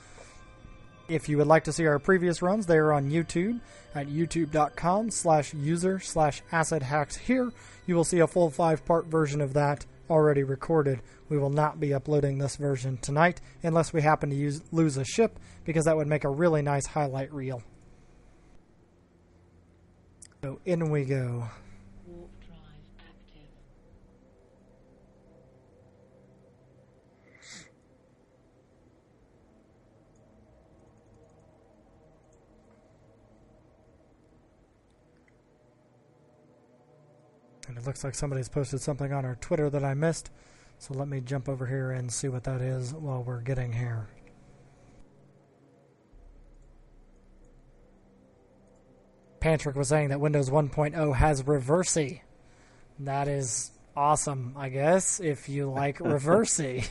[SPEAKER 5] If you would like to see our previous runs, they are on YouTube at youtube.com/user/acidhacks. Here, you will see a full 5-part version of that already recorded. We will not be uploading this version tonight unless we happen to lose a ship, because that would make a really nice highlight reel. So in we go.
[SPEAKER 3] Warp drive active.
[SPEAKER 5] And it looks like somebody's posted something on our Twitter that I missed. So let me jump over here and see what that is while we're getting here. Pantrick was saying that Windows 1.0 has Reversey. That is awesome, I guess, if you like Reversey.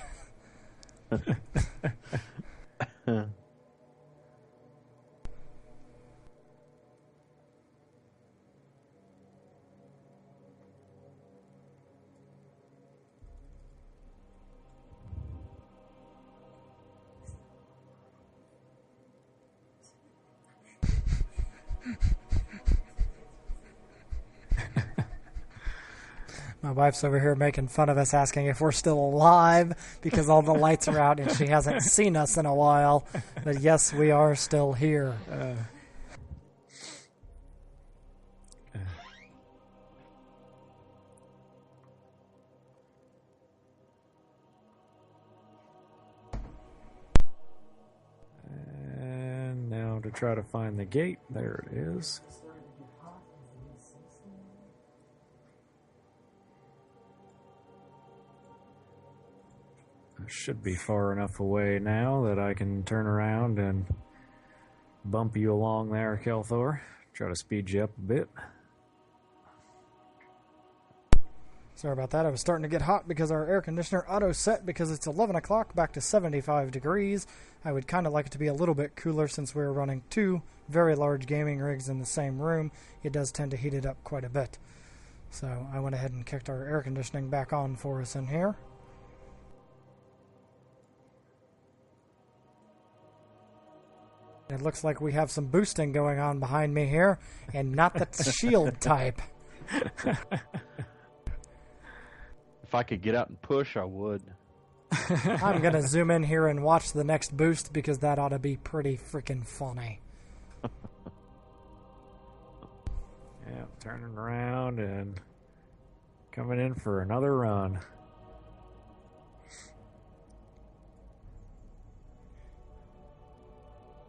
[SPEAKER 5] My wife's over here making fun of us, asking if we're still alive because all the lights are out and she hasn't seen us in a while. But yes, we are still here.
[SPEAKER 1] And now to try to find the gate. There it is. I should be far enough away now that I can turn around and bump you along there, Kelthor. Try to speed you up a bit.
[SPEAKER 5] Sorry about that. I was starting to get hot because our air conditioner auto set because it's 11 o'clock back to 75 degrees. I would kind of like it to be a little bit cooler since we're running 2 very large gaming rigs in the same room. It does tend to heat it up quite a bit. So I went ahead and kicked our air conditioning back on for us in here. It looks like we have some boosting going on behind me here, and not the shield type.
[SPEAKER 2] If I could get out and push, I would.
[SPEAKER 5] I'm going to zoom in here and watch the next boost because that ought to be pretty freaking funny.
[SPEAKER 1] Yeah, turning around and coming in for another run.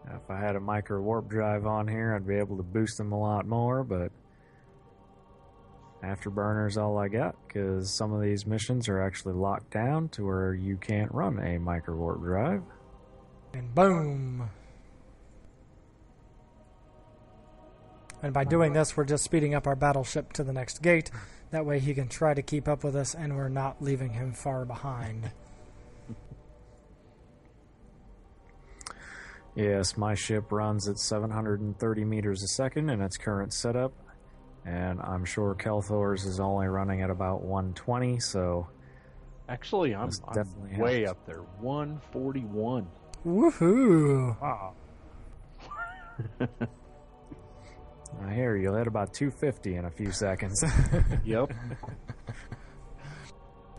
[SPEAKER 1] Now, if I had a micro warp drive on here, I'd be able to boost them a lot more, but afterburner's all I got, because some of these missions are actually locked down to where you can't run a micro warp drive.
[SPEAKER 5] And boom! And by doing this, we're just speeding up our battleship to the next gate. That way he can try to keep up with us, and we're not leaving him far behind.
[SPEAKER 1] Yes, my ship runs at 730 meters a second in its current setup, and I'm sure Kelthor's is only running at about 120, so...
[SPEAKER 2] Actually, I'm
[SPEAKER 1] definitely
[SPEAKER 2] way
[SPEAKER 1] helps.
[SPEAKER 2] up there. 141.
[SPEAKER 5] Woohoo!
[SPEAKER 2] Wow.
[SPEAKER 1] I hear you'll hit about 250 in a few seconds.
[SPEAKER 2] Yep.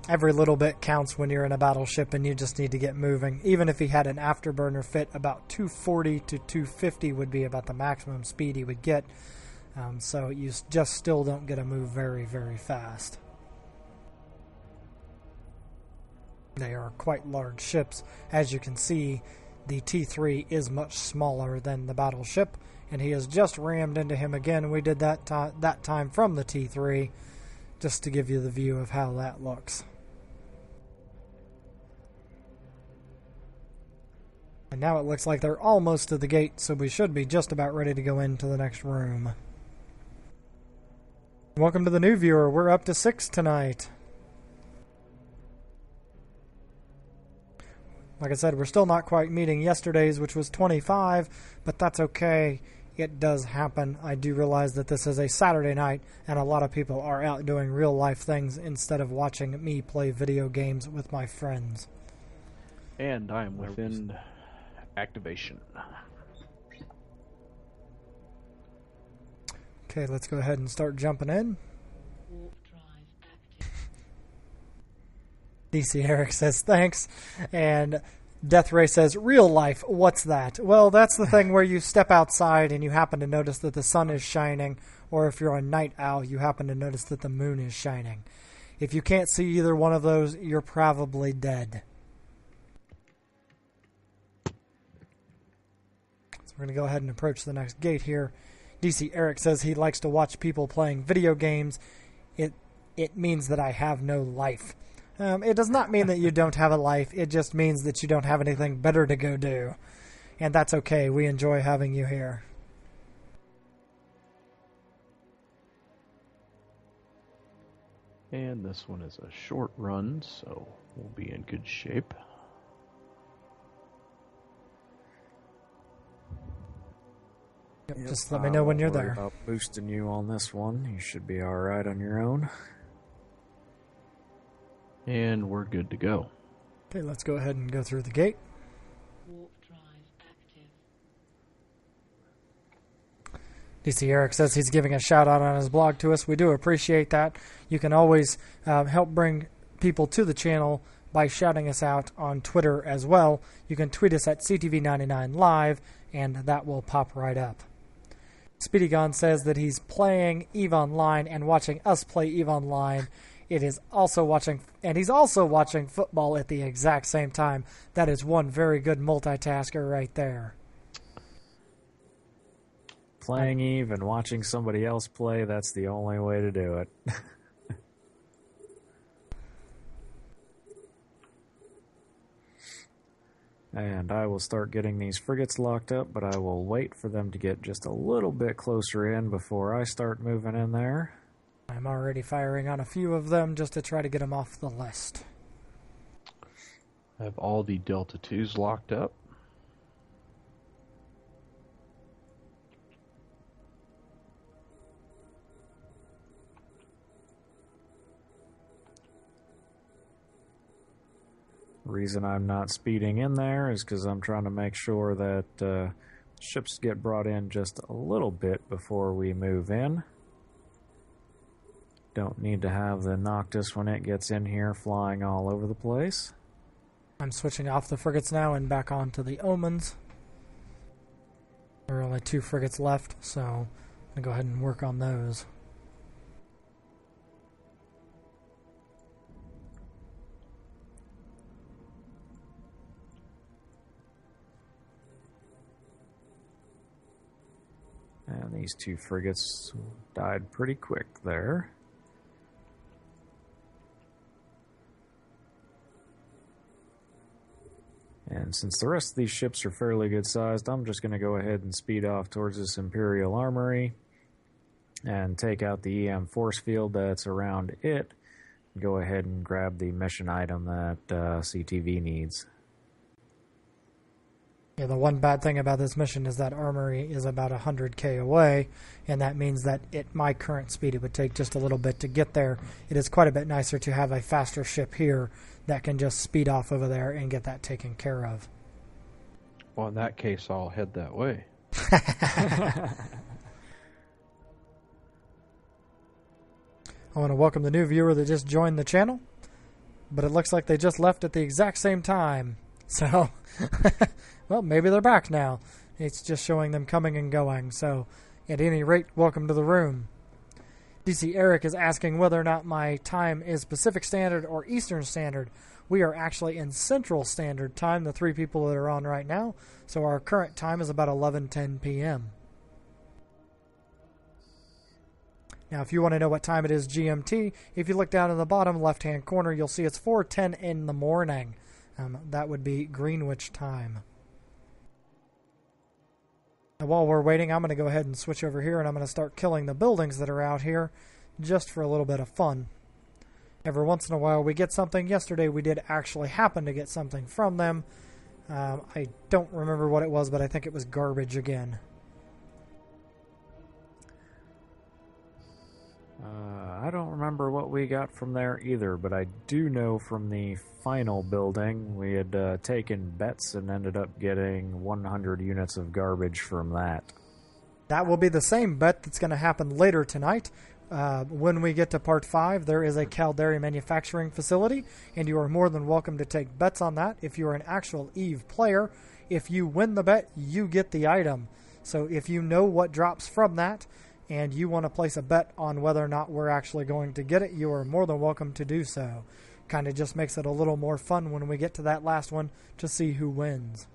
[SPEAKER 5] Every little bit counts when you're in a battleship and you just need to get moving. Even if he had an afterburner fit, about 240 to 250 would be about the maximum speed he would get. So you just still don't get to move very, very fast. They are quite large ships. As you can see, the T3 is much smaller than the battleship, and he has just rammed into him again. We did that time from the T3, just to give you the view of how that looks. And now it looks like they're almost to the gate, so we should be just about ready to go into the next room. Welcome to the new viewer. We're up to 6 tonight. Like I said, we're still not quite meeting yesterday's, which was 25, but that's okay. It does happen. I do realize that this is a Saturday night, and a lot of people are out doing real-life things instead of watching me play video games with my friends.
[SPEAKER 2] And I am within activation.
[SPEAKER 5] Okay, let's go ahead and start jumping in.
[SPEAKER 3] Warp drive active.
[SPEAKER 5] DC Eric says thanks, and Death Ray says, real life, what's that? Well, that's the thing where you step outside and you happen to notice that the sun is shining, or if you're a night owl, you happen to notice that the moon is shining. If you can't see either one of those, you're probably dead. So we're going to go ahead and approach the next gate here. DC Eric says he likes to watch people playing video games. It means that I have no life. It does not mean that you don't have a life. It just means that you don't have anything better to go do. And that's okay. We enjoy having you here.
[SPEAKER 2] And this one is a short run, so we'll be in good shape.
[SPEAKER 5] Yep, just let me know when you're there.
[SPEAKER 1] About boosting you on this one. You should be all right on your own.
[SPEAKER 2] And we're good to go.
[SPEAKER 5] Okay, let's go ahead and go through the gate.
[SPEAKER 3] Warp drive active.
[SPEAKER 5] DC Eric says he's giving a shout out on his blog to us. We do appreciate that. You can always help bring people to the channel by shouting us out on Twitter as well. You can tweet us at CTV99Live, and that will pop right up. Speedy Gon says that he's playing EVE Online and watching us play EVE Online. He's also watching football at the exact same time. That is one very good multitasker right there.
[SPEAKER 1] Playing EVE and watching somebody else play, that's the only way to do it. And I will start getting these frigates locked up, but I will wait for them to get just a little bit closer in before I start moving in there.
[SPEAKER 5] I'm already firing on a few of them just to try to get them off the list.
[SPEAKER 2] I have all the Delta 2s locked up.
[SPEAKER 1] Reason I'm not speeding in there is because I'm trying to make sure that ships get brought in just a little bit before we move in. Don't need to have the Noctis when it gets in here flying all over the place.
[SPEAKER 5] I'm switching off the frigates now and back onto the Omens. There are only 2 frigates left, so I'm going to go ahead and work on those.
[SPEAKER 1] And these 2 frigates died pretty quick there. And since the rest of these ships are fairly good sized, I'm just going to go ahead and speed off towards this Imperial Armory and take out the EM force field that's around it. Go ahead and grab the mission item that CTV needs.
[SPEAKER 5] Yeah, the one bad thing about this mission is that Armory is about 100k away, and that means that at my current speed it would take just a little bit to get there. It is quite a bit nicer to have a faster ship here that can just speed off over there and get that taken care of.
[SPEAKER 2] Well, in that case, I'll head that way.
[SPEAKER 5] I want to welcome the new viewer that just joined the channel, but it looks like they just left at the exact same time. So, well, maybe they're back now. It's just showing them coming and going. So, at any rate, welcome to the room. DC Eric is asking whether or not my time is Pacific Standard or Eastern Standard. We are actually in Central Standard Time, the 3 people that are on right now. So our current time is about 11:10 p.m. Now, if you want to know what time it is GMT, if you look down in the bottom left-hand corner, you'll see it's 4:10 in the morning. That would be Greenwich time. Now, while we're waiting, I'm going to go ahead and switch over here, and I'm going to start killing the buildings that are out here just for a little bit of fun. Every once in a while we get something. Yesterday we did actually happen to get something from them. I don't remember what it was, but I think it was garbage again.
[SPEAKER 1] I don't remember what we got from there either, but I do know from the final building we had taken bets and ended up getting 100 units of garbage from that.
[SPEAKER 5] That will be the same bet that's going to happen later tonight. When we get to Part 5, there is a Caldari manufacturing facility, and you are more than welcome to take bets on that. If you are an actual EVE player, if you win the bet, you get the item. So if you know what drops from that, and you want to place a bet on whether or not we're actually going to get it, you are more than welcome to do so. Kind of just makes it a little more fun when we get to that last one to see who wins.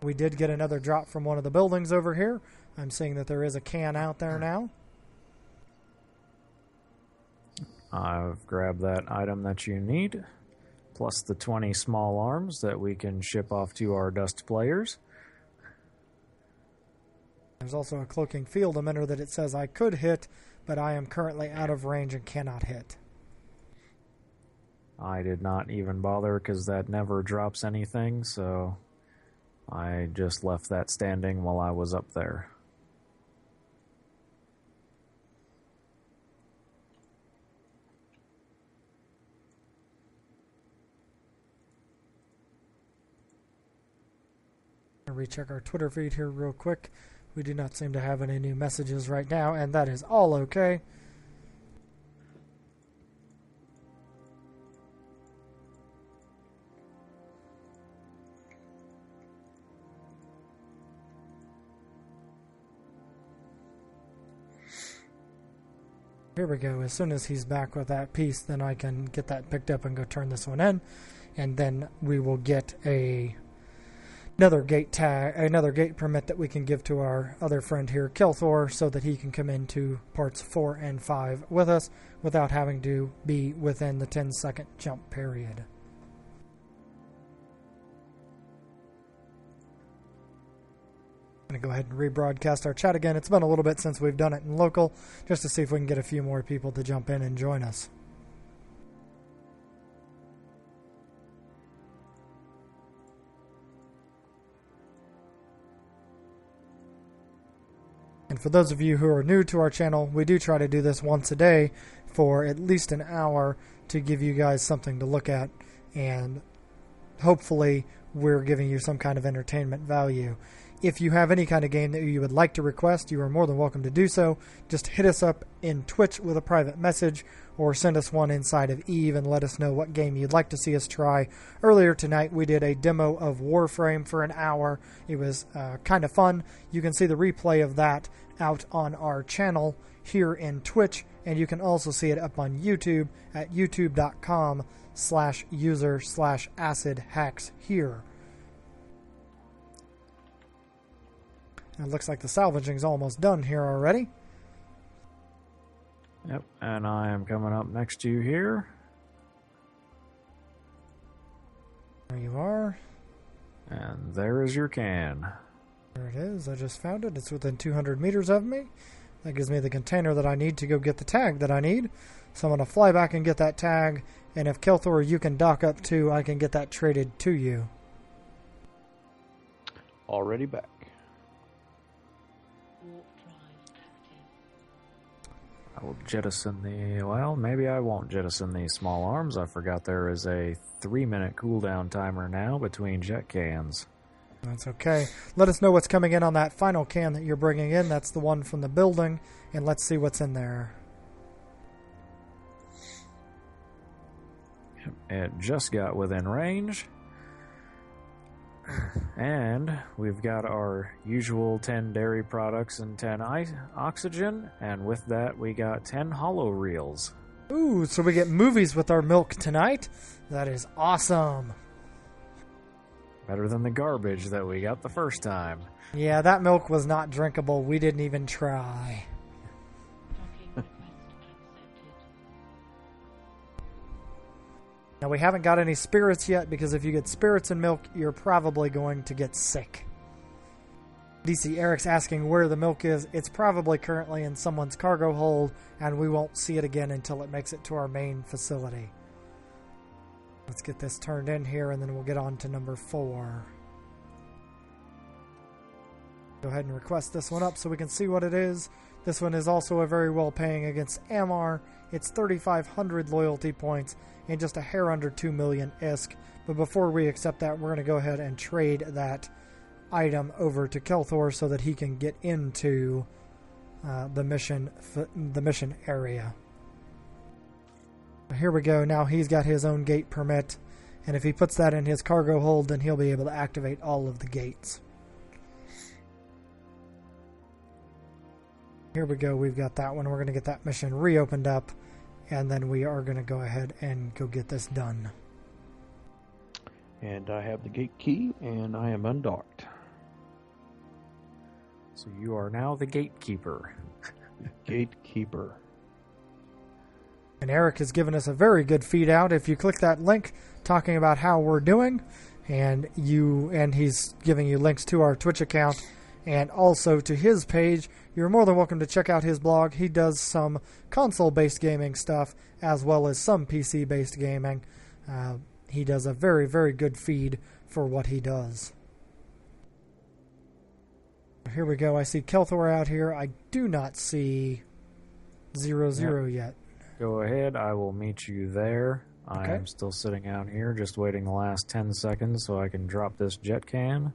[SPEAKER 5] We did get another drop from one of the buildings over here. I'm seeing that there is a can out there now.
[SPEAKER 1] I've grabbed that item that you need, plus the 20 small arms that we can ship off to our dust players.
[SPEAKER 5] There's also a cloaking field emitter that it says I could hit, but I am currently out of range and cannot hit.
[SPEAKER 1] I did not even bother because that never drops anything, so I just left that standing while I was up there.
[SPEAKER 5] I'll recheck our Twitter feed here real quick. We do not seem to have any new messages right now, and that is all okay. Here we go. As soon as he's back with that piece, then I can get that picked up and go turn this one in, and then we will get another gate tag, another gate permit that we can give to our other friend here, Kelthor, so that he can come into parts 4 and 5 with us without having to be within the 10-second jump period. I'm going to go ahead and rebroadcast our chat again. It's been a little bit since we've done it in local, just to see if we can get a few more people to jump in and join us. And for those of you who are new to our channel, we do try to do this once a day for at least an hour to give you guys something to look at, and hopefully we're giving you some kind of entertainment value. If you have any kind of game that you would like to request, you are more than welcome to do so. Just hit us up in Twitch with a private message, or send us one inside of EVE and let us know what game you'd like to see us try. Earlier tonight, we did a demo of Warframe for an hour. It was kind of fun. You can see the replay of that out on our channel here in Twitch, and you can also see it up on YouTube at youtube.com/user/acidhacks here. It looks like the salvaging's almost done here already.
[SPEAKER 1] Yep, and I am coming up next to you here.
[SPEAKER 5] There you are.
[SPEAKER 1] And there is your can.
[SPEAKER 5] There it is. I just found it. It's within 200 meters of me. That gives me the container that I need to go get the tag that I need. So I'm going to fly back and get that tag. And if Kelthor, you can dock up too, I can get that traded to you.
[SPEAKER 2] Already back.
[SPEAKER 3] Warp drive active.
[SPEAKER 1] I will jettison the... Well, maybe I won't jettison these small arms. I forgot there is a 3-minute cooldown timer now between jet cans.
[SPEAKER 5] That's okay. Let us know what's coming in on that final can that you're bringing in. That's the one from the building. And let's see what's in there.
[SPEAKER 1] It just got within range. And we've got our usual 10 dairy products and 10 oxygen. And with that, we got 10 hollow reels.
[SPEAKER 5] Ooh, so we get movies with our milk tonight. That is awesome.
[SPEAKER 1] Better than the garbage that we got the first time.
[SPEAKER 5] Yeah, that milk was not drinkable. We didn't even try.
[SPEAKER 3] Docking request accepted.
[SPEAKER 5] Now, we haven't got any spirits yet, because if you get spirits and milk, you're probably going to get sick. DC Eric's asking where the milk is. It's probably currently in someone's cargo hold, and we won't see it again until it makes it to our main facility. Let's get this turned in here, and then we'll get on to number 4. Go ahead and request this one up so we can see what it is. This one is also a very well paying against Amar. It's 3,500 loyalty points and just a hair under 2 million ISK. But before we accept that, we're going to go ahead and trade that item over to Kelthor so that he can get into the mission area. Here we go. Now he's got his own gate permit, and if he puts that in his cargo hold, then he'll be able to activate all of the gates. Here we go. We've got that one. We're going to get that mission reopened up, and then we are going to go ahead and go get this done.
[SPEAKER 2] And I have the gate key, and I am undocked.
[SPEAKER 1] So you are now the gatekeeper.
[SPEAKER 2] Gatekeeper.
[SPEAKER 5] And Eric has given us a very good feed out. If you click that link talking about how we're doing, and he's giving you links to our Twitch account and also to his page, you're more than welcome to check out his blog. He does some console-based gaming stuff as well as some PC-based gaming. He does a very, very good feed for what he does. Here we go. I see Kelthor out here. I do not see 00 yet.
[SPEAKER 1] Go ahead. I will meet you there.
[SPEAKER 5] Okay.
[SPEAKER 1] I am still sitting out here just waiting the last 10 seconds so I can drop this jet can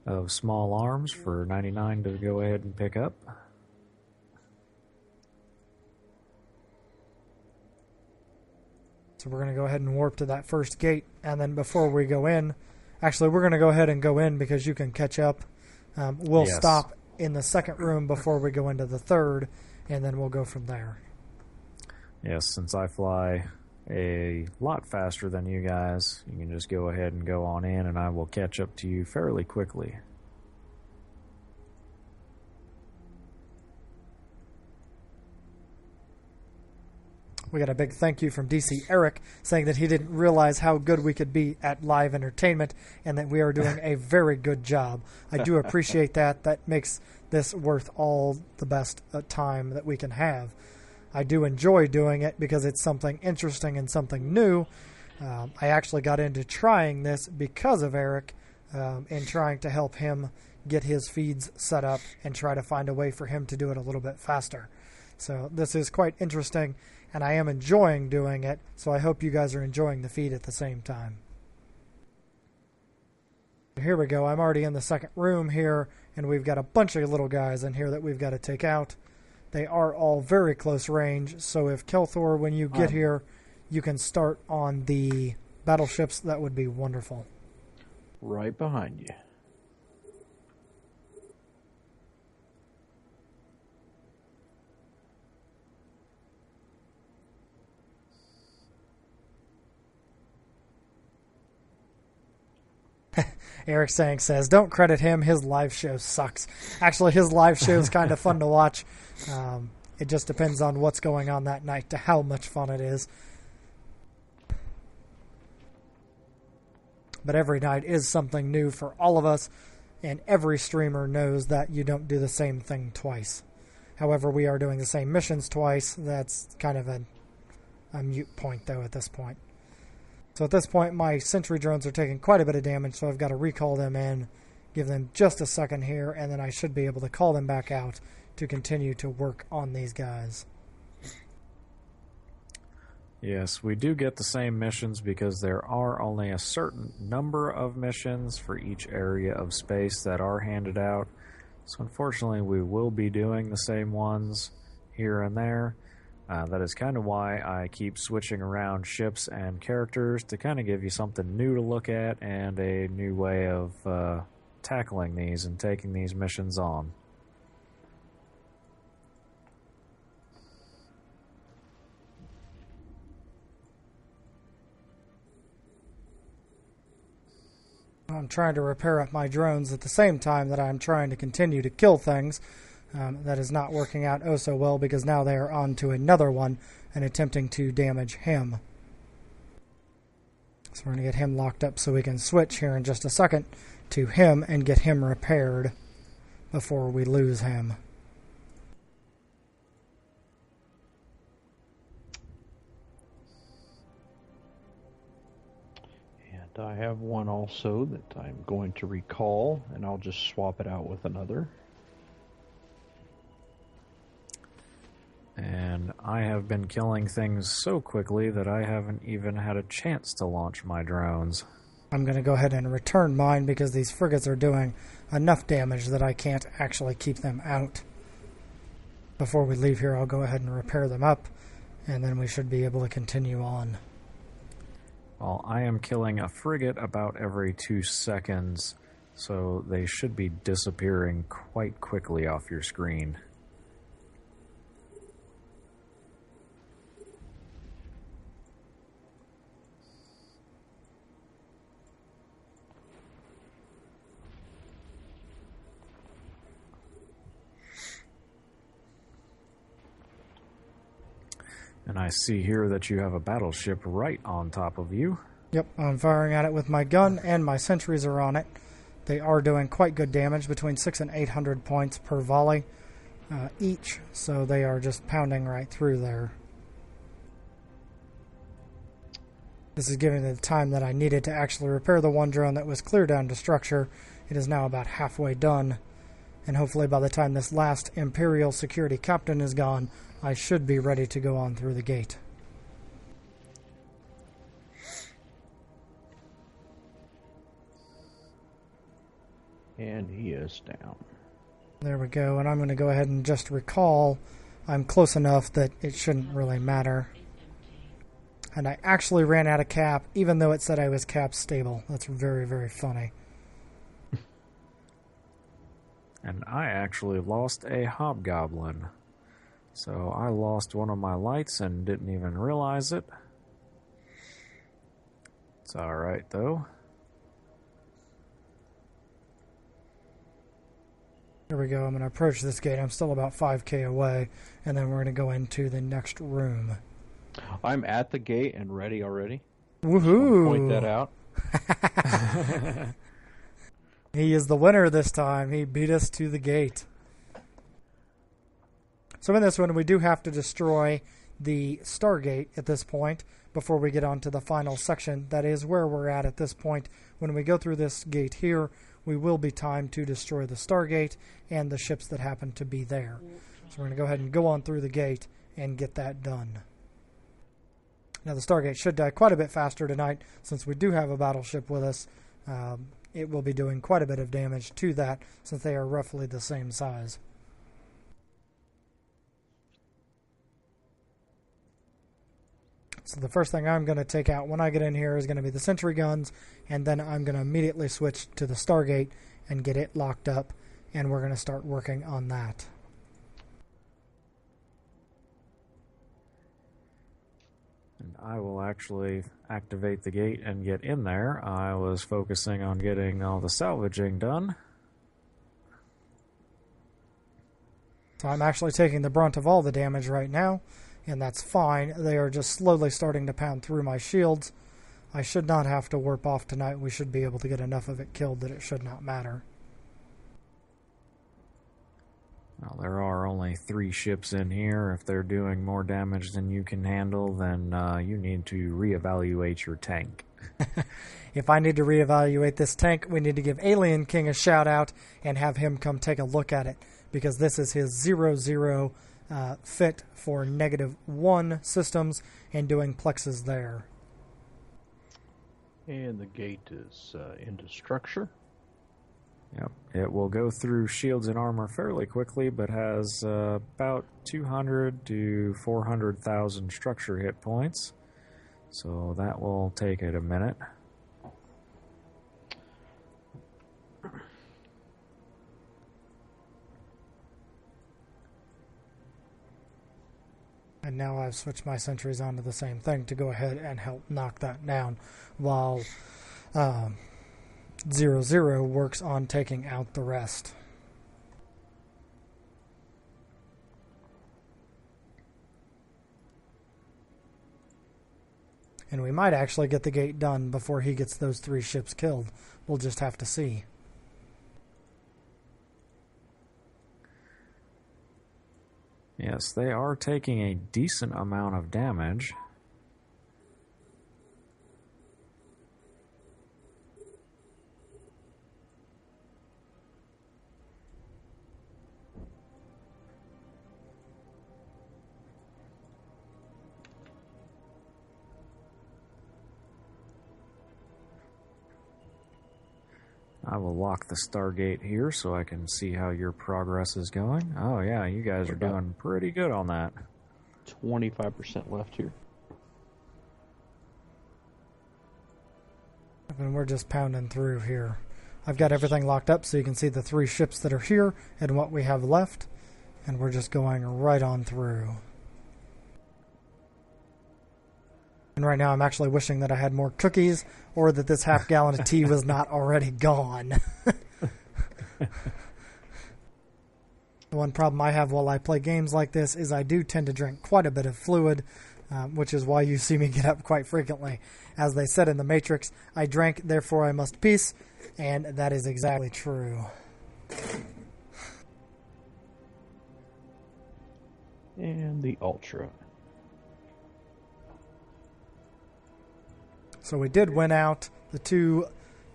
[SPEAKER 1] of small arms for 99 to go ahead and pick up.
[SPEAKER 5] So we're going to go ahead and warp to that first gate, and then before we go in, actually we're going to go ahead and go in because you can catch up. We'll stop in the second room before we go into the third, and then we'll go from there.
[SPEAKER 1] Yes, since I fly a lot faster than you guys, you can just go ahead and go on in, and I will catch up to you fairly quickly.
[SPEAKER 5] We got a big thank you from DC Eric saying that he didn't realize how good we could be at live entertainment and that we are doing a very good job. I do appreciate that. That makes this worth all the best time that we can have. I do enjoy doing it because it's something interesting and something new. I actually got into trying this because of Eric and trying to help him get his feeds set up and try to find a way for him to do it a little bit faster. So this is quite interesting, and I am enjoying doing it, so I hope you guys are enjoying the feed at the same time. Here we go. I'm already in the second room here, and we've got a bunch of little guys in here that we've got to take out. They are all very close range, so if Kelthor, when you get here, you can start on the battleships, that would be wonderful.
[SPEAKER 2] Right behind you.
[SPEAKER 5] Eric says, don't credit him. His live show sucks. Actually, his live show is kind of fun to watch. It just depends on what's going on that night to how much fun it is. But every night is something new for all of us, and every streamer knows that you don't do the same thing twice. However, we are doing the same missions twice. That's kind of a mute point, though, at this point. So at this point, my sentry drones are taking quite a bit of damage, so I've got to recall them in, give them just a second here, and then I should be able to call them back out to continue to work on these guys.
[SPEAKER 1] Yes, we do get the same missions because there are only a certain number of missions for each area of space that are handed out. So unfortunately, we will be doing the same ones here and there. That is kind of why I keep switching around ships and characters to kind of give you something new to look at and a new way of tackling these and taking these missions on.
[SPEAKER 5] I'm trying to repair up my drones at the same time that I'm trying to continue to kill things. That is not working out oh so well because now they are on to another one and attempting to damage him. So we're going to get him locked up so we can switch here in just a second to him and get him repaired. before we lose him.
[SPEAKER 2] And I have one also that I'm going to recall, and I'll just swap it out with another.
[SPEAKER 1] And I have been killing things so quickly that I haven't even had a chance to launch my drones.
[SPEAKER 5] I'm going to go ahead and return mine because these frigates are doing enough damage that I can't actually keep them out. Before we leave here, I'll go ahead and repair them up, and then we should be able to continue on.
[SPEAKER 1] Well, I am killing a frigate about every 2 seconds, so they should be disappearing quite quickly off your screen. And I see here that you have a battleship right on top of you.
[SPEAKER 5] Yep, I'm firing at it with my gun, and my sentries are on it. They are doing quite good damage, between 600 and 800 points per volley each, so they are just pounding right through there. This is giving me the time that I needed to actually repair the one drone that was clear down to structure. It is now about halfway done, and hopefully by the time this last Imperial security captain is gone, I should be ready to go on through the gate.
[SPEAKER 2] And he is down.
[SPEAKER 5] There we go, and I'm going to go ahead and just recall I'm close enough that it shouldn't really matter. And I actually ran out of cap, even though it said I was cap stable. That's very, very funny.
[SPEAKER 1] And I actually lost a hobgoblin. So I lost one of my lights and didn't even realize it. It's alright though.
[SPEAKER 5] Here we go. I'm going to approach this gate. I'm still about 5k away, and then we're going to go into the next room.
[SPEAKER 2] I'm at the gate and ready already.
[SPEAKER 5] Woohoo!
[SPEAKER 2] Point that out.
[SPEAKER 5] He is the winner this time. He beat us to the gate. So in this one, we do have to destroy the Stargate at this point before we get on to the final section. That is where we're at this point. When we go through this gate here, we will be timed to destroy the Stargate and the ships that happen to be there. So we're going to go ahead and go on through the gate and get that done. Now the Stargate should die quite a bit faster tonight since we do have a battleship with us. It will be doing quite a bit of damage to that since they are roughly the same size. So the first thing I'm going to take out when I get in here is going to be the sentry guns, and then I'm going to immediately switch to the Stargate and get it locked up, and we're going to start working on that.
[SPEAKER 1] And I will actually activate the gate and get in there. I was focusing on getting all the salvaging done.
[SPEAKER 5] So I'm actually taking the brunt of all the damage right now, and that's fine. They are just slowly starting to pound through my shields. I should not have to warp off tonight. We should be able to get enough of it killed that it should not matter.
[SPEAKER 1] Well, there are only 3 ships in here. If they're doing more damage than you can handle, then you need to reevaluate your tank.
[SPEAKER 5] If I need to reevaluate this tank, we need to give Alien King a shout out and have him come take a look at it, because this is his 0-0 fit for -1 systems and doing plexes there.
[SPEAKER 2] And the gate is into structure.
[SPEAKER 1] Yep, it will go through shields and armor fairly quickly, but has about 200 to 400,000 structure hit points. So that will take it a minute.
[SPEAKER 5] And now I've switched my sentries onto the same thing to go ahead and help knock that down, while 0-0 works on taking out the rest. And we might actually get the gate done before he gets those 3 ships killed. We'll just have to see.
[SPEAKER 1] Yes, they are taking a decent amount of damage. I will lock the Stargate here so I can see how your progress is going. Oh yeah, you guys are doing pretty good on that.
[SPEAKER 2] 25% left here.
[SPEAKER 5] And we're just pounding through here. I've got everything locked up so you can see the 3 ships that are here and what we have left. And we're just going right on through. And right now I'm actually wishing that I had more cookies or that this half gallon of tea was not already gone. The one problem I have while I play games like this is I do tend to drink quite a bit of fluid, which is why you see me get up quite frequently. As they said in the Matrix, I drank, therefore I must peace, and that is exactly true.
[SPEAKER 2] And the Ultra.
[SPEAKER 5] So we did win out. The 2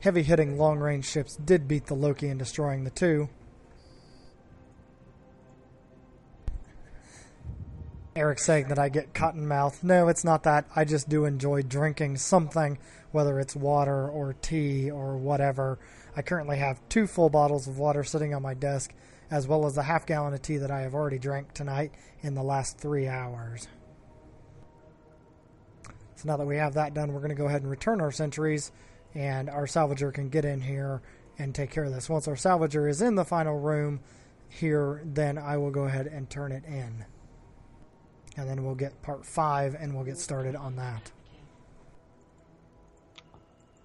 [SPEAKER 5] heavy-hitting long-range ships did beat the Loki in destroying the 2. Eric saying that I get cotton mouth. No, it's not that. I just do enjoy drinking something, whether it's water or tea or whatever. I currently have 2 full bottles of water sitting on my desk, as well as a half gallon of tea that I have already drank tonight in the last 3 hours. So now that we have that done, we're going to go ahead and return our sentries, and our salvager can get in here and take care of this. Once our salvager is in the final room here, then I will go ahead and turn it in. And then we'll get part 5, and we'll get started on that.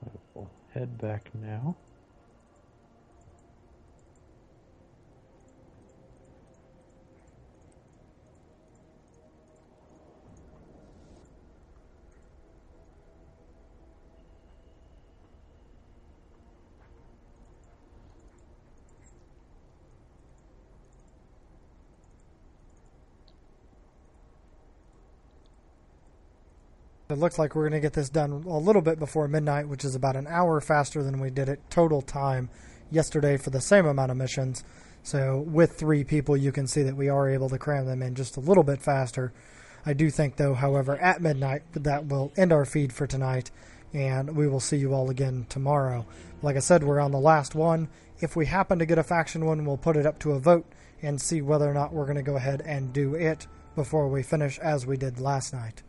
[SPEAKER 2] I will head back now.
[SPEAKER 5] It looks like we're going to get this done a little bit before midnight, which is about an hour faster than we did it total time yesterday for the same amount of missions. So with 3 people, you can see that we are able to cram them in just a little bit faster. I do think, though, however, at midnight, that will end our feed for tonight, and we will see you all again tomorrow. Like I said, we're on the last one. If we happen to get a faction one, we'll put it up to a vote and see whether or not we're going to go ahead and do it before we finish, as we did last night.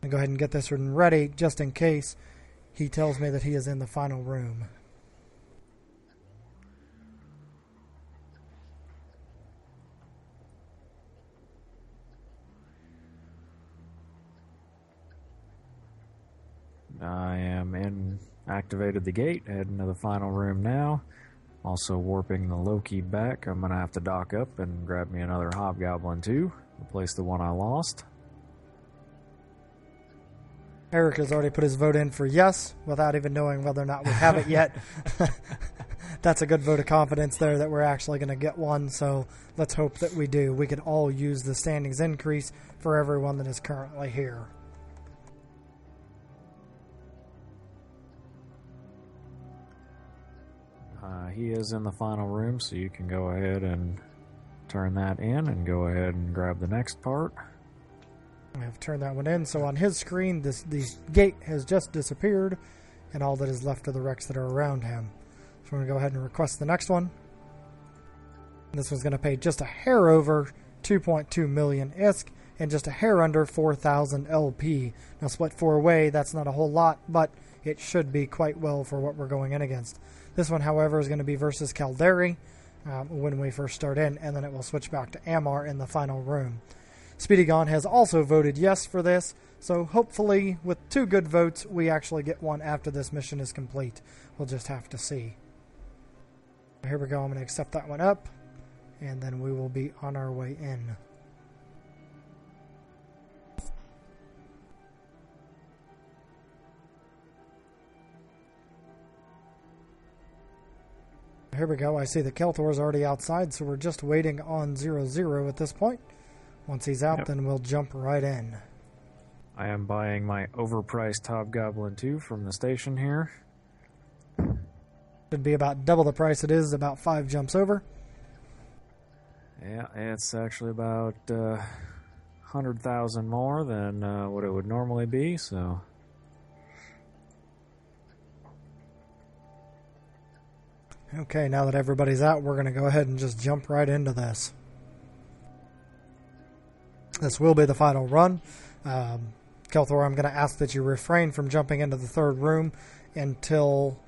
[SPEAKER 5] And go ahead and get this one ready just in case he tells me that he is in the final room.
[SPEAKER 1] I am activated the gate, heading to the final room now. Also warping the Loki back. I'm going to have to dock up and grab me another Hobgoblin too. Replace the one I lost.
[SPEAKER 5] Eric has already put his vote in for yes, without even knowing whether or not we have it yet. That's a good vote of confidence there that we're actually going to get one, so let's hope that we do. We could all use the standings increase for everyone that is currently here.
[SPEAKER 1] He is in the final room, so you can go ahead and turn that in and go ahead and grab the next part.
[SPEAKER 5] I have turned that one in, so on his screen, the gate has just disappeared, and all that is left are the wrecks that are around him. So we're going to go ahead and request the next one. This one's going to pay just a hair over 2.2 million ISK and just a hair under 4,000 LP. Now split 4 away, that's not a whole lot, but it should be quite well for what we're going in against. This one, however, is going to be versus Calderi when we first start in, and then it will switch back to Amar in the final room. Speedy Gone has also voted yes for this, so hopefully with 2 good votes, we actually get one after this mission is complete. We'll just have to see. Here we go. I'm going to accept that one up, and then we will be on our way in. Here we go. I see that Kelthor is already outside, so we're just waiting on 0-0 at this point. Once he's out, then we'll jump right in.
[SPEAKER 1] I am buying my overpriced Hobgoblin 2 from the station here.
[SPEAKER 5] Should be about double the price it is, about 5 jumps over.
[SPEAKER 1] Yeah, it's actually about 100,000 more than what it would normally be, so...
[SPEAKER 5] Okay, now that everybody's out, we're going to go ahead and just jump right into this. This will be the final run. Kelthor, I'm going to ask that you refrain from jumping into the third room until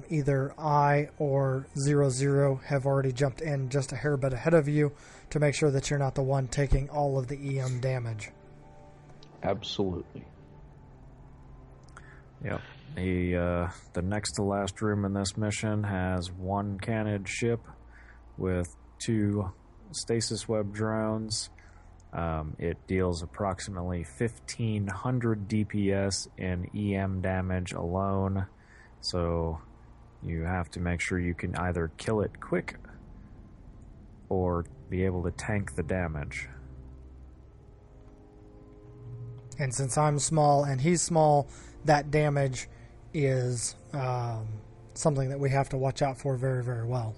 [SPEAKER 5] either I or 0-0 have already jumped in just a hair bit ahead of you to make sure that you're not the one taking all of the EM damage.
[SPEAKER 2] Absolutely.
[SPEAKER 1] Yep. The next to last room in this mission has one canned ship with 2 stasis web drones. It deals approximately 1,500 DPS in EM damage alone, so you have to make sure you can either kill it quick or be able to tank the damage.
[SPEAKER 5] And since I'm small and he's small, that damage is something that we have to watch out for very, very well.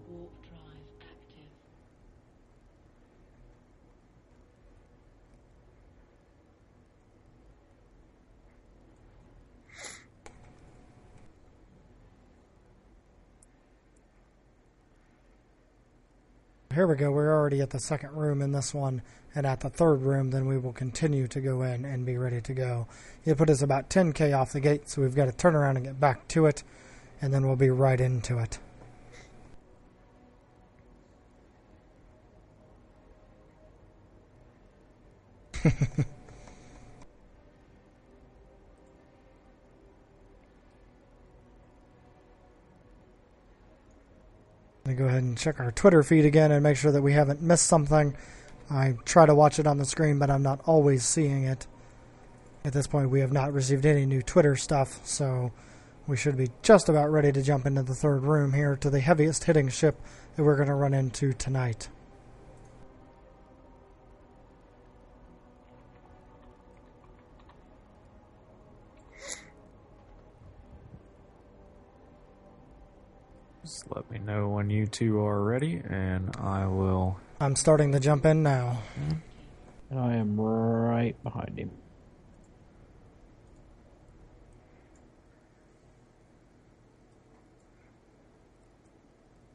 [SPEAKER 3] Warp drive active.
[SPEAKER 5] Here we go. We're already at the second room in this one, and at the third room, then we will continue to go in and be ready to go. It put us about 10k off the gate, so we've got to turn around and get back to it, and then we'll be right into it. Let me go ahead and check our Twitter feed again and make sure that we haven't missed something. I try to watch it on the screen, but I'm not always seeing it. At this point, we have not received any new Twitter stuff, so we should be just about ready to jump into the third room here to the heaviest hitting ship that we're going to run into tonight.
[SPEAKER 1] Just let me know when you two are ready, and I will...
[SPEAKER 5] I'm starting to jump in now.
[SPEAKER 2] And I am right behind him.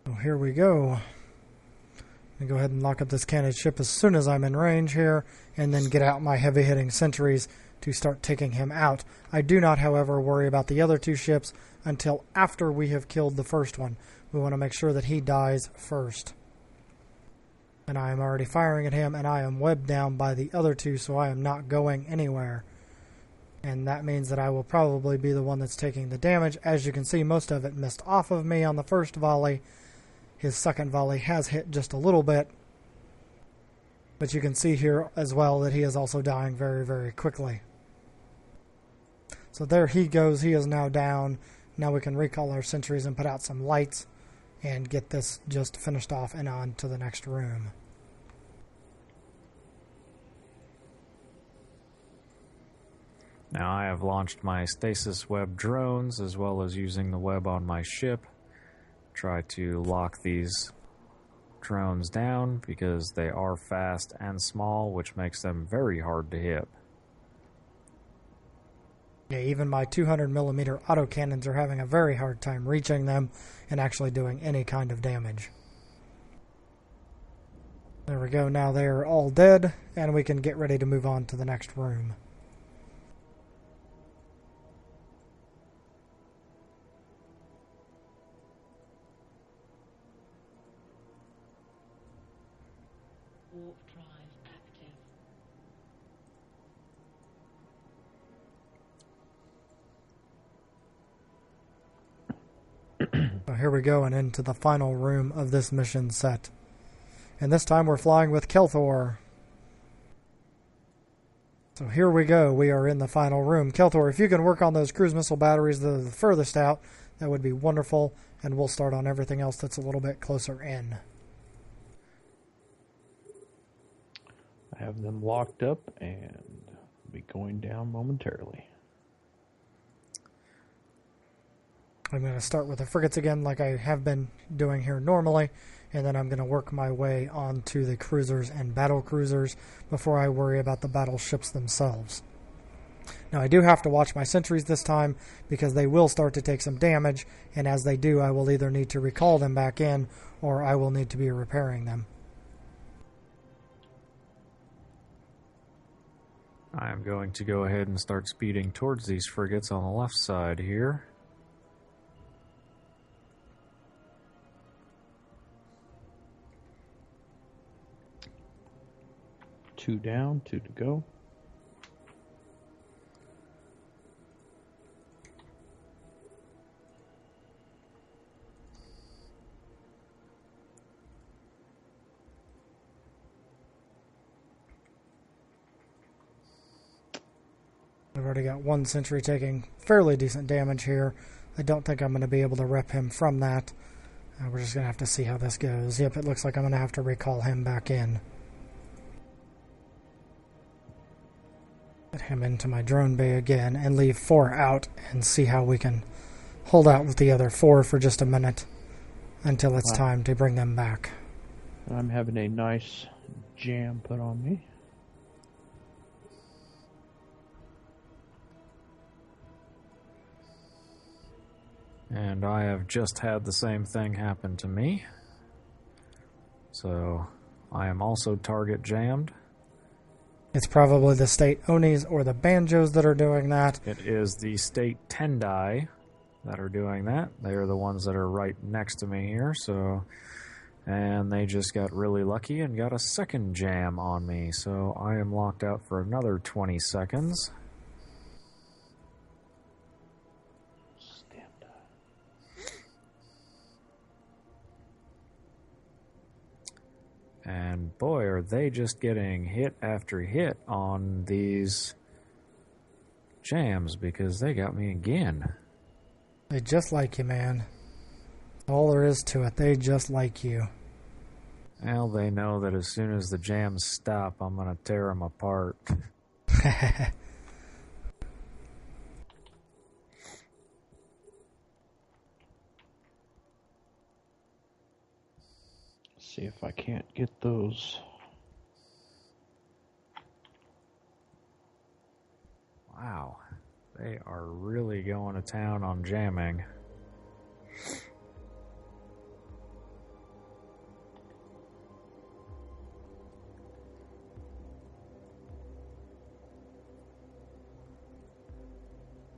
[SPEAKER 5] So here we go. Let me go ahead and lock up this canned ship as soon as I'm in range here, and then get out my heavy-hitting sentries to start taking him out. I do not, however, worry about the other 2 ships until after we have killed the first one. We want to make sure that he dies first. And I am already firing at him, and I am webbed down by the other 2, so I am not going anywhere. And that means that I will probably be the one that's taking the damage. As you can see, most of it missed off of me on the first volley. His second volley has hit just a little bit. But you can see here as well that he is also dying very, very quickly. So there he goes. He is now down. Now we can recall our sentries and put out some lights and get this just finished off and on to the next room.
[SPEAKER 1] Now I have launched my stasis web drones as well as using the web on my ship. Try to lock these drones down because they are fast and small, which makes them very hard to hit.
[SPEAKER 5] Yeah, even my 200mm autocannons are having a very hard time reaching them and actually doing any kind of damage. There we go. Now they're all dead, and we can get ready to move on to the next room.
[SPEAKER 3] Warp drive active.
[SPEAKER 5] So here we go, and into the final room of this mission set. And this time we're flying with Kelthor. So here we go. We are in the final room. Kelthor, if you can work on those cruise missile batteries that are the furthest out, that would be wonderful. And we'll start on everything else that's a little bit closer in.
[SPEAKER 2] I have them locked up and be going down momentarily.
[SPEAKER 5] I'm going to start with the frigates again like I have been doing here normally, and then I'm going to work my way onto the cruisers and battle cruisers before I worry about the battleships themselves. Now I do have to watch my sentries this time because they will start to take some damage, and as they do I will either need to recall them back in or I will need to be repairing them.
[SPEAKER 1] I am going to go ahead and start speeding towards these frigates on the left side here.
[SPEAKER 2] Two down, two to go.
[SPEAKER 5] I've already got one sentry taking fairly decent damage here. I don't think I'm going to be able to rep him from that. We're just going to have to see how this goes. Yep, it looks like I'm going to have to recall him back in. Get him into my drone bay again and leave 4 out and see how we can hold out with the other 4 for just a minute until it's time to bring them back.
[SPEAKER 2] I'm having a nice jam put on me.
[SPEAKER 1] And I have just had the same thing happen to me. So I am also target jammed.
[SPEAKER 5] It's probably the state Onis or the Banjos that are doing that.
[SPEAKER 1] It is the state Tendai that are doing that. They are the ones that are right next to me here. So, and they just got really lucky and got a second jam on me. So I am locked out for another 20 seconds. And boy, are they just getting hit after hit on these jams because they got me again.
[SPEAKER 5] They just like you, man. All there is to it. They just like you.
[SPEAKER 1] Well, they know that as soon as the jams stop, I'm going to tear them apart.
[SPEAKER 2] See if I can't get those.
[SPEAKER 1] Wow, they are really going to town on jamming.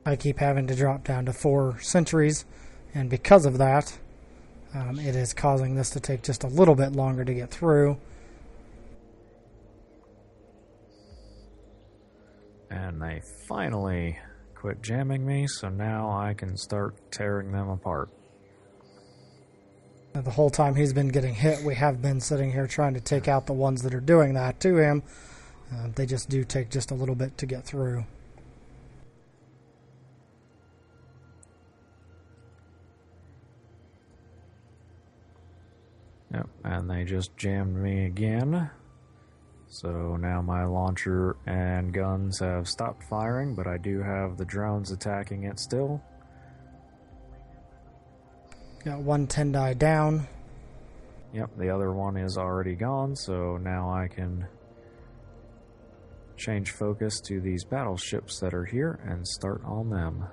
[SPEAKER 5] I keep having to drop down to 4 sentries, and because of that, it is causing this to take just a little bit longer to get through.
[SPEAKER 1] And they finally quit jamming me, so now I can start tearing them apart.
[SPEAKER 5] The whole time he's been getting hit, we have been sitting here trying to take out the ones that are doing that to him. They just do take just a little bit to get through.
[SPEAKER 1] Yep, and they just jammed me again. So now my launcher and guns have stopped firing, but I do have the drones attacking it still.
[SPEAKER 5] Got one Tendai down.
[SPEAKER 1] Yep, the other one is already gone, so now I can change focus to these battleships that are here and start on them.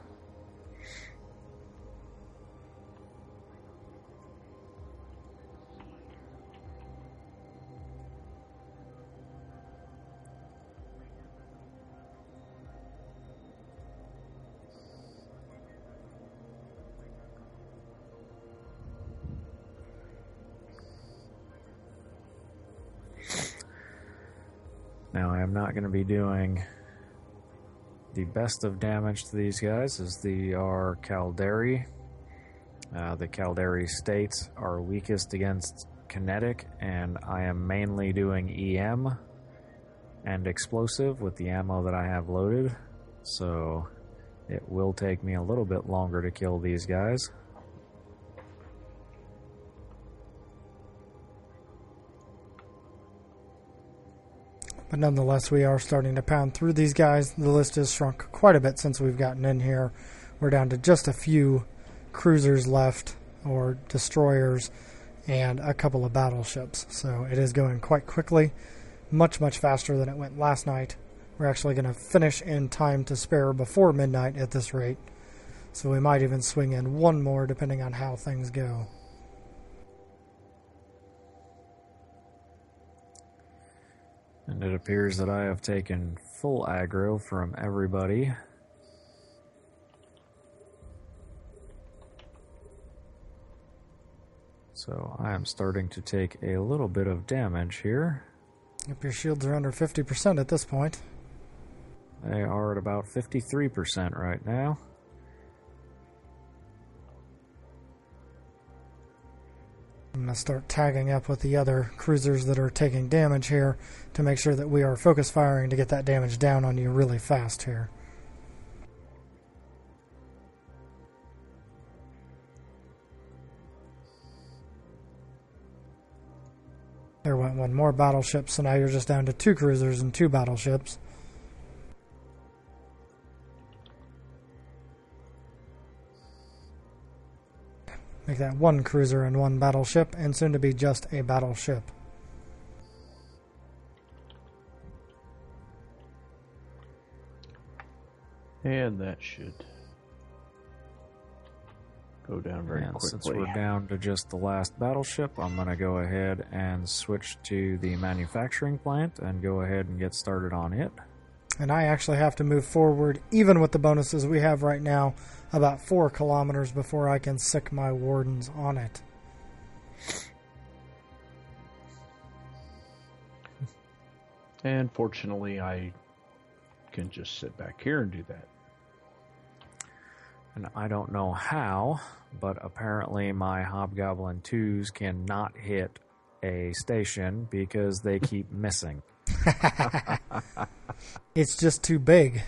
[SPEAKER 1] Now I am not going to be doing the best of damage to these guys as they are Caldari. The Caldari states are weakest against kinetic, and I am mainly doing EM. and explosive with the ammo that I have loaded, so it will take me a little bit longer to kill these guys.
[SPEAKER 5] But nonetheless, we are starting to pound through these guys. The list has shrunk quite a bit since we've gotten in here. We're down to just a few cruisers left, or destroyers, and a couple of battleships. So it is going quite quickly, much faster than it went last night. We're actually going to finish in time to spare before midnight at this rate. So we might even swing in one more depending on how things go.
[SPEAKER 1] And it appears that I have taken full aggro from everybody. So I am starting to take a little bit of damage here.
[SPEAKER 5] If your shields are under 50% at this point.
[SPEAKER 1] They are at about 53% right now.
[SPEAKER 5] I'm going to start tagging up with the other cruisers that are taking damage here to make sure that we are focus firing to get that damage down on you really fast here. There went one more battleship, so now you're just down to 2 cruisers and 2 battleships. Make that 1 cruiser and 1 battleship, and soon to be just a battleship.
[SPEAKER 2] And that should go down very
[SPEAKER 1] And
[SPEAKER 2] quickly.
[SPEAKER 1] since we're down to just the last battleship, I'm going to go ahead and switch to the manufacturing plant and go ahead and get started on it.
[SPEAKER 5] And I actually have to move forward, even with the bonuses we have right now, about 4 kilometers before I can sick my wardens on it.
[SPEAKER 2] And fortunately, I can just sit back here and do that.
[SPEAKER 1] And I don't know how, but apparently my Hobgoblin 2s cannot hit a station because they keep missing.
[SPEAKER 5] It's just too big.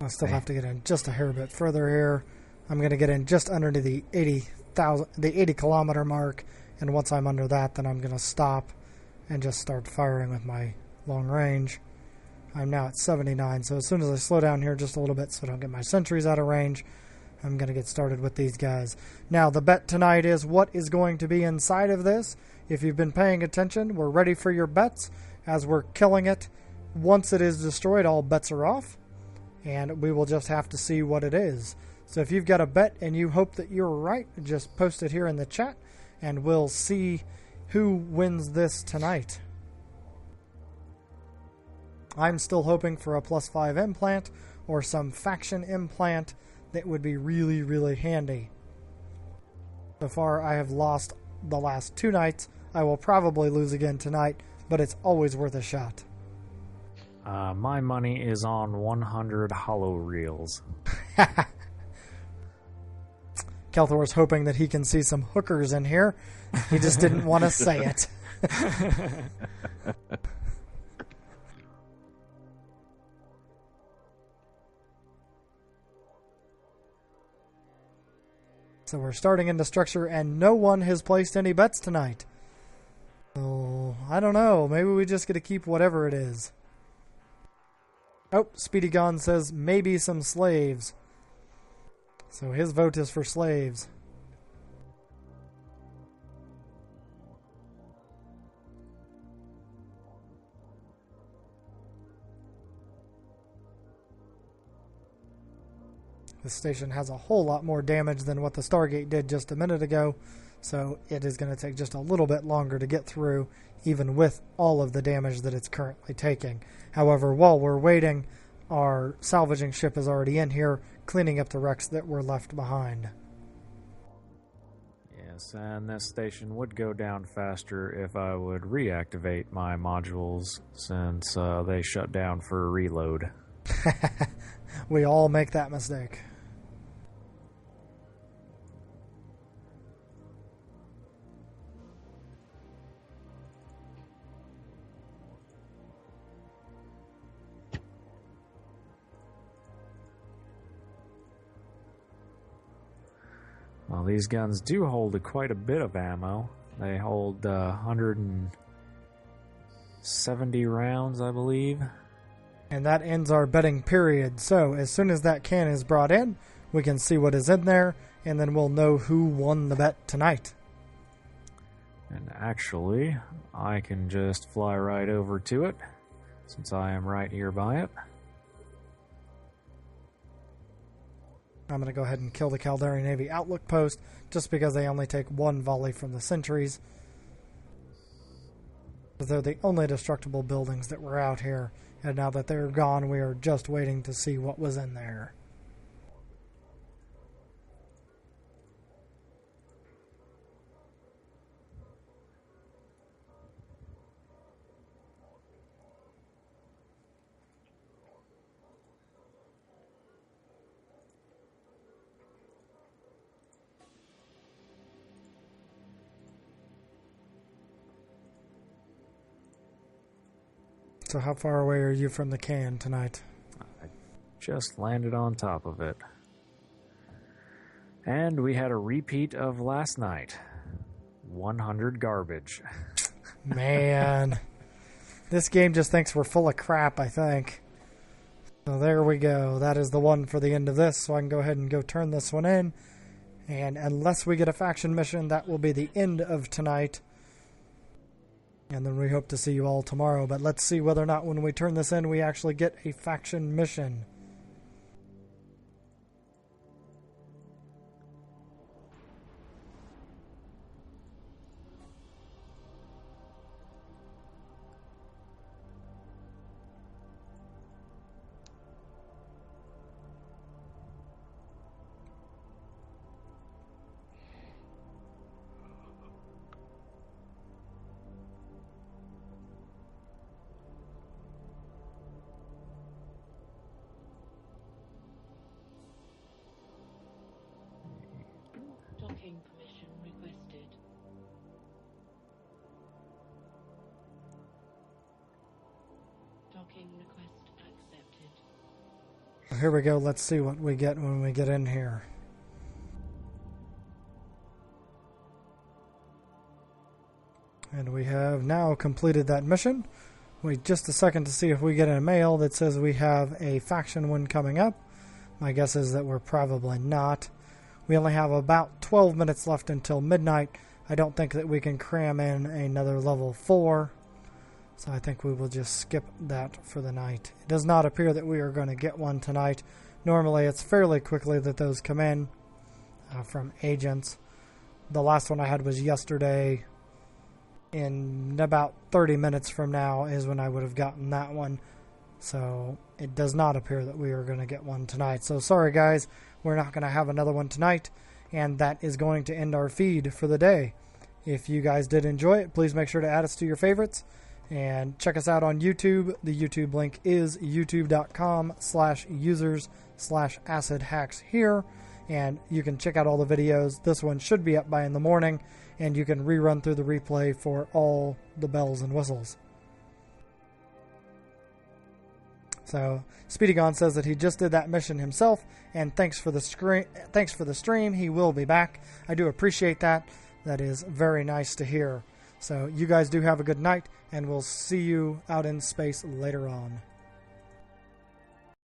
[SPEAKER 5] I still have to get in just a hair bit further here. I'm going to get in just under the 80 kilometer mark, and once I'm under that, then I'm going to stop and just start firing with my long range. I'm now at 79, so as soon as I slow down here just a little bit so I don't get my sentries out of range, I'm going to get started with these guys. Now, the bet tonight is what is going to be inside of this. If you've been paying attention, we're ready for your bets as we're killing it. Once it is destroyed, all bets are off, and we will just have to see what it is. So if you've got a bet and you hope that you're right, just post it here in the chat, and we'll see who wins this tonight. I'm still hoping for a +5 implant or some faction implant that would be really, really handy. So far, I have lost the last 2 nights. I will probably lose again tonight, but it's always worth a shot.
[SPEAKER 1] My money is on 100 hollow reels.
[SPEAKER 5] Kelthor is hoping that he can see some hookers in here. He just didn't want to say it. So we're starting into structure, and no one has placed any bets tonight. So, I don't know. Maybe we just get to keep whatever it is. Oh, Speedy Gone says maybe some slaves. So his vote is for slaves. This station has a whole lot more damage than what the Stargate did just a minute ago, so it is going to take just a little bit longer to get through, even with all of the damage that it's currently taking. However, while we're waiting, our salvaging ship is already in here, cleaning up the wrecks that were left behind.
[SPEAKER 1] Yes, and this station would go down faster if I would reactivate my modules, since they shut down for a reload.
[SPEAKER 5] We all make that mistake.
[SPEAKER 1] Well, these guns do hold quite a bit of ammo. They hold 170 rounds, I believe.
[SPEAKER 5] And that ends our betting period. So as soon as that can is brought in, we can see what is in there, and then we'll know who won the bet tonight.
[SPEAKER 1] And actually, I can just fly right over to it, since I am right here by it.
[SPEAKER 5] I'm going to go ahead and kill the Caldari Navy outlook post, just because they only take one volley from the sentries. They're the only destructible buildings that were out here, and now that they're gone, we are just waiting to see what was in there. So how far away are you from the can tonight?
[SPEAKER 1] I just landed on top of it. And we had a repeat of last night. 100 garbage.
[SPEAKER 5] Man. This game just thinks we're full of crap, I think. So there we go. That is the one for the end of this. So I can go ahead and go turn this one in. And unless we get a faction mission, that will be the end of tonight. And then we hope to see you all tomorrow. But let's see whether or not when we turn this in, we actually get a faction mission.
[SPEAKER 3] Docking permission requested. Docking request accepted.
[SPEAKER 5] Here we go. Let's see what we get when we get in here. And we have now completed that mission. Wait just a second to see if we get a mail that says we have a faction one coming up. My guess is that we're probably not. We only have about 12 minutes left until midnight. I don't think that we can cram in another level 4. So I think we will just skip that for the night. It does not appear that we are going to get one tonight. Normally it's fairly quickly that those come in from agents. The last one I had was yesterday. In about 30 minutes from now is when I would have gotten that one. So it does not appear that we are going to get one tonight. So sorry guys, we're not going to have another one tonight. And that is going to end our feed for the day. If you guys did enjoy it, please make sure to add us to your favorites. And check us out on YouTube. The YouTube link is youtube.com/users/acidhacks here. And you can check out all the videos. This one should be up by in the morning. And you can rerun through the replay for all the bells and whistles. So Speedy Gone says that he just did that mission himself, and thanks for the stream. He will be back. I do appreciate that. That is very nice to hear. So you guys do have a good night, and we'll see you out in space later on.